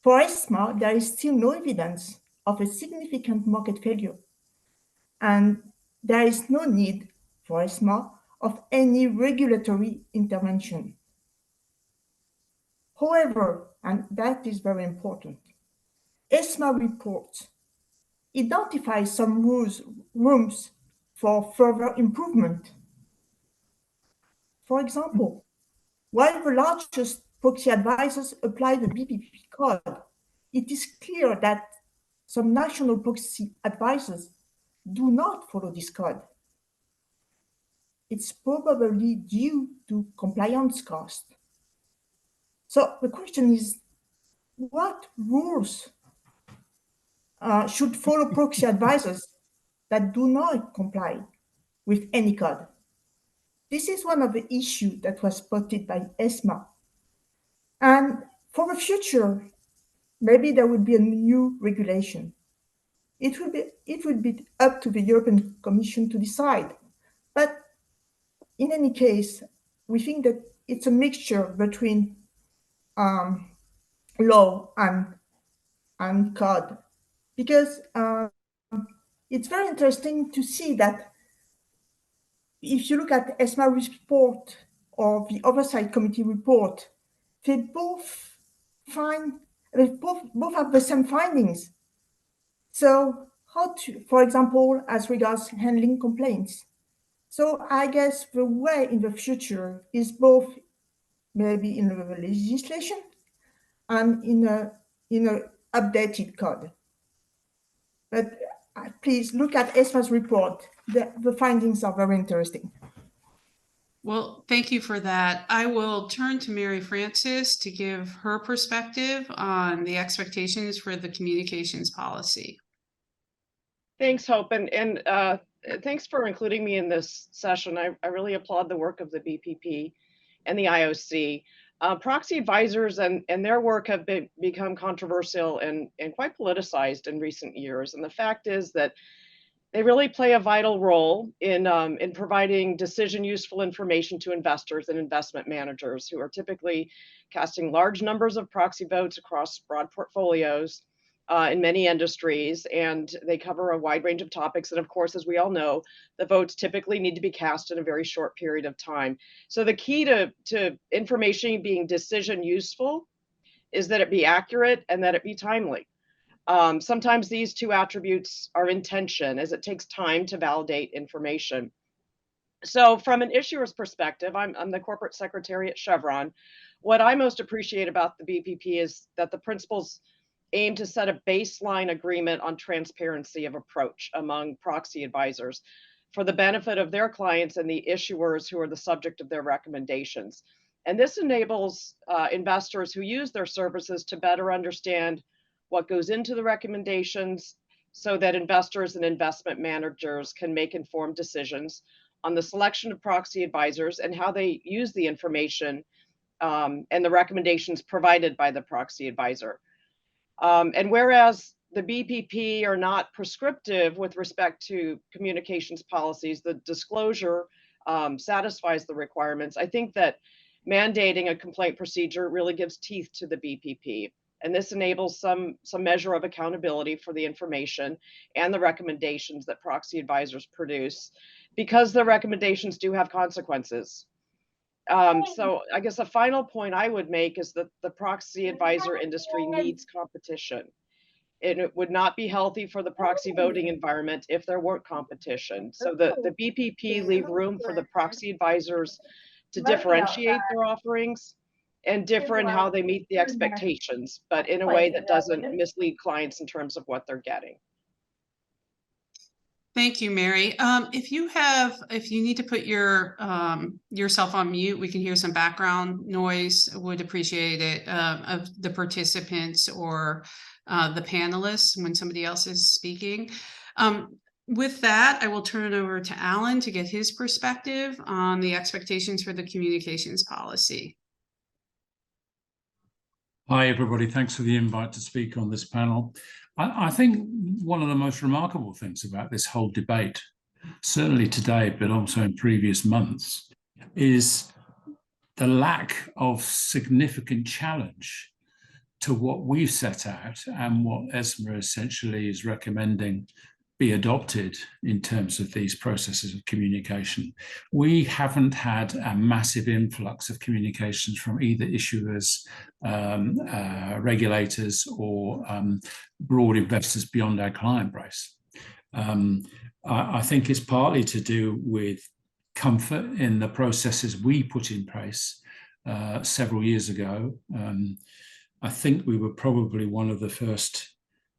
For ESMA, there is still no evidence of a significant market failure, and there is no need for ESMA of any regulatory intervention. However, and that is very important, ESMA reports identify some rooms for further improvement. For example, while the largest proxy advisors apply the BPP code, it is clear that some national proxy advisors do not follow this code. It's probably due to compliance cost. So the question is, what rules should follow proxy advisors that do not comply with any code? This is one of the issues that was spotted by ESMA. And for the future, maybe there will be a new regulation. It will be up to the European Commission to decide. But in any case, we think that it's a mixture between law and code, because it's very interesting to see that if you look at ESMA report or the Oversight Committee report, they both have the same findings. So how to, for example, as regards handling complaints. So I guess the way in the future is both maybe in the legislation and in a updated code. But please look at ESMA's report. The findings are very interesting. Well, thank you for that. I will turn to Mary Frances to give her perspective on the expectations for the communications policy. Thanks, Hope, and thanks for including me in this session. I really applaud the work of the BPP and the IOC. Proxy advisors and their work have become controversial and quite politicized in recent years. And the fact is that they really play a vital role in providing decision-useful information to investors and investment managers who are typically casting large numbers of proxy votes across broad portfolios in many industries, and they cover a wide range of topics. And of course, as we all know, the votes typically need to be cast in a very short period of time. So the key to information being decision useful is that it be accurate and that it be timely. Sometimes these two attributes are in tension, as it takes time to validate information. So from an issuer's perspective, I'm the corporate secretary at Chevron. What I most appreciate about the BPP is that the principles aim to set a baseline agreement on transparency of approach among proxy advisors for the benefit of their clients and the issuers who are the subject of their recommendations. And this enables investors who use their services to better understand what goes into the recommendations so that investors and investment managers can make informed decisions on the selection of proxy advisors and how they use the information and the recommendations provided by the proxy advisor. And whereas the BPP are not prescriptive with respect to communications policies, the disclosure satisfies the requirements. I think that mandating a complaint procedure really gives teeth to the BPP. And this enables some measure of accountability for the information and the recommendations that proxy advisors produce, because the recommendations do have consequences. So I guess a final point I would make is that the proxy advisor industry needs competition. It would not be healthy for the proxy voting environment if there weren't competition. So the BPP leave room for the proxy advisors to differentiate their offerings and differ in how they meet the expectations, but in a way that doesn't mislead clients in terms of what they're getting. Thank you, Mary. If you need to put yourself on mute, we can hear some background noise. Would appreciate it of the participants or the panelists when somebody else is speaking. With that, I will turn it over to Alan to get his perspective on the expectations for the communications policy. Hi, everybody. Thanks for the invite to speak on this panel. I think one of the most remarkable things about this whole debate certainly today, but also in previous months, is the lack of significant challenge to what we've set out and what ESMA essentially is recommending be adopted in terms of these processes of communication. We haven't had a massive influx of communications from either issuers, regulators, or broad investors beyond our client base. I think it's partly to do with comfort in the processes we put in place several years ago. I think we were probably one of the first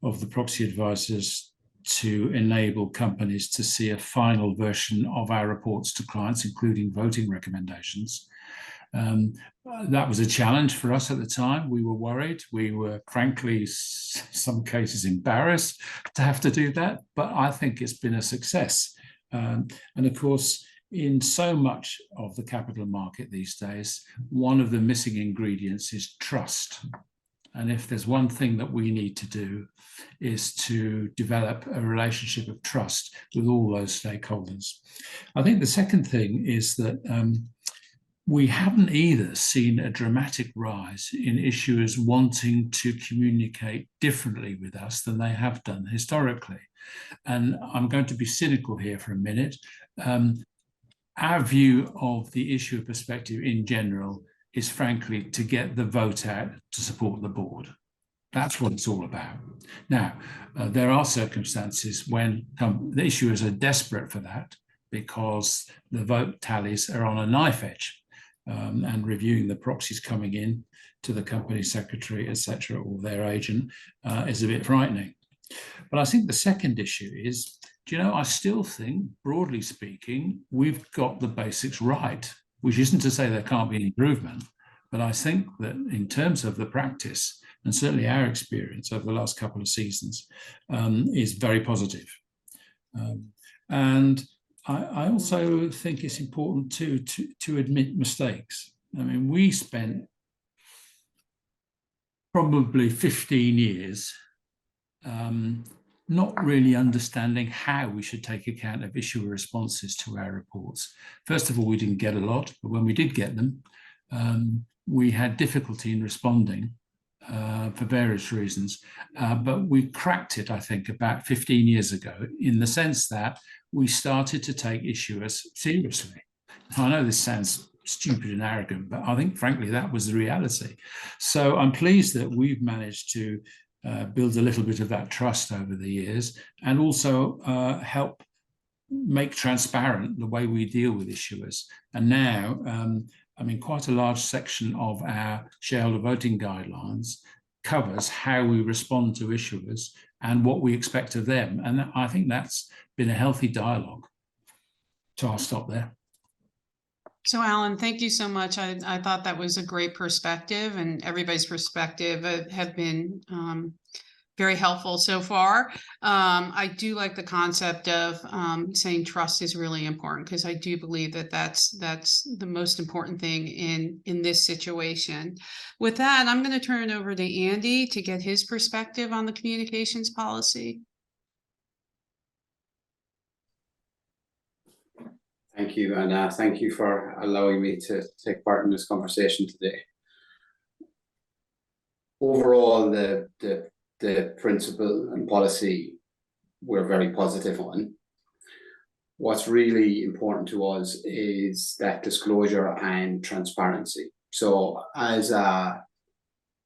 of the proxy advisors to enable companies to see a final version of our reports to clients, including voting recommendations. That was a challenge for us at the time. We were worried. We were, frankly, in some cases embarrassed to have to do that, but I think it's been a success. And of course, in so much of the capital market these days, one of the missing ingredients is trust. And if there's one thing that we need to do is to develop a relationship of trust with all those stakeholders. I think the second thing is that we haven't either seen a dramatic rise in issuers wanting to communicate differently with us than they have done historically. And I'm going to be cynical here for a minute. Our view of the issuer perspective in general is frankly to get the vote out to support the board. That's what it's all about. Now, there are circumstances when the issuers are desperate for that because the vote tallies are on a knife edge, and reviewing the proxies coming in to the company secretary, etc., or their agent is a bit frightening. But I think the second issue is, I still think, broadly speaking, we've got the basics right, which isn't to say there can't be improvement, but I think that in terms of the practice, and certainly our experience over the last couple of seasons, is very positive. And I also think it's important to admit mistakes. I mean, we spent probably 15 years not really understanding how we should take account of issuer responses to our reports. First of all, we didn't get a lot, but when we did get them, we had difficulty in responding for various reasons. But we cracked it, I think, about 15 years ago, in the sense that we started to take issuers seriously. I know this sounds stupid and arrogant, but I think, frankly, that was the reality. So I'm pleased that we've managed to build a little bit of that trust over the years, and also help make transparent the way we deal with issuers. And now, quite a large section of our shareholder voting guidelines covers how we respond to issuers and what we expect of them. And I think that's been a healthy dialogue. So I'll stop there. So Alan, thank you so much. I thought that was a great perspective, and everybody's perspective have been very helpful so far. I do like the concept of saying trust is really important, because I do believe that that's the most important thing in this situation. With that, I'm going to turn it over to Andy to get his perspective on the communications policy. Thank you, and thank you for allowing me to take part in this conversation today. Overall, the principle and policy we're very positive on. What's really important to us is that disclosure and transparency. So as a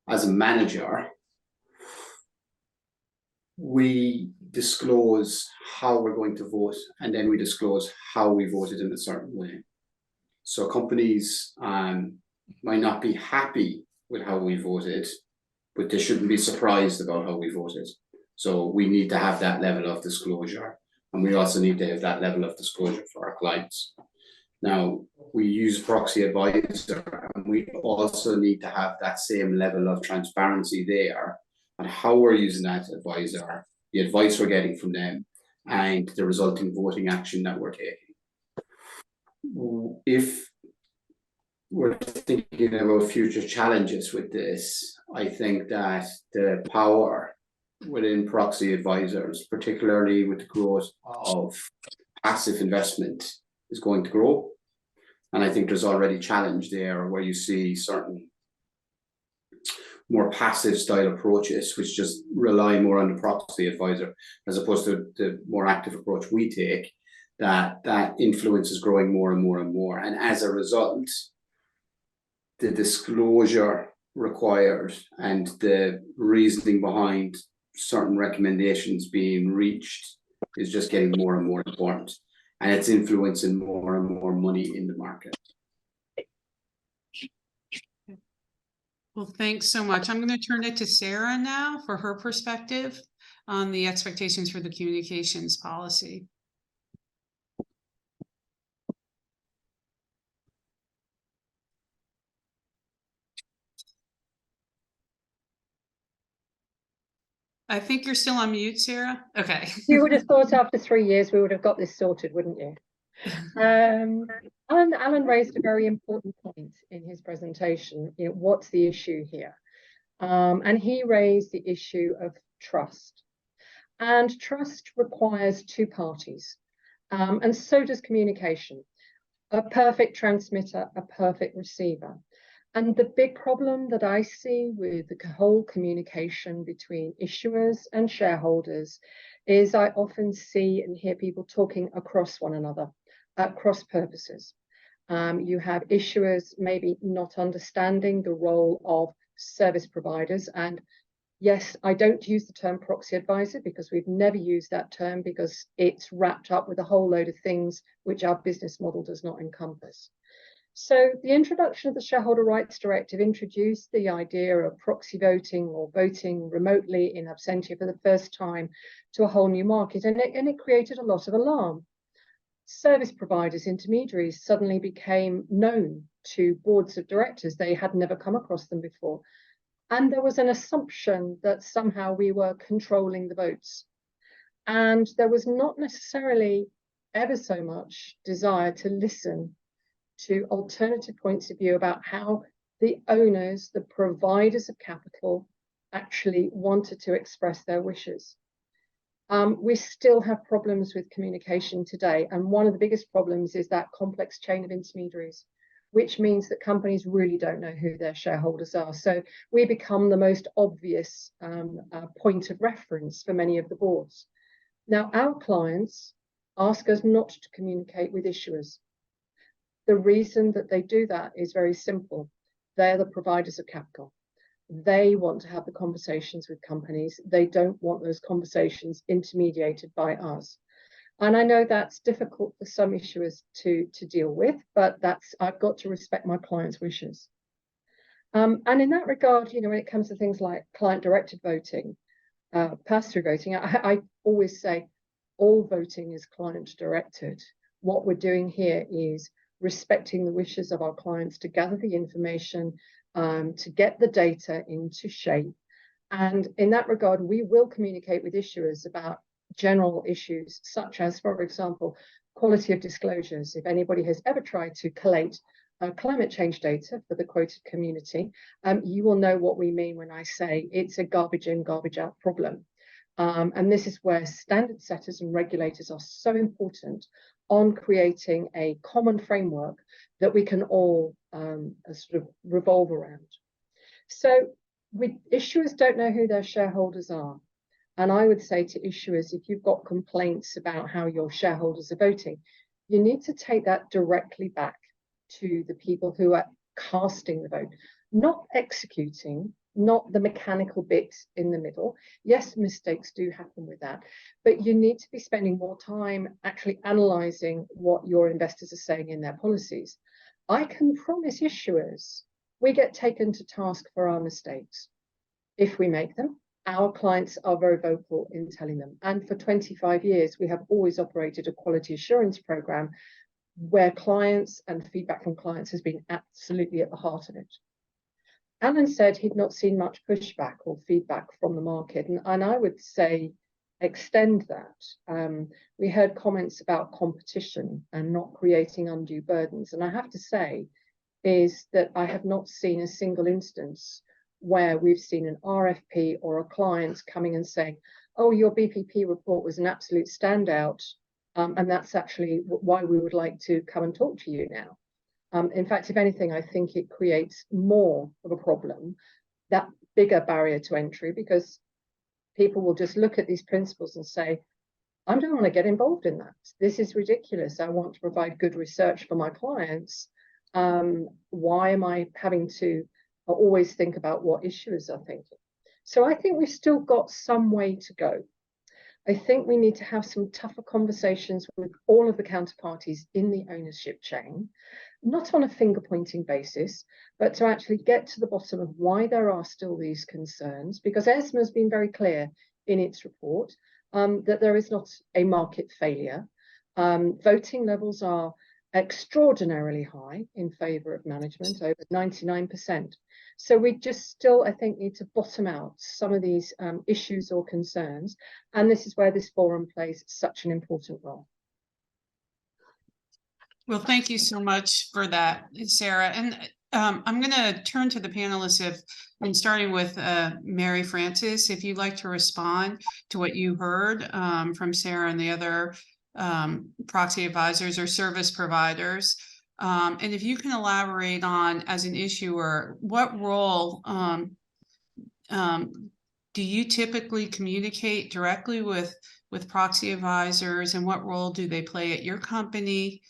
manager, we disclose how we're going to vote, and then we disclose how we voted in a certain way. So companies might not be happy with how we voted, but they shouldn't be surprised about how we voted. So we need to have that level of disclosure, and we also need to have that level of disclosure for our clients. Now, we use Proxy Advisor, and we also need to have that same level of transparency there on how we're using that advisor, the advice we're getting from them, and the resulting voting action that we're taking. If we're thinking about future challenges with this, I think that the power within proxy advisors, particularly with the growth of passive investment is going to grow. And I think there's already challenge there where you see certain more passive style approaches, which just rely more on the proxy advisor, as opposed to the more active approach we take, that influence is growing more and more and more. And as a result, the disclosure required and the reasoning behind certain recommendations being reached is just getting more and more important. And it's influencing more and more money in the market. Well, thanks so much. I'm going to turn it to Sarah now for her perspective on the expectations for the communications policy. I think you're still on mute, Sarah. Okay. You would have thought after 3 years we would have got this sorted, wouldn't you? Alan raised a very important point in his presentation. You know, what's the issue here? And he raised the issue of trust. And trust requires two parties. And so does communication. A perfect transmitter, a perfect receiver. And the big problem that I see with the whole communication between issuers and shareholders is I often see and hear people talking across one another, at cross purposes. You have issuers maybe not understanding the role of service providers. And yes, I don't use the term proxy advisor because we've never used that term because it's wrapped up with a whole load of things which our business model does not encompass. So the introduction of the Shareholder Rights Directive introduced the idea of proxy voting or voting remotely in absentia for the first time to a whole new market, and it created a lot of alarm. Service providers, intermediaries suddenly became known to boards of directors. They had never come across them before. And there was an assumption that somehow we were controlling the votes. And there was not necessarily ever so much desire to listen to alternative points of view about how the owners, the providers of capital, actually wanted to express their wishes. We still have problems with communication today. And one of the biggest problems is that complex chain of intermediaries, which means that companies really don't know who their shareholders are. So we become the most obvious point of reference for many of the boards. Now, our clients ask us not to communicate with issuers. The reason that they do that is very simple. They're the providers of capital. They want to have the conversations with companies. They don't want those conversations intermediated by us. And I know that's difficult for some issuers to deal with, but I've got to respect my clients' wishes. And in that regard, you know, when it comes to things like client-directed voting, pass-through voting, I always say all voting is client-directed. What we're doing here is respecting the wishes of our clients to gather the information, to get the data into shape. And in that regard, we will communicate with issuers about general issues, such as, for example, quality of disclosures. If anybody has ever tried to collate climate change data for the quoted community, you will know what we mean when I say it's a garbage in, garbage out problem. And this is where standard setters and regulators are so important on creating a common framework that we can all sort of revolve around. So issuers don't know who their shareholders are. And I would say to issuers, if you've got complaints about how your shareholders are voting, you need to take that directly back to the people who are casting the vote, not executing, not the mechanical bit in the middle. Yes, mistakes do happen with that, but you need to be spending more time actually analysing what your investors are saying in their policies. I can promise issuers we get taken to task for our mistakes. If we make them, our clients are very vocal in telling them. And for 25 years, we have always operated a quality assurance program where clients and feedback from clients has been absolutely at the heart of it. Alan said he'd not seen much pushback or feedback from the market, and I would say extend that. We heard comments about competition and not creating undue burdens, and I have to say is that I have not seen a single instance where we've seen an RFP or a client coming and saying, oh, your BPP report was an absolute standout. And that's actually why we would like to come and talk to you now. In fact, if anything, I think it creates more of a problem, that bigger barrier to entry, because people will just look at these principles and say, I don't want to get involved in that. This is ridiculous. I want to provide good research for my clients. Why am I having to always think about what issues are thinking? So I think we've still got some way to go. I think we need to have some tougher conversations with all of the counterparties in the ownership chain, not on a finger-pointing basis, but to actually get to the bottom of why there are still these concerns, because ESMA has been very clear in its report that there is not a market failure. Voting levels are extraordinarily high in favour of management, over 99%. So we just still, I think, need to bottom out some of these issues or concerns. And this is where this forum plays such an important role. Well, thank you so much for that, Sarah. And I'm going to turn to the panelists, and starting with Mary Francis, if you'd like to respond to what you heard from Sarah and the other proxy advisors or service providers. And if you can elaborate on, as an issuer, what role do you typically communicate directly with proxy advisors, and what role do they play at your company?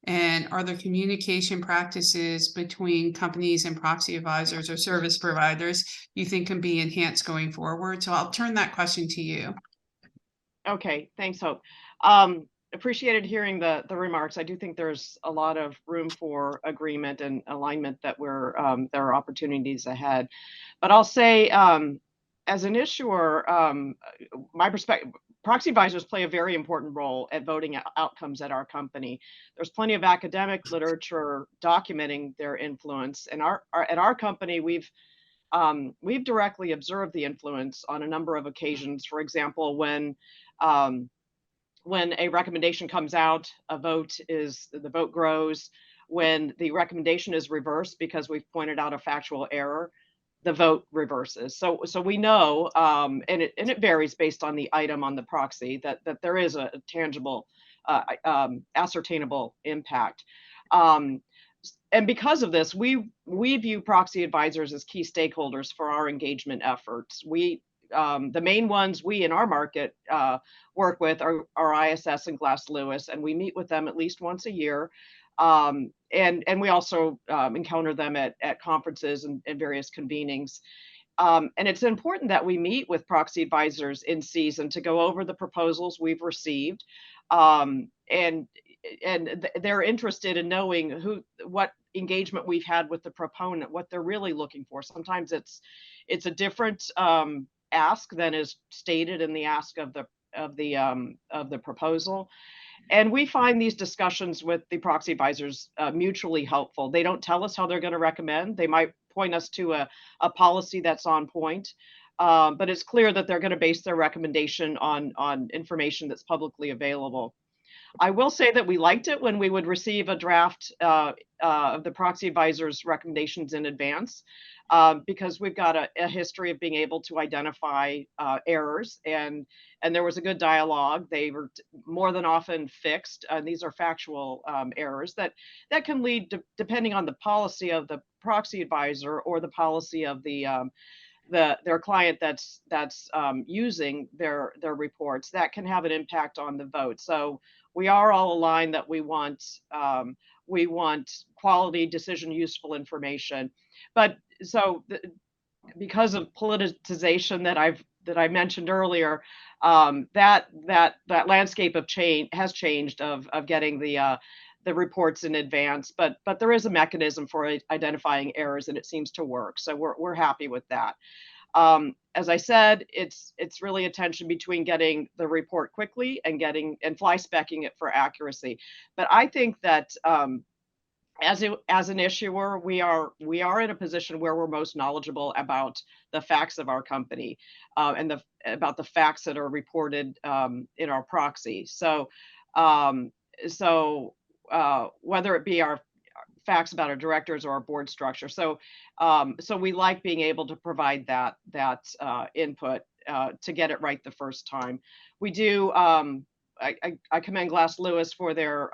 And are there communication practices between companies and proxy advisors or service providers you think can be enhanced going forward? So I'll turn that question to you. Okay, thanks, Hope. Appreciated hearing the remarks. I do think there's a lot of room for agreement and alignment that there are opportunities ahead. But I'll say, as an issuer, my perspective, proxy advisors play a very important role at voting outcomes at our company. There's plenty of academic literature documenting their influence, and at our company, we've directly observed the influence on a number of occasions. For example, when a recommendation comes out, the vote grows. When the recommendation is reversed because we've pointed out a factual error, the vote reverses. So we know, and it varies based on the item on the proxy, that there is a tangible, ascertainable impact. And because of this, we view proxy advisors as key stakeholders for our engagement efforts. The main ones we in our market work with are ISS and Glass Lewis, and we meet with them at least once a year. And we also encounter them at conferences and various convenings. And it's important that we meet with proxy advisors in season to go over the proposals we've received. And they're interested in knowing what engagement we've had with the proponent, what they're really looking for. Sometimes it's a different ask than is stated in the ask of the proposal. And we find these discussions with the proxy advisors mutually helpful. They don't tell us how they're going to recommend. They might point us to a policy that's on point, but it's clear that they're going to base their recommendation on information that's publicly available. I will say that we liked it when we would receive a draft of the proxy advisor's recommendations in advance, because we've got a history of being able to identify errors, and there was a good dialogue. They were more than often fixed. These are factual errors that can lead to, depending on the policy of the proxy advisor or the policy of their client that's using their reports, that can have an impact on the vote. So we are all aligned that we want quality, decision useful information. But so because of politicization that I mentioned earlier, that landscape of change has changed of getting the reports in advance, but there is a mechanism for identifying errors, and it seems to work. So we're happy with that. As I said, it's really a tension between getting the report quickly and fly specking it for accuracy. But I think that as an issuer, we are in a position where we're most knowledgeable about the facts of our company and about the facts that are reported in our proxy. So whether it be our facts about our directors or our board structure. So we like being able to provide that input to get it right the first time. We do, I commend Glass Lewis for their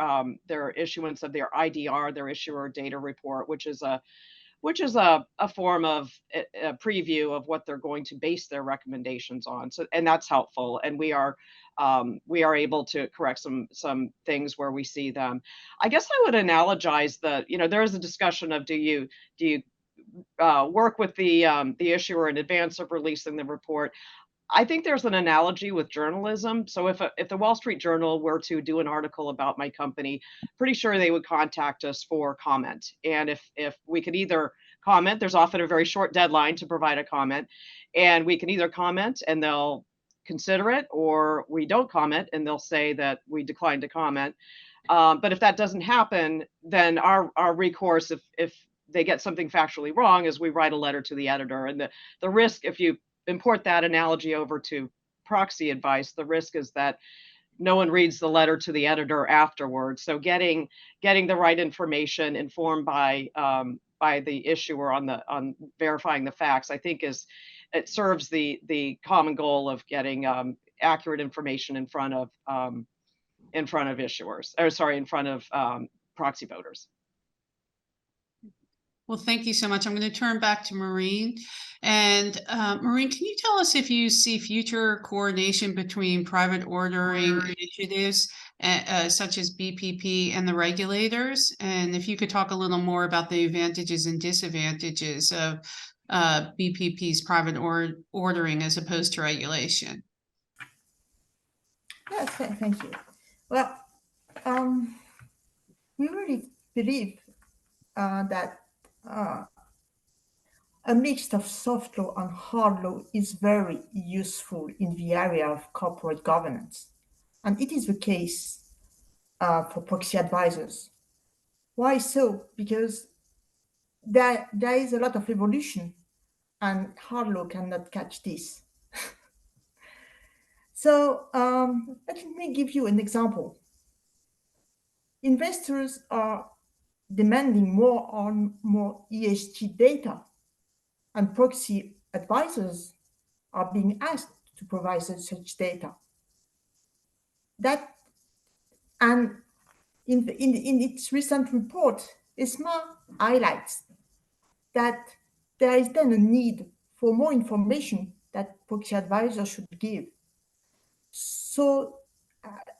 issuance of their IDR, their issuer data report, which is a form of a preview of what they're going to base their recommendations on. So, and that's helpful. And we are able to correct some things where we see them. I guess I would analogize there is a discussion of do you work with the issuer in advance of releasing the report. I think there's an analogy with journalism. So if the Wall Street Journal were to do an article about my company, pretty sure they would contact us for comment. And if we could either comment, there's often a very short deadline to provide a comment, and we can either comment and they'll consider it, or we don't comment and they'll say that we declined to comment. But if that doesn't happen, then our recourse, if they get something factually wrong, is we write a letter to the editor. And the risk, if you import that analogy over to proxy advice, the risk is that no one reads the letter to the editor afterwards. So getting the right information informed by the issuer on verifying the facts, I think it serves the common goal of getting accurate information in front of issuers, or sorry, in front of proxy voters. Well, thank you so much. I'm going to turn back to Maureen. And Maureen, can you tell us if you see future coordination between private ordering initiatives such as BPP and the regulators? And if you could talk a little more about the advantages and disadvantages of BPP's private ordering as opposed to regulation. Yes, thank you. Well, we really believe that a mix of soft law and hard law is very useful in the area of corporate governance. And it is the case for proxy advisors. Why so? Because there is a lot of evolution, and hard law cannot catch this. So let me give you an example. Investors are demanding more ESG data, and proxy advisors are being asked to provide such data. And in its recent report, ESMA highlights that there is then a need for more information that proxy advisors should give. So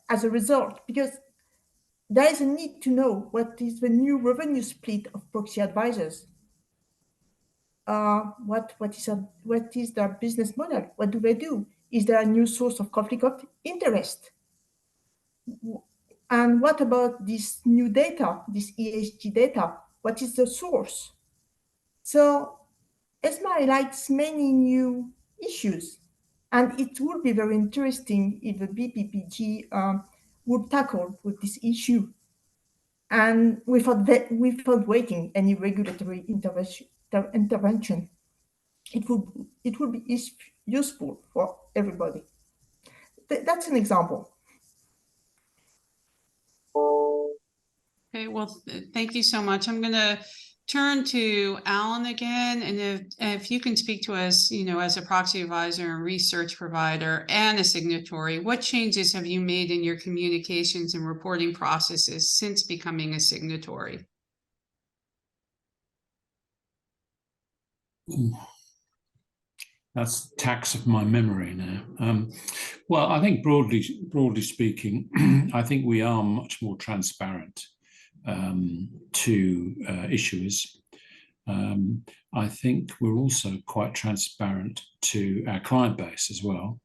as a result, because there is a need to know what is the new revenue split of proxy advisors. What is their business model? What do they do? Is there a new source of conflict of interest? And what about this new data, this ESG data? What is the source? So ESMA highlights many new issues, and it would be very interesting if the BPPG would tackle with this issue, and without waiting any regulatory intervention. It would be useful for everybody. That's an example. Okay, well, thank you so much. I'm going to turn to Alan again, and if you can speak to us, as a proxy advisor and research provider and a signatory, what changes have you made in your communications and reporting processes since becoming a signatory? That's tax of my memory now. Well, I think broadly speaking, I think we are much more transparent to issuers. I think we're also quite transparent to our client base as well.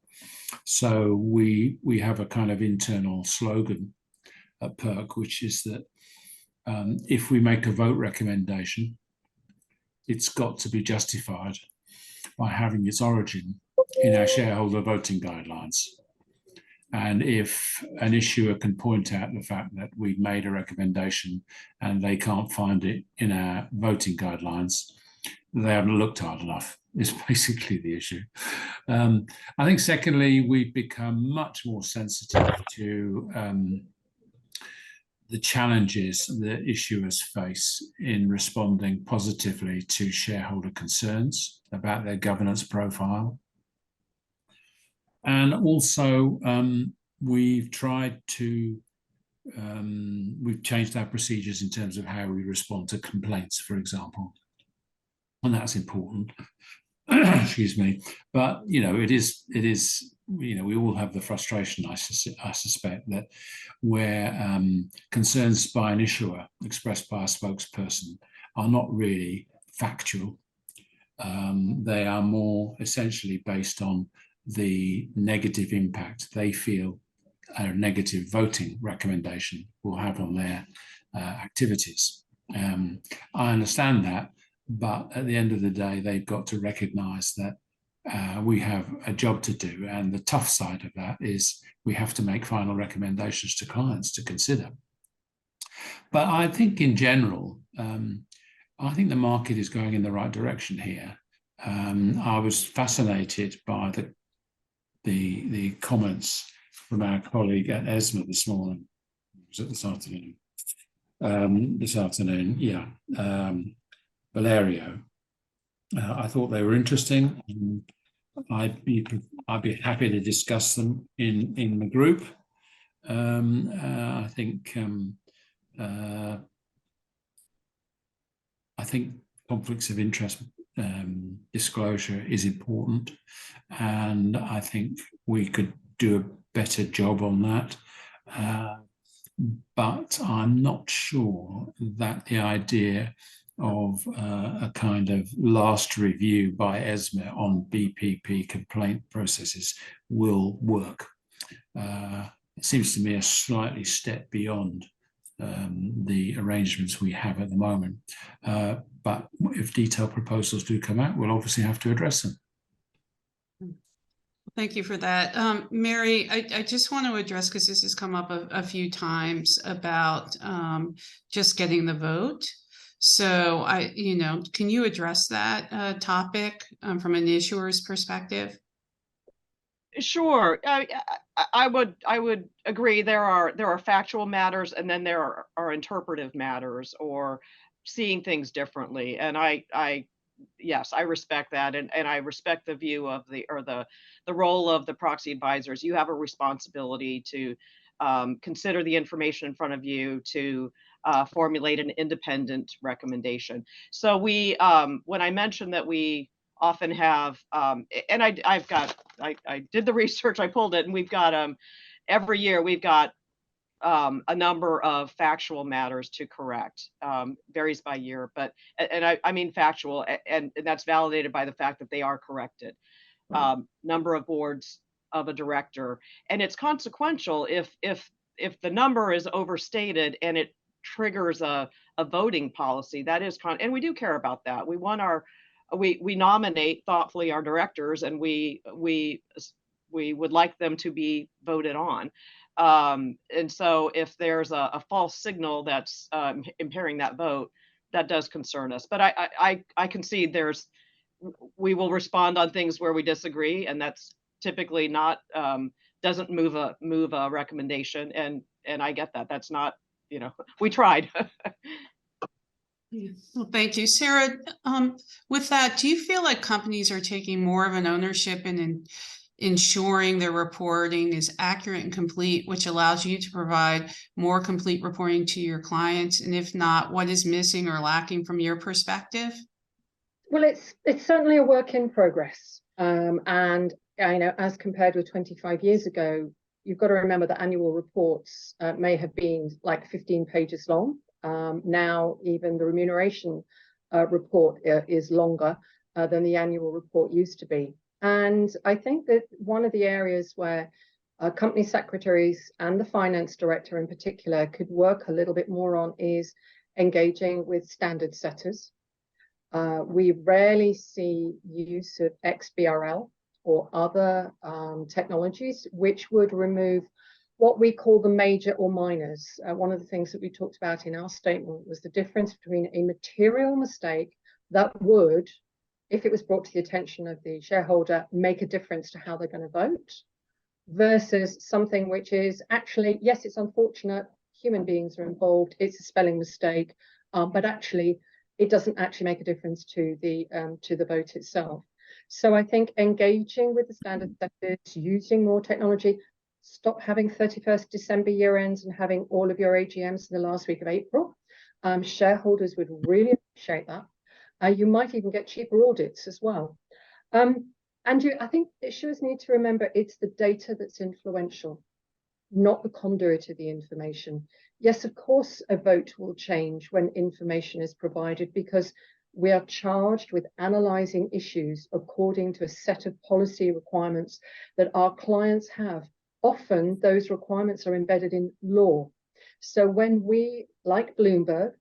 So we have a kind of internal slogan at PERC, which is that if we make a vote recommendation, it's got to be justified by having its origin in our shareholder voting guidelines. And if an issuer can point out the fact that we've made a recommendation and they can't find it in our voting guidelines, they haven't looked hard enough, is basically the issue. I think secondly, we've become much more sensitive to the challenges that issuers face in responding positively to shareholder concerns about their governance profile. And also, we've tried to, we've changed our procedures in terms of how we respond to complaints, for example, and that's important. Excuse me, but it is. We all have the frustration, I suspect, that where concerns by an issuer expressed by a spokesperson are not really factual. They are more essentially based on the negative impact they feel a negative voting recommendation will have on their activities. I understand that, but at the end of the day, they've got to recognise that we have a job to do, and the tough side of that is we have to make final recommendations to clients to consider. But I think in general, I think the market is going in the right direction here. I was fascinated by the comments from our colleague at ESMA this morning. Was it this afternoon? This afternoon, yeah. Valerio. I thought they were interesting. I'd be happy to discuss them in the group. I think conflicts of interest disclosure is important, and I think we could do a better job on that. But I'm not sure that the idea of a kind of last review by ESMA on BPP complaint processes will work. It seems to me a slightly step beyond the arrangements we have at the moment. But if detailed proposals do come out, we'll obviously have to address them. Thank you for that. Mary, I just want to address, because this has come up a few times, about just getting the vote. So can you address that topic from an issuer's perspective? Sure. I would agree. There are factual matters, and then there are interpretive matters, or seeing things differently. And yes, I respect that, and I respect the view of the role of the proxy advisors. You have a responsibility to consider the information in front of you, to formulate an independent recommendation. So when I mentioned that we often have, and I did the research, I pulled it, and we've got every year we've got a number of factual matters to correct. Varies by year, but I mean factual, and that's validated by the fact that they are corrected. Number of boards of a director, and it's consequential if the number is overstated and it triggers a voting policy. That is and we do care about that. We want we nominate thoughtfully our directors, and we would like them to be voted on. And so if there's a false signal that's impairing that vote, that does concern us. But I concede we will respond on things where we disagree, and that's typically not doesn't move a recommendation. And I get that. That's not, we tried. Well, thank you, Sarah. With that, do you feel like companies are taking more of an ownership in ensuring their reporting is accurate and complete, which allows you to provide more complete reporting to your clients? And if not, what is missing or lacking from your perspective? Well, it's certainly a work in progress. And as compared with 25 years ago, you've got to remember that annual reports may have been like 15 pages long. Now, even the remuneration report is longer than the annual report used to be. And I think that one of the areas where company secretaries and the finance director in particular could work a little bit more on is engaging with standard setters. We rarely see use of XBRL or other technologies which would remove what we call the major or minors. One of the things that we talked about in our statement was the difference between a material mistake that would, if it was brought to the attention of the shareholder, make a difference to how they're going to vote, versus something which is actually, yes, it's unfortunate, human beings are involved, it's a spelling mistake, but actually it doesn't actually make a difference to the vote itself. So I think engaging with the standard setters, using more technology, Stop having 31st December year ends and having all of your AGMs in the last week of April. Shareholders would really appreciate that. You might even get cheaper audits as well. I think issuers need to remember it's the data that's influential, not the conduit of the information. Yes, of course, a vote will change when information is provided because we are charged with analysing issues according to a set of policy requirements that our clients have. Often those requirements are embedded in law. So when we, like Bloomberg,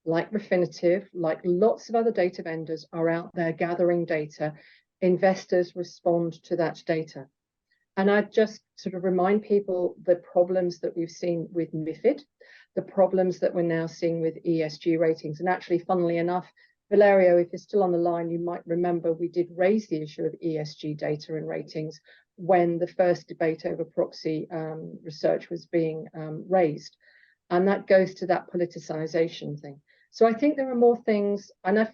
like Refinitiv, like lots of other data vendors are out there gathering data, investors respond to that data. And I just sort of remind people the problems that we've seen with MiFID, the problems that we're now seeing with ESG ratings. And actually, funnily enough, Valerio, if you're still on the line, you might remember we did raise the issue of ESG data and ratings when the first debate over proxy research was being raised. And that goes to that politicization thing. So I think there are more things, and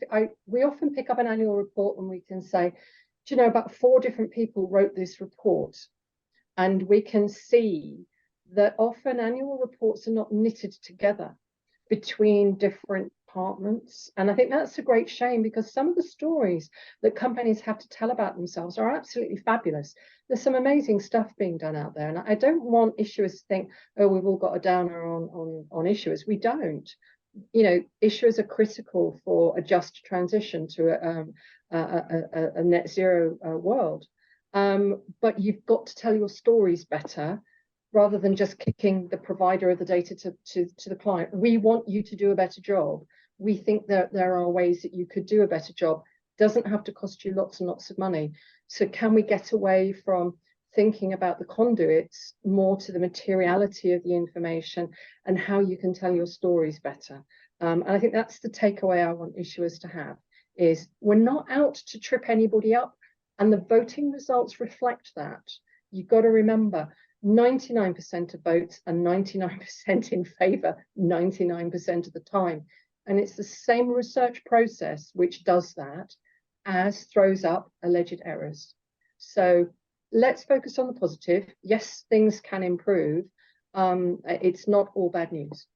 we often pick up an annual report and we can say, do you know, about 4 different people wrote this report. And we can see that often annual reports are not knitted together between different departments. And I think that's a great shame because some of the stories that companies have to tell about themselves are absolutely fabulous. There's some amazing stuff being done out there. And I don't want issuers to think, oh, we've all got a downer on issuers. We don't. You know, issuers are critical for a just transition to a net zero world. But you've got to tell your stories better rather than just kicking the provider of the data to the client. We want you to do a better job. We think that there are ways that you could do a better job. Doesn't have to cost you lots and lots of money. So can we get away from thinking about the conduits more to the materiality of the information and how you can tell your stories better? And I think that's the takeaway I want issuers to have, is we're not out to trip anybody up, and the voting results reflect that. You've got to remember 99% of votes are 99% in favour 99% of the time. And it's the same research process which does that as throws up alleged errors. So let's focus on the positive. Yes, things can improve. It's not all bad news.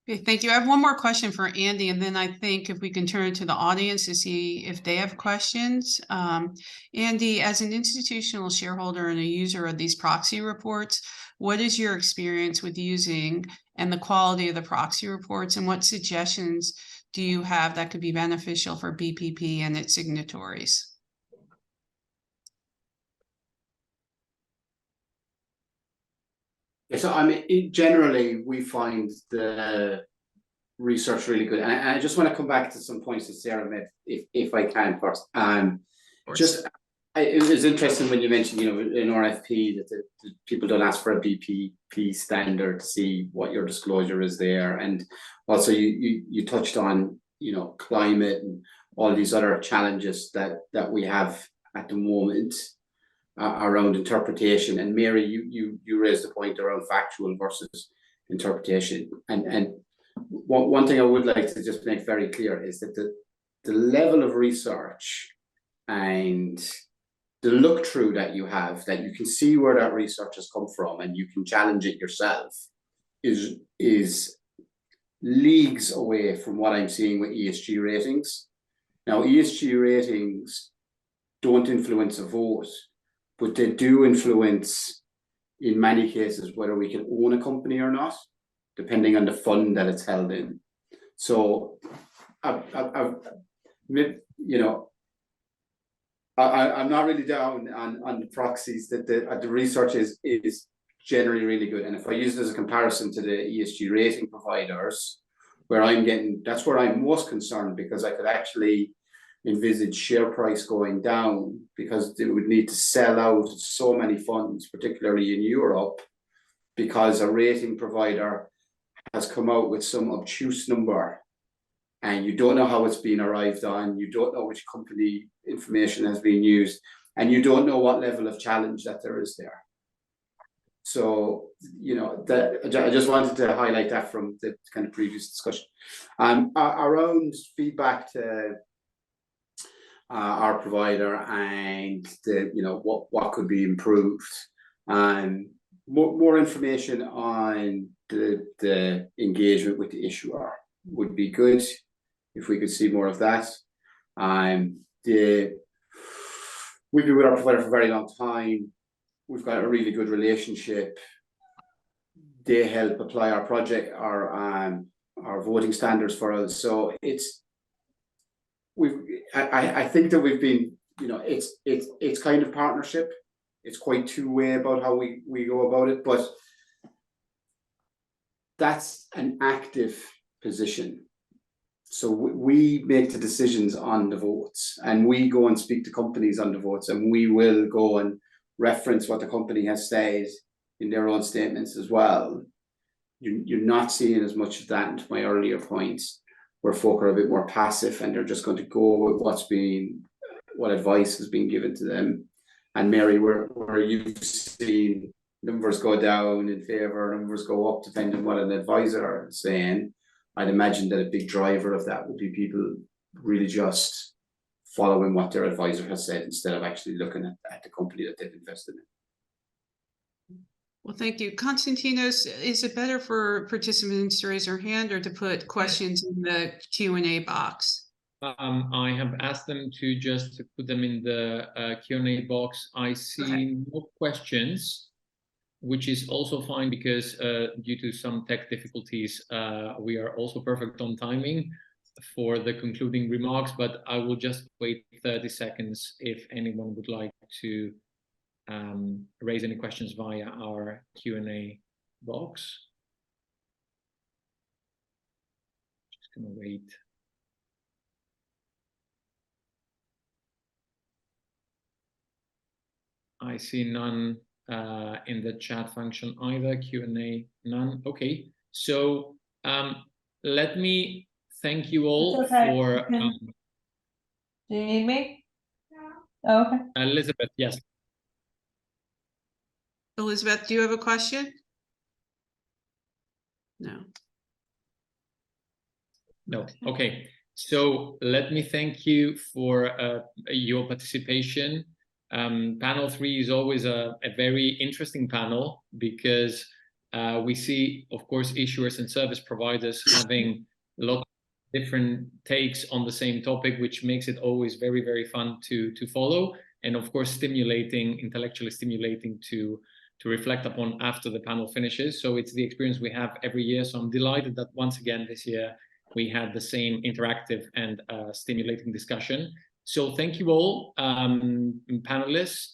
Okay, thank you. I have one more question for Andy, and then I think if we can turn to the audience to see if they have questions. Andy, as an institutional shareholder and a user of these proxy reports, what is your experience with using and the quality of the proxy reports, and what suggestions do you have that could be beneficial for BPP and its signatories? Yeah, so I mean, generally we find the research really good, and I just want to come back to some points that Sarah made, if I can first. It was interesting when you mentioned, you know, in RFP that the people don't ask for a BPP standard to see what your disclosure is there, and also you touched on, you know, climate and all these other challenges that we have at the moment. Around interpretation, and Mary, you raised the point around factual versus interpretation, and one thing I would like to just make very clear is that the level of research and the look through that you have, that you can see where that research has come from and you can challenge it yourself, is leagues away from what I'm seeing with ESG ratings. Now, ESG ratings don't influence a vote, but they do influence, in many cases, whether we can own a company or not, depending on the fund that it's held in. So, you know, I'm not really down on the proxies. That the research is generally really good. And if I use it as a comparison to the ESG rating providers, that's where I'm most concerned, because I could actually envisage share price going down because they would need to sell out so many funds, particularly in Europe, because a rating provider has come out with some obtuse number and you don't know how it's been arrived on, you don't know which company information has been used, and you don't know what level of challenge that there is there. So, you know, I just wanted to highlight that from the kind of previous discussion. Around feedback to our provider and you know, what could be improved. More information on the engagement with the issuer would be good if we could see more of that. We've been with our provider for a very long time. We've got a really good relationship. They help apply our project, our voting standards for us. So I think that we've been, it's kind of partnership. It's quite two-way about how we go about it, but that's an active position. So we make the decisions on the votes, and we go and speak to companies on the votes, and we will go and reference what the company has said in their own statements as well. You're not seeing as much of that. And to my earlier points, where folk are a bit more passive and they're just going to go with what advice has been given to them. And Mary, where you've seen numbers go down in favour, numbers go up depending on what an advisor is saying, I'd imagine that a big driver of that would be people really just following what their advisor has said instead of actually looking at the company that they've invested in. Well, thank you. Konstantinos, is it better for participants to raise their hand or to put questions in the Q&A box? I have asked them to just put them in the Q&A box. I see no questions, which is also fine because due to some tech difficulties, we are also perfect on timing for the concluding remarks, but I will just wait 30 seconds if anyone would like to raise any questions via our Q&A box. Just gonna wait. I see none in the chat function either. Q&A, none. Okay, so let me thank you all for. Do you need me? Oh, okay. Elizabeth, yes. Elizabeth, do you have a question? No. No. Okay. So let me thank you for your participation. Panel 3 is always a very interesting panel because we see, of course, issuers and service providers having a lot of different takes on the same topic, which makes it always very, very fun to follow, and of course, intellectually stimulating to reflect upon after the panel finishes. So it's the experience we have every year. So I'm delighted that once again this year we had the same interactive and stimulating discussion. So thank you all, panelists,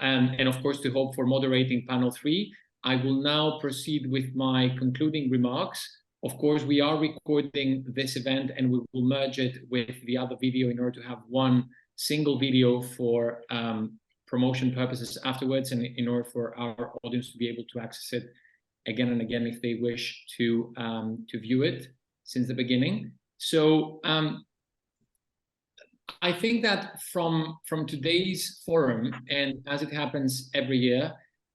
and of course to Hope for moderating panel 3. I will now proceed with my concluding remarks. Of course, we are recording this event and we will merge it with the other video in order to have one single video for promotion purposes afterwards, and in order for our audience to be able to access it again and again if they wish to view it since the beginning. So I think that from today's forum, and as it happens every year,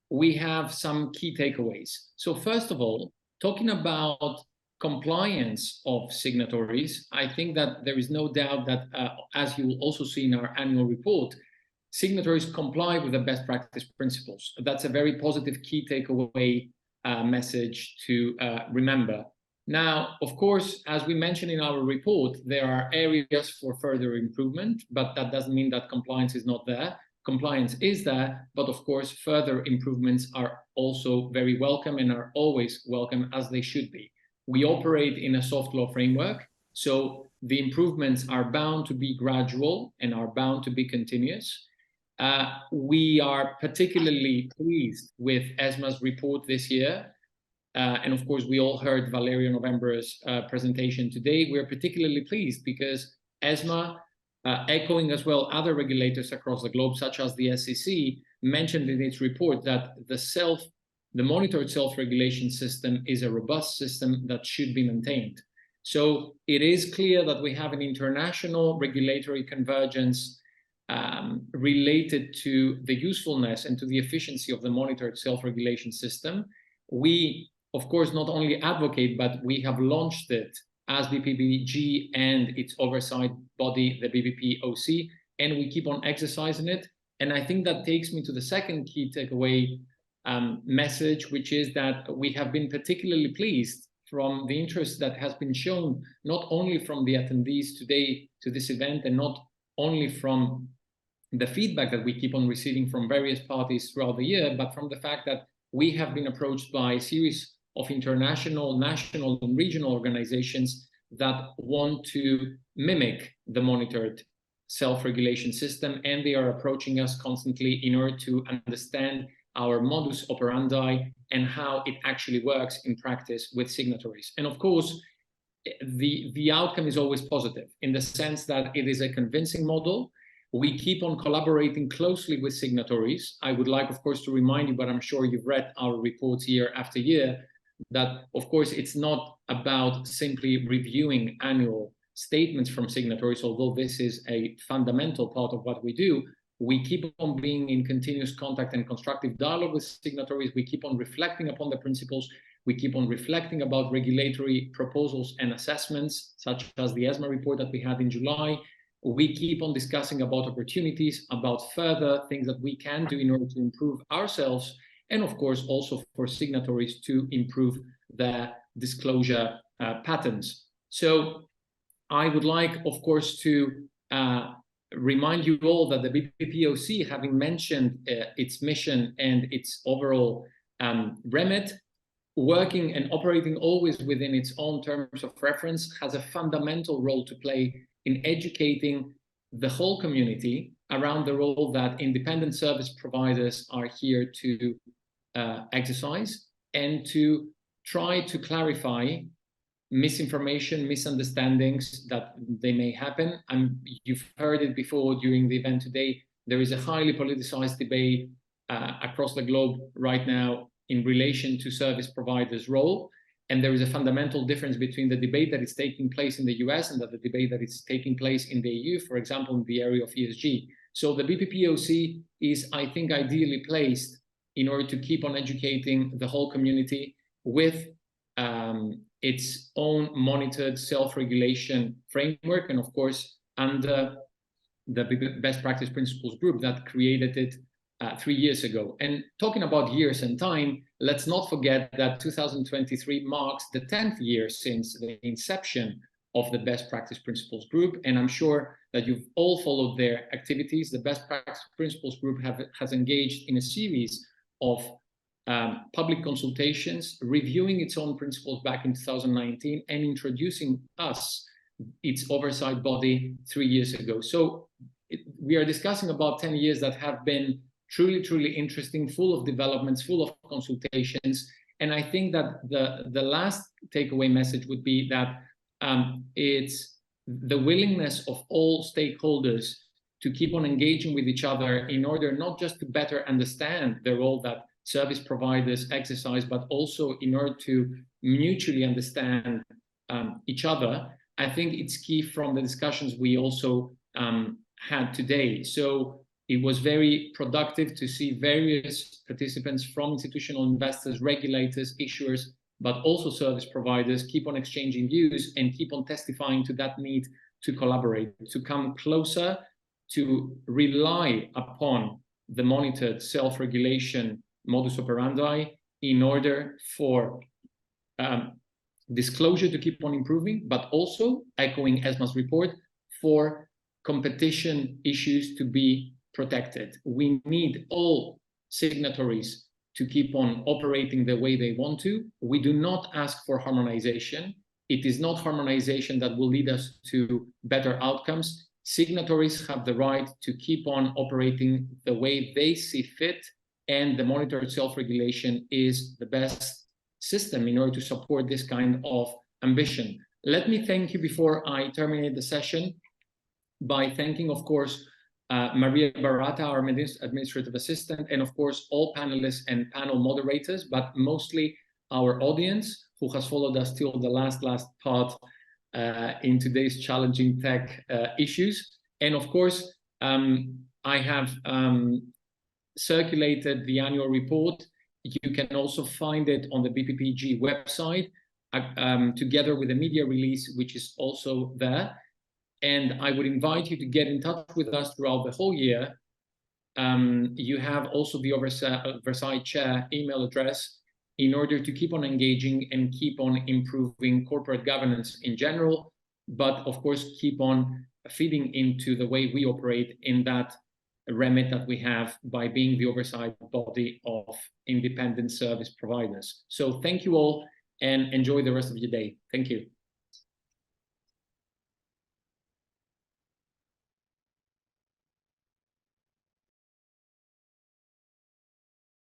we have some key takeaways. So first of all, talking about compliance of signatories, I think that there is no doubt that, as you will also see in our annual report, signatories comply with the best practice principles. That's a very positive key takeaway message to remember. Now, of course, as we mentioned in our report, there are areas for further improvement, but that doesn't mean that compliance is not there. Compliance is there, but of course, further improvements are also very welcome and are always welcome, as they should be. We operate in a soft law framework, so the improvements are bound to be gradual and are bound to be continuous. We are particularly pleased with ESMA's report this year. And of course, we all heard Valerio Novembre's presentation today. We're particularly pleased because ESMA, echoing as well other regulators across the globe, such as the SEC, mentioned in its report that the monitored self-regulation system is a robust system that should be maintained. So it is clear that we have an international regulatory convergence related to the usefulness and to the efficiency of the monitored self-regulation system. We, of course, not only advocate, but we have launched it as BPPG and its oversight body, the BPP OC, and we keep on exercising it. And I think that takes me to the second key takeaway message, which is that we have been particularly pleased from the interest that has been shown, not only from the attendees today to this event, and not only from the feedback that we keep on receiving from various parties throughout the year, but from the fact that we have been approached by a series of international, national, and regional organizations that want to mimic the monitored self-regulation system, and they are approaching us constantly in order to understand our modus operandi and how it actually works in practice with signatories. And of course, the outcome is always positive in the sense that it is a convincing model. We keep on collaborating closely with signatories. I would like, of course, to remind you, but I'm sure you've read our reports year after year, that, of course, it's not about simply reviewing annual statements from signatories, although this is a fundamental part of what we do. We keep on being in continuous contact and constructive dialogue with signatories. We keep on reflecting upon the principles. We keep on reflecting about regulatory proposals and assessments, such as the ESMA report that we had in July. We keep on discussing about opportunities, about further things that we can do in order to improve ourselves, and of course also for signatories to improve their disclosure patterns. So I would like, of course, to remind you all that the BPP OC, having mentioned its mission and its overall remit, working and operating always within its own terms of reference, has a fundamental role to play in educating the whole community around the role that independent service providers are here to exercise, and to try to clarify misinformation, misunderstandings that they may happen. You've heard it before during the event today. There is a highly politicized debate across the globe right now in relation to service providers' role. And there is a fundamental difference between the debate that is taking place in the US and the debate that is taking place in the EU, for example, in the area of ESG. So the BPP OC is, I think, ideally placed in order to keep on educating the whole community with its own monitored self-regulation framework, and of course, under the best practice principles group that created it 3 years ago. And talking about years and time, let's not forget that 2023 marks the 10th year since the inception of the best practice principles group. And I'm sure that you've all followed their activities. The best practice principles group has engaged in a series of public consultations, reviewing its own principles back in 2019 and introducing us, its oversight body, 3 years ago. So we are discussing about 10 years that have been truly, truly interesting, full of developments, full of consultations. And I think that the last takeaway message would be that it's the willingness of all stakeholders to keep on engaging with each other in order not just to better understand the role that service providers exercise, but also in order to mutually understand each other. I think it's key from the discussions we also had today. So it was very productive to see various participants from institutional investors, regulators, issuers, but also service providers keep on exchanging views and keep on testifying to that need to collaborate, to come closer, to rely upon the monitored self-regulation modus operandi in order for disclosure to keep on improving, but also, echoing ESMA's report, for competition issues to be protected. We need all signatories to keep on operating the way they want to. We do not ask for harmonization. It is not harmonization that will lead us to better outcomes. Signatories have the right to keep on operating the way they see fit, and the monitored self-regulation is the best system in order to support this kind of ambition. Let me thank you before I terminate the session by thanking, of course, Maria Barata, our administrative assistant, and of course, all panelists and panel moderators, but mostly our audience who has followed us till the last part in today's challenging tech issues. And of course, I have circulated the annual report. You can also find it on the BPPG website, together with a media release, which is also there. And I would invite you to get in touch with us throughout the whole year You have also the Oversight Chair email address in order to keep on engaging and keep on improving corporate governance in general, but of course keep on feeding into the way we operate in that remit that we have by being the oversight body of independent service providers. So thank you all and enjoy the rest of your day. Thank you.